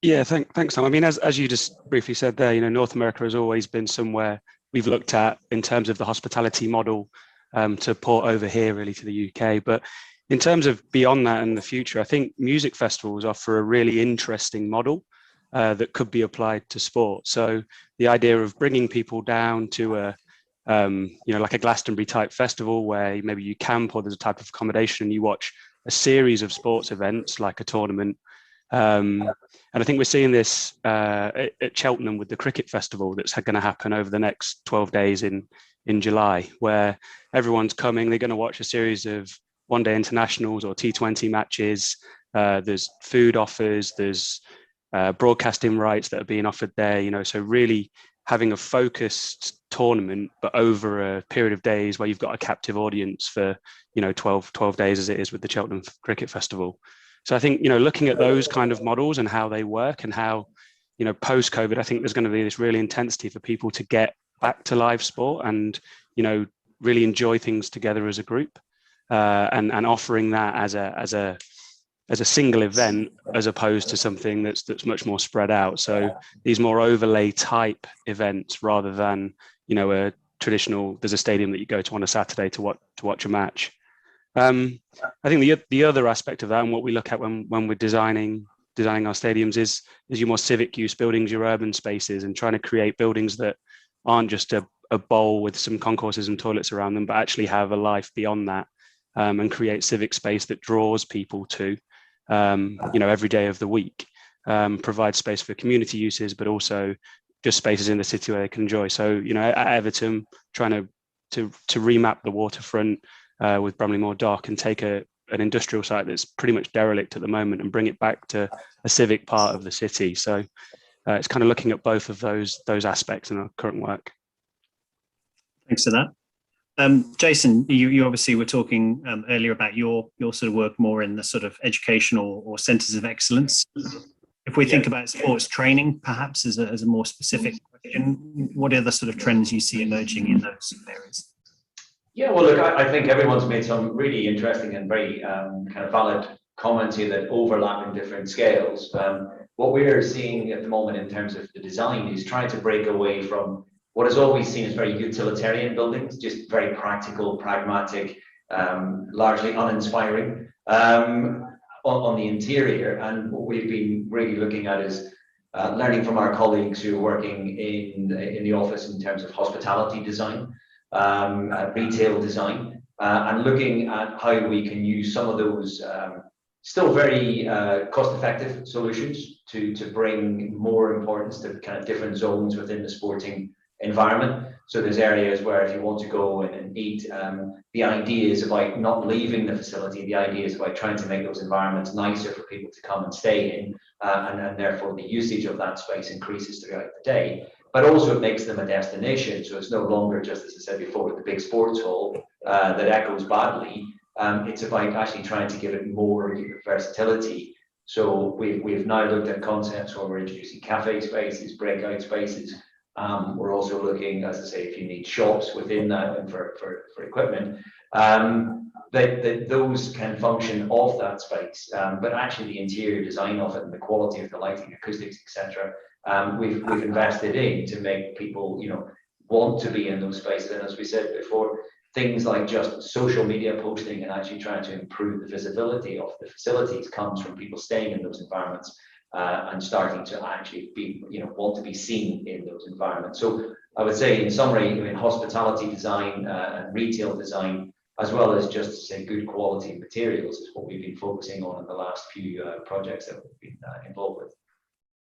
Yeah, thanks, Tom. I mean, as you just briefly said there, North America has always been somewhere we've looked at in terms of the hospitality model to port over here really to the UK. But in terms of beyond that in the future, I think music festivals offer a really interesting model that could be applied to sport. So the idea of bringing people down to a like a Glastonbury type festival where maybe you camp, or there's a type of accommodation and you watch a series of sports events like a tournament. And I think we're seeing this at Cheltenham with the cricket festival that's going to happen over the next 12 days in July, where everyone's coming, they're going to watch a series of one-day internationals or T20 matches. There's food offers, there's broadcasting rights that are being offered there, so really having a focused tournament, but over a period of days where you've got a captive audience for, 12 days as it is with the Cheltenham Cricket Festival. So I think, looking at those kind of models and how they work, and how, post-COVID, I think there's going to be this real intensity for people to get back to live sport and, really enjoy things together as a group, and offering that as a single event, as opposed to something that's much more spread out. So these more overlay type events, rather than, a traditional, there's a stadium that you go to on a Saturday to watch a match. I think the other aspect of that, and what we look at when we're designing our stadiums, is your more civic use buildings, your urban spaces, and trying to create buildings that aren't just a bowl with some concourses and toilets around them, but actually have a life beyond that, and create civic space that draws people to, every day of the week, provide space for community uses, but also just spaces in the city where they can enjoy. So, at Everton, trying to remap the waterfront with Bramley-Moore Dock, and take an industrial site that's pretty much derelict at the moment and bring it back to a civic part of the city. So it's kind of looking at both of those aspects in our current work. Thanks for that. Jason, you obviously were talking earlier about your sort of work more in the sort of educational or centres of excellence. If we think about sports training, perhaps as a more specific question, what are the sort of trends you see emerging in those areas? Yeah, well, look, I think everyone's made some really interesting and very kind of valid comments here that overlap in different scales. What we're seeing at the moment in terms of the design is trying to break away from what is always seen as very utilitarian buildings, just very practical, pragmatic, largely uninspiring on the interior. And what we've been really looking at is learning from our colleagues who are working in the office in terms of hospitality design, retail design, and looking at how we can use some of those still very cost-effective solutions to bring more importance to kind of different zones within the sporting environment. So there's areas where if you want to go and eat, the idea is about not leaving the facility. The idea is about trying to make those environments nicer for people to come and stay in, and therefore the usage of that space increases throughout the day. But also it makes them a destination. So it's no longer just, as I said before, the big sports hall that echoes badly. It's about actually trying to give it more versatility. So we've now looked at concepts where we're introducing cafe spaces, breakout spaces, We're also looking, as I say, if you need shops within that and for equipment, that those can function off that space, but actually the interior design of it and the quality of the lighting, acoustics, etc. We've invested in to make people, you know, want to be in those spaces. And as we said before, things like just social media posting and actually trying to improve the visibility of the facilities comes from people staying in those environments and starting to actually be, you know, want to be seen in those environments. So I would say, in summary, I mean, hospitality design and retail design, as well as just say good quality materials, is what we've been focusing on in the last few projects that we've been involved with.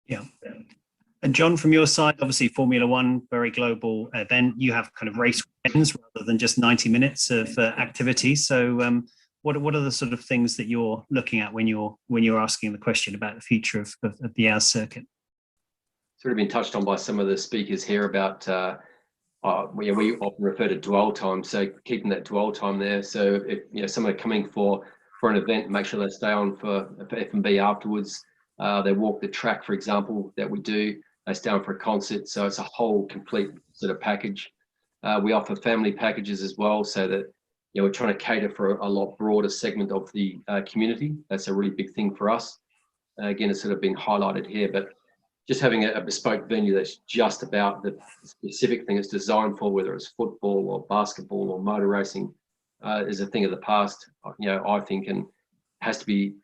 Yeah. And John, from your side, obviously Formula One, very global event. You have kind of race weekends rather than just 90 minutes of activity. So what are the sort of things that you're looking at when you're asking the question about the future of the hours circuit? Sort of been touched on by some of the speakers here about we often refer to dwell time, so keeping that dwell time there. So if you know someone coming for an event, make sure they stay on for F&B afterwards. They walk the track, for example, that we do. They stay on for a concert, so it's a whole complete sort of package. We offer family packages as well, so that you know we're trying to cater for a lot broader segment of the community. That's a really big thing for us. Again, it's sort of been highlighted here, but just having a bespoke venue that's just about the specific thing it's designed for, whether it's football or basketball or motor racing, is a thing of the past. You know, I think, and has to be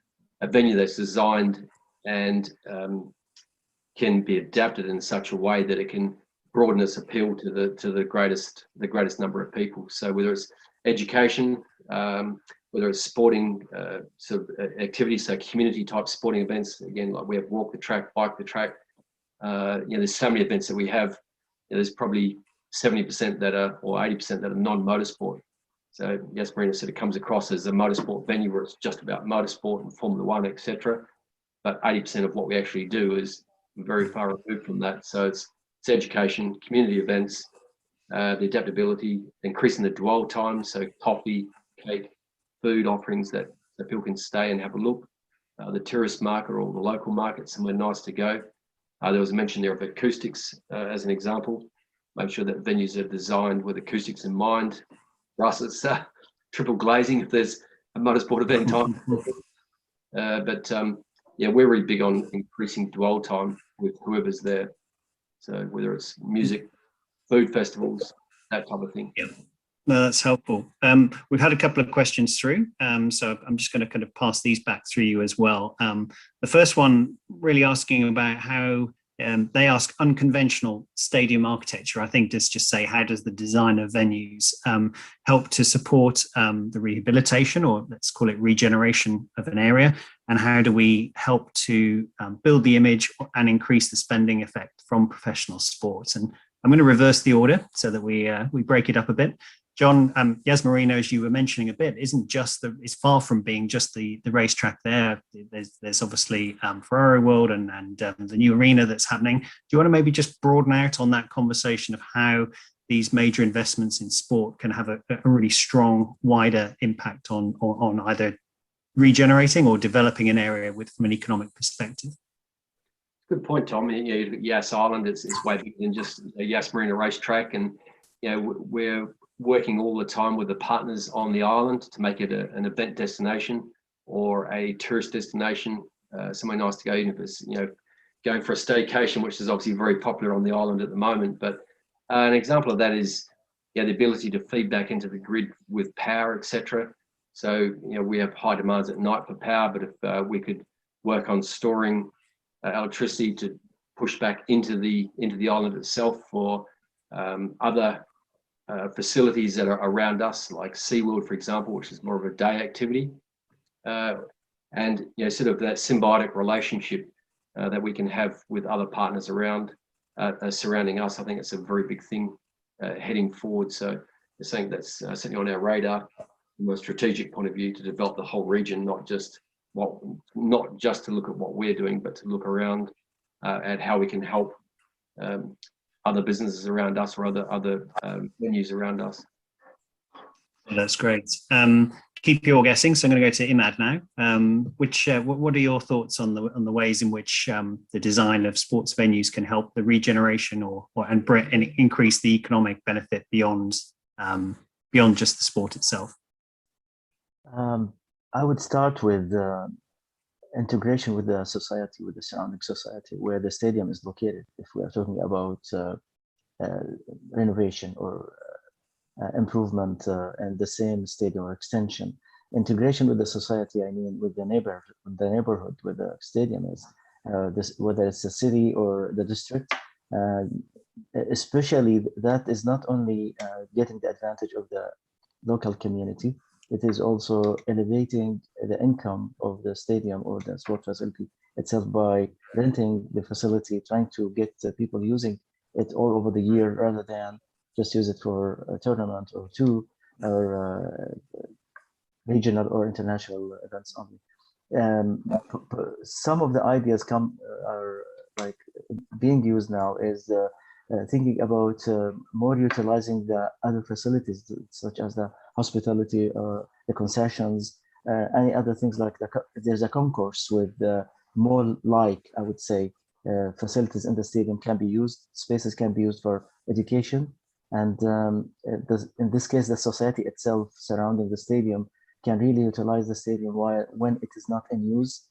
a venue that's designed and can be adapted in such a way that it can broaden its appeal to the greatest number of people. So whether it's education, whether it's sporting sort of activities, so community type sporting events, again, like we have walk the track, bike the track. You know, there's so many events that we have. You know, there's probably 70% that are, or 80% that are non-motorsport. So Yas Marina sort of comes across as a motorsport venue where it's just about motorsport and Formula One, etc. But 80% of what we actually do is very far removed from that. So it's education, community events, the adaptability, increasing the dwell time, so coffee, cake, food offerings that people can stay and have a look. The tourist market or the local market, somewhere nice to go. There was a mention there of acoustics as an example. Make sure that venues are designed with acoustics in mind. For us, it's triple glazing if there's a motorsport event time. Yeah, we're really big on increasing dwell time with whoever's there. So whether it's music, food festivals, that type of thing. Yeah. No, that's helpful. We've had a couple of questions through, so I'm just going to kind of pass these back through you as well. The first one really asking about how they ask unconventional stadium architecture. I think just say, how does the design of venues help to support the rehabilitation, or let's call it regeneration of an area? And how do we help to build the image and increase the spending effect from professional sports? And I'm going to reverse the order so that we break it up a bit. John, Yas Marina, as you were mentioning a bit, it's far from being just the racetrack there. There's obviously Ferrari World and the new arena that's happening. Do you want to maybe just broaden out on that conversation of how these major investments in sport can have a really strong, wider impact on either regenerating or developing an area from an economic perspective? Good point, Tom. You know, Yas Island, it's way bigger than just a Yas Marina racetrack, and you know we're working all the time with the partners on the island to make it an event destination or a tourist destination, somewhere nice to go, even if it's going for a staycation, which is obviously very popular on the island at the moment. But an example of that is the ability to feed back into the grid with power, etc. So we have high demands at night for power, but if we could work on storing electricity to push back into the island itself for other facilities that are around us, like SeaWorld, for example, which is more of a day activity, and sort of that symbiotic relationship that we can have with other partners around surrounding us. I think it's a very big thing heading forward. So it's something that's certainly on our radar from a strategic point of view to develop the whole region, not just to look at what we're doing, but to look around at how we can help other businesses around us or other venues around us. That's great. keep you all guessing, so I'm going to go to Imad now. What are your thoughts on the ways in which the design of sports venues can help the regeneration and increase the economic benefit beyond just the sport itself? I would start with integration with the society, with the surrounding society where the stadium is located. If we are talking about renovation or improvement in the same stadium or extension, integration with the society, I mean with the neighborhood where the stadium is, whether it's a city or the district, especially that is not only getting the advantage of the local community, it is also elevating the income of the stadium or the sport facility itself by renting the facility, trying to get people using it all over the year rather than just use it for a tournament or two or regional or international events only. Some of the ideas are like being used now is thinking about more utilizing the other facilities such as the hospitality or the concessions, any other things like there's a concourse with more I would say facilities in the stadium can be used, spaces can be used for education, and in this case the society itself surrounding the stadium can really utilize the stadium when it is not in use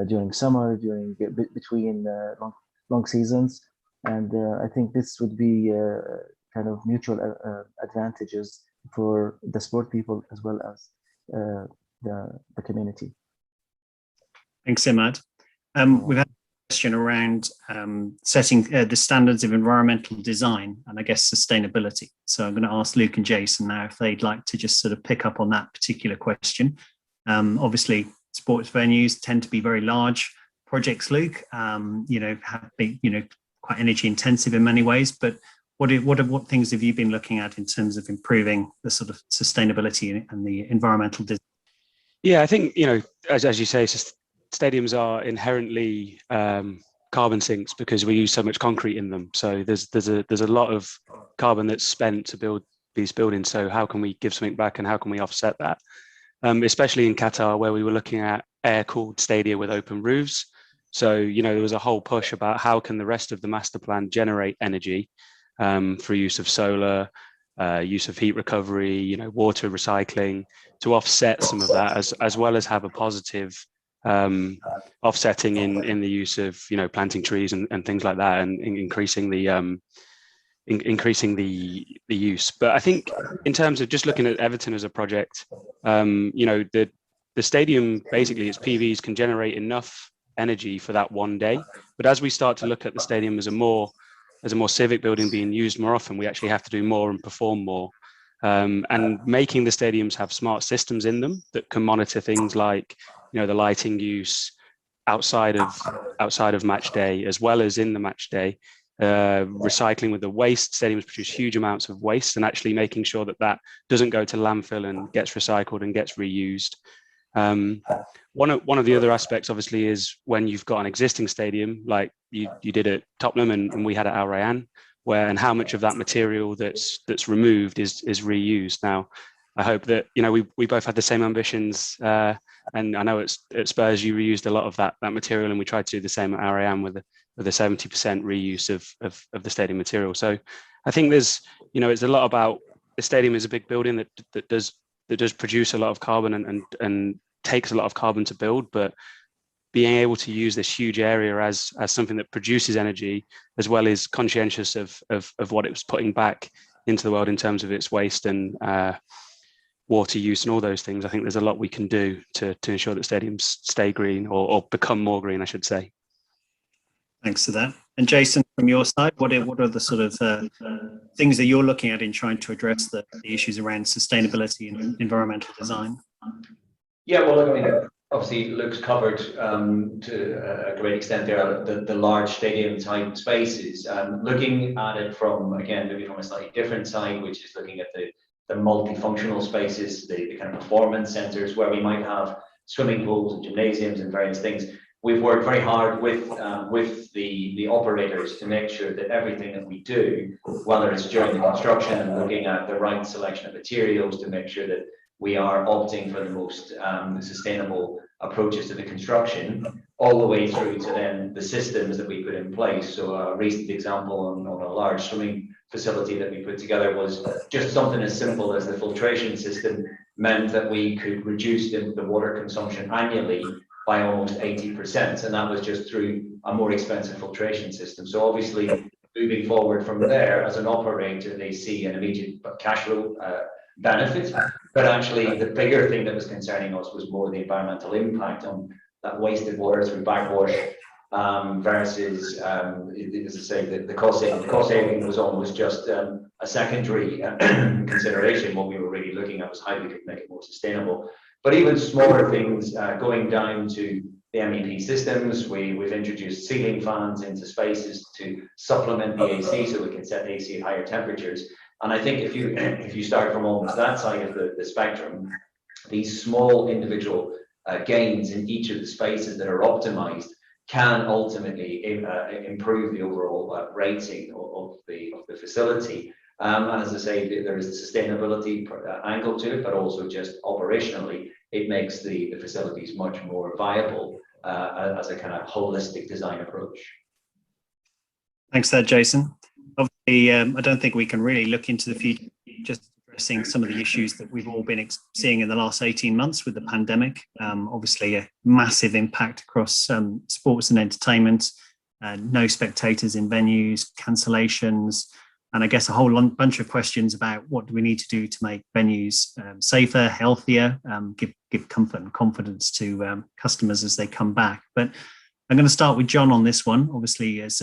during summer, during between long seasons. And I think this would be kind of mutual advantages for the sport people as well as the community. Thanks, Imad. We've had a question around setting the standards of environmental design and I guess sustainability. So I'm going to ask Luke and Jason now if they'd like to just sort of pick up on that particular question. Obviously, sports venues tend to be very large projects, Luke, have been, quite energy intensive in many ways, but what things have you been looking at in terms of improving the sort of sustainability and the environmental design? Yeah, I think, as you say, stadiums are inherently carbon sinks because we use so much concrete in them. So there's a lot of carbon that's spent to build these buildings. So how can we give something back and how can we offset that? Especially in Qatar, where we were looking at air-cooled stadia with open roofs. So, there was a whole push about how can the rest of the master plan generate energy through use of solar, use of heat recovery, water recycling to offset some of that, as well as have a positive offsetting in the use of, planting trees and things like that, and increasing the use. But I think in terms of just looking at Everton as a project, the stadium, basically its PVs can generate enough energy for that one day. But as we start to look at the stadium as a more civic building being used more often, we actually have to do more and perform more. And making the stadiums have smart systems in them that can monitor things like, the lighting use outside of match day, as well as in the match day, recycling with the waste. Stadiums produce huge amounts of waste, and actually making sure that doesn't go to landfill and gets recycled and gets reused. One of the other aspects, obviously, is when you've got an existing stadium, like you did at Tottenham and we had at Al Rayyan, and how much of that material that's removed is reused. Now, I hope that we both had the same ambitions, and I know at Spurs you reused a lot of that material, and we tried to do the same at Al Rayyan with a 70% reuse of the stadium material. So I think there's it's a lot about the stadium is a big building that does produce a lot of carbon and takes a lot of carbon to build, but being able to use this huge area as something that produces energy, as well as conscientious of what it was putting back into the world in terms of its waste and water use and all those things. I think there's a lot we can do to ensure that stadiums stay green or become more green, I should say. Thanks for that. And Jason, from your side, what are the sort of things that you're looking at in trying to address the issues around sustainability and environmental design? Yeah, well, look, I mean, obviously Luke's covered to a great extent there the large stadium type spaces. Looking at it from a slightly different side, which is looking at the multifunctional spaces, the kind of performance centers where we might have swimming pools and gymnasiums and various things. We've worked very hard with the operators to make sure that everything that we do, whether it's during the construction and looking at the right selection of materials to make sure that we are opting for the most sustainable approaches to the construction, all the way through to then the systems that we put in place. So a recent example on a large swimming facility that we put together was just something as simple as the filtration system meant that we could reduce the water consumption annually by almost 80%. And that was just through a more expensive filtration system. So obviously, moving forward from there, as an operator, they see an immediate cash flow benefit. But actually, the bigger thing that was concerning us was more the environmental impact on that wasted water through backwash versus, as I say, the cost saving. The cost saving was almost just a secondary consideration. What we were really looking at was how we could make it more sustainable. But even smaller things, going down to the MEP systems, we've introduced ceiling fans into spaces to supplement the AC, so we can set the AC at higher temperatures. And I think if you start from almost that side of the spectrum, these small individual gains in each of the spaces that are optimized can ultimately improve the overall rating of the facility. And as I say, there is a sustainability angle to it, but also just operationally, it makes the facilities much more viable as a kind of holistic design approach. Thanks for that, Jason. Obviously, I don't think we can really look into the future just addressing some of the issues that we've all been seeing in the last 18 months with the pandemic. Obviously, a massive impact across sports and entertainment, no spectators in venues, cancellations, and I guess a whole bunch of questions about what do we need to do to make venues safer, healthier, give comfort and confidence to customers as they come back. But I'm going to start with John on this one, obviously as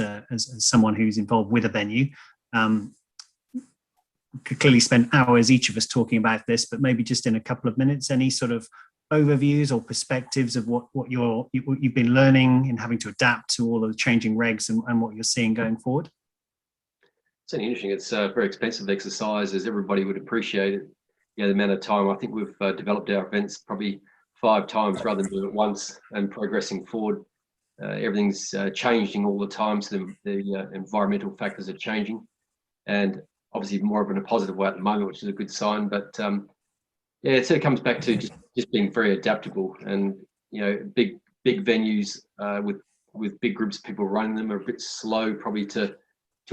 someone who's involved with a venue. Could clearly spend hours, each of us, talking about this, but maybe just in a couple of minutes, any sort of overviews or perspectives of what you've been learning in having to adapt to all of the changing regs and what you're seeing going forward? It's interesting. It's a very expensive exercise, as everybody would appreciate it. The amount of time. I think we've developed our events probably 5 times rather than doing it once and progressing forward. Everything's changing all the time, so the environmental factors are changing, and obviously more of in a positive way at the moment, which is a good sign. But yeah, it sort of comes back to just being very adaptable, and big venues with big groups of people running them are a bit slow probably to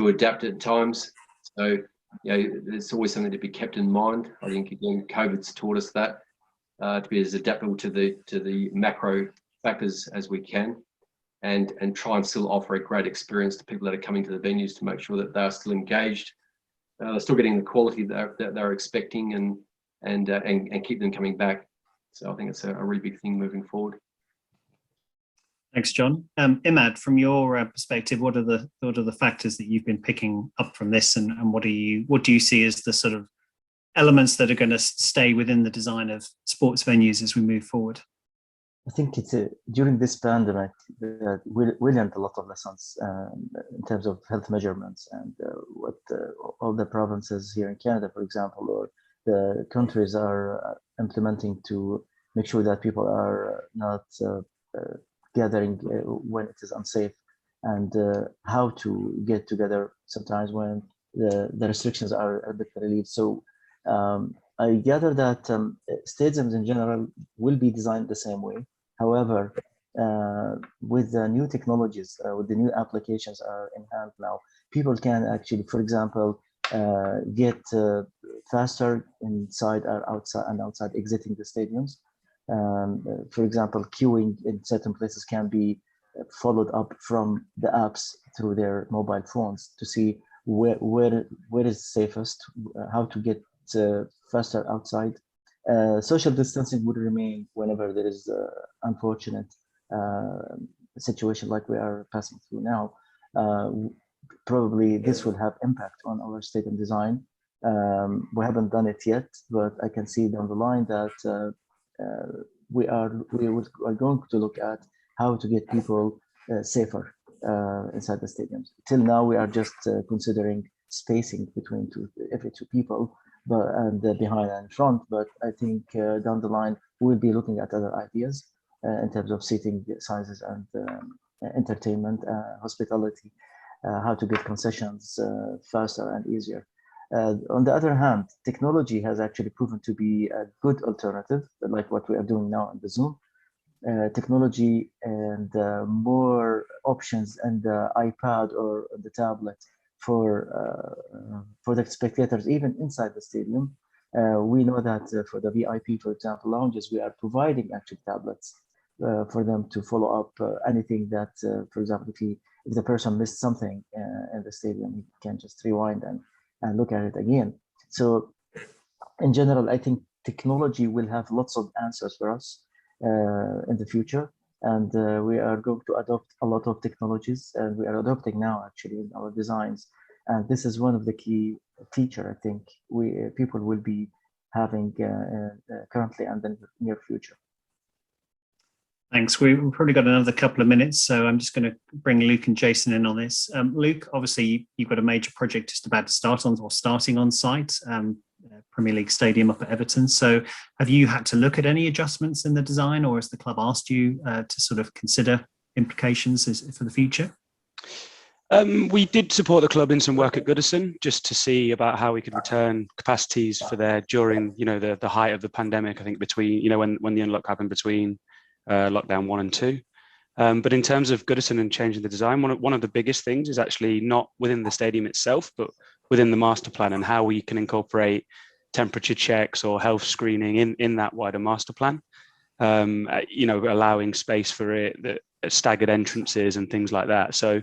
adapt at times. So there's always something to be kept in mind. I think again, COVID's taught us that to be as adaptable to the macro factors as we can, and try and still offer a great experience to people that are coming to the venues, to make sure that they are still engaged, they're still getting the quality that they're expecting, and keep them coming back. So I think it's a really big thing moving forward. Thanks, John. Imad, from your perspective, what are the factors that you've been picking up from this, and what do you see as the sort of elements that are going to stay within the design of sports venues as we move forward? I think it's during this pandemic that we learned a lot of lessons in terms of health measurements, and what all the provinces here in Canada, for example, or the countries are implementing to make sure that people are not gathering when it is unsafe, and how to get together sometimes when the restrictions are a bit relieved. So I gather that stadiums in general will be designed the same way. However, with the new technologies, with the new applications are in hand now, people can actually, for example, get faster inside or outside and outside exiting the stadiums. For example, queuing in certain places can be followed up from the apps through their mobile phones to see where is safest, how to get faster outside. Social distancing would remain whenever there is unfortunate situation like we are passing through now. Probably this will have impact on our stadium design. We haven't done it yet, but I can see down the line that we are going to look at how to get people safer inside the stadiums. Till now, we are just considering spacing between every two people, and behind and front. But I think down the line, we'll be looking at other ideas in terms of seating sizes and entertainment, hospitality, how to get concessions faster and easier. On the other hand, technology has actually proven to be a good alternative, like what we are doing now on the Zoom. Technology and more options and the iPad or the tablet for the spectators, even inside the stadium. We know that for the VIP, for example, lounges, we are providing actually tablets for them to follow up anything that, for example, if the person missed something in the stadium, he can just rewind and look at it again. So in general, I think technology will have lots of answers for us in the future. And we are going to adopt a lot of technologies, and we are adopting now actually in our designs. And this is one of the key feature I think people will be having currently and in the near future. Thanks. We've probably got another couple of minutes, so I'm just going to bring Luke and Jason in on this. Luke, obviously you've got a major project just about to start on, or starting on site, Premier League Stadium up at Everton. So have you had to look at any adjustments in the design, or has the club asked you to sort of consider implications for the future? We did support the club in some work at Goodison, just to see about how we could return capacities for there during, the height of the pandemic. I think between, when the unlock happened between lockdown 1 and 2. But in terms of Goodison and changing the design, one of the biggest things is actually not within the stadium itself, but within the master plan, and how we can incorporate temperature checks or health screening in that wider master plan. Allowing space for it, staggered entrances and things like that. So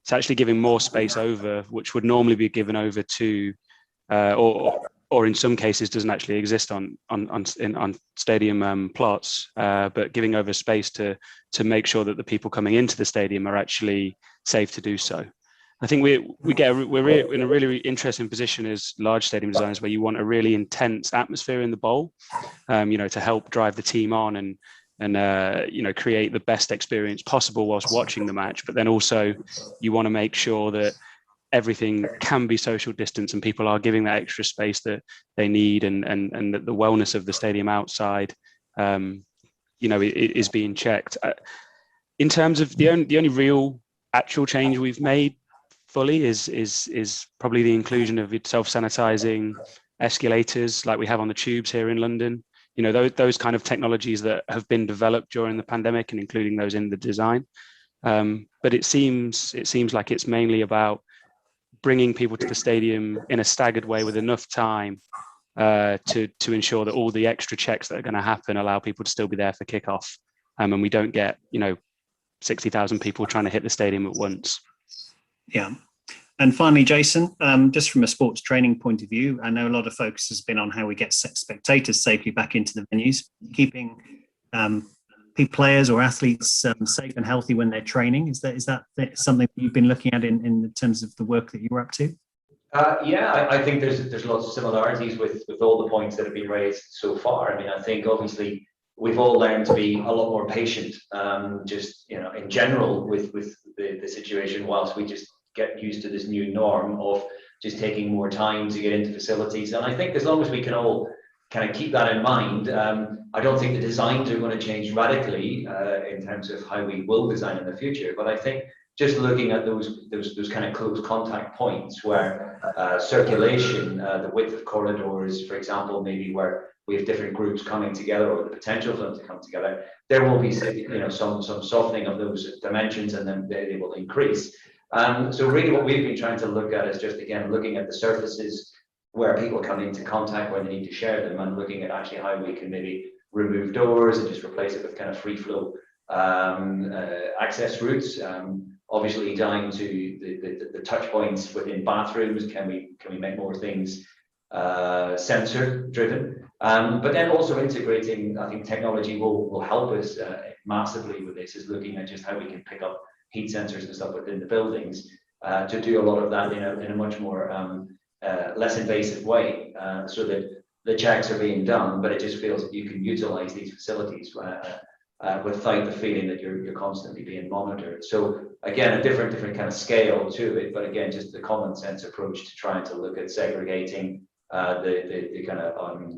it's actually giving more space over, which would normally be given over to, or in some cases doesn't actually exist on stadium plots, but giving over space to make sure that the people coming into the stadium are actually safe to do so. I think we're in a really interesting position as large stadium designers, where you want a really intense atmosphere in the bowl, to help drive the team on and create the best experience possible whilst watching the match. But then also you want to make sure that everything can be social distance and people are giving that extra space that they need, and that the wellness of the stadium outside, is being checked. In terms of the only real actual change we've made fully is probably the inclusion of self-sanitizing escalators like we have on the tubes here in London. Those kind of technologies that have been developed during the pandemic, and including those in the design. But it seems like it's mainly about bringing people to the stadium in a staggered way with enough time to ensure that all the extra checks that are going to happen allow people to still be there for kickoff, and we don't get 60,000 people trying to hit the stadium at once. Yeah. And finally, Jason, just from a sports training point of view, I know a lot of focus has been on how we get spectators safely back into the venues, keeping players or athletes safe and healthy when they're training. Is that something you've been looking at in terms of the work that you're up to? Yeah, I think there's lots of similarities with all the points that have been raised so far. I mean, I think obviously we've all learned to be a lot more patient, in general with the situation, whilst we just get used to this new norm of just taking more time to get into facilities. And I think as long as we can all kind of keep that in mind, I don't think the designs are going to change radically in terms of how we will design in the future. But I think just looking at those kind of close contact points where circulation, the width of corridors, for example, maybe where we have different groups coming together, or the potential for them to come together, there will be some softening of those dimensions, and then they will increase. So really what we've been trying to look at is just, again, looking at the surfaces where people come into contact, where they need to share them, and looking at actually how we can maybe remove doors and just replace it with kind of free flow access routes. Obviously down to the touch points within bathrooms, can we make more things sensor driven? But then also integrating, I think technology will help us massively with this, is looking at just how we can pick up heat sensors and stuff within the buildings to do a lot of that in a much more less invasive way, so that the checks are being done, but it just feels that you can utilize these facilities without the feeling that you're constantly being monitored. So again, a different kind of scale to it, but again, just the common sense approach to trying to look at segregating the kind of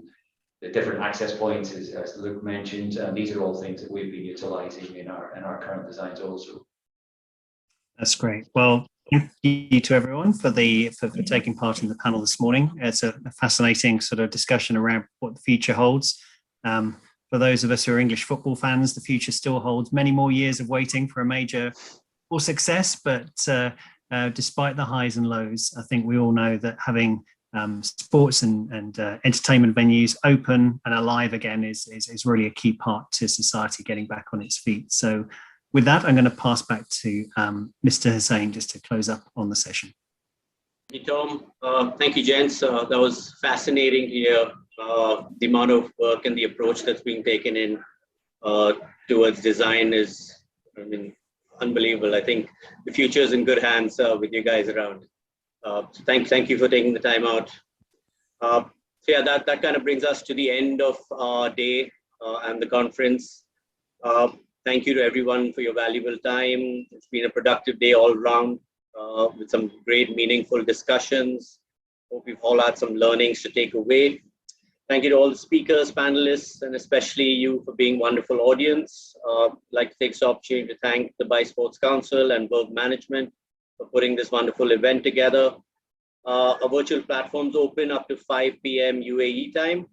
the different access points, as Luke mentioned. These are all things that we've been utilizing in our current designs also. That's great. Well, Thank you to everyone for taking part in the panel this morning. It's a fascinating sort of discussion around what the future holds. For those of us who are English football fans, the future still holds many more years of waiting for a major or success. But despite the highs and lows, I think we all know that having sports and entertainment venues open and alive again is really a key part to society getting back on its feet. So with that, I'm going to pass back to Mr. Hussain just to close up on the session. Thank you, Tom. Thank you, gents. That was fascinating to hear the amount of work and the approach that's being taken in towards design is, I mean, unbelievable. I think the future is in good hands with you guys around. So thank you for taking the time out. So yeah, that kind of brings us to the end of our day and the conference. Thank you to everyone for your valuable time. It's been a productive day all around with some great meaningful discussions. Hope you've all had some learnings to take away. Thank you to all the speakers, panelists, and especially you for being wonderful audience. I'd like to take this opportunity to thank the By Sports Council and Verve Management for putting this wonderful event together. Our virtual platforms open up to 5 p.m. UAE time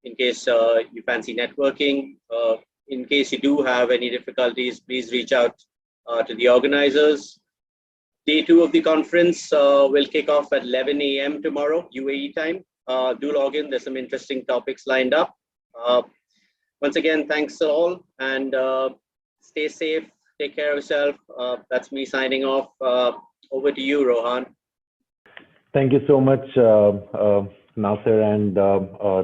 in case you fancy networking. In case you do have any difficulties, please reach out to the organizers. Day 2 of the conference will kick off at 11 a.m. tomorrow, UAE time. Do log in, there's some interesting topics lined up. Once again, thanks all, and stay safe, take care of yourself. That's me signing off. Over to you, Rohan. Thank you so much, Nasser, and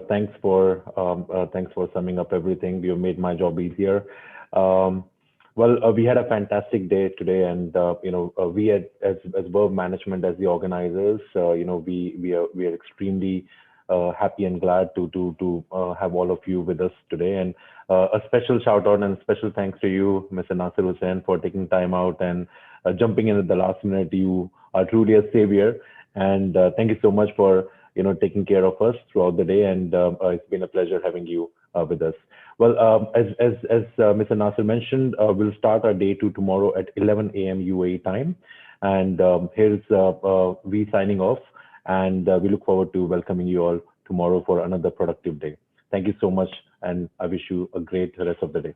thanks for summing up everything. You made my job easier. Well, we had a fantastic day today, and we as Verve Management, as the organizers, we are extremely happy and glad to have all of you with us today. And a special shout out and special thanks to you, Mr. Nasser Hussain, for taking time out and jumping in at the last minute. You are truly a savior, and thank you so much for taking care of us throughout the day. And it's been a pleasure having you with us. Well, as Mr. Nasser mentioned, we'll start our day 2 tomorrow at 11 a.m. UAE time. And here's we signing off. And we look forward to welcoming you all tomorrow for another productive day. Thank you so much, and I wish you a great rest of the day.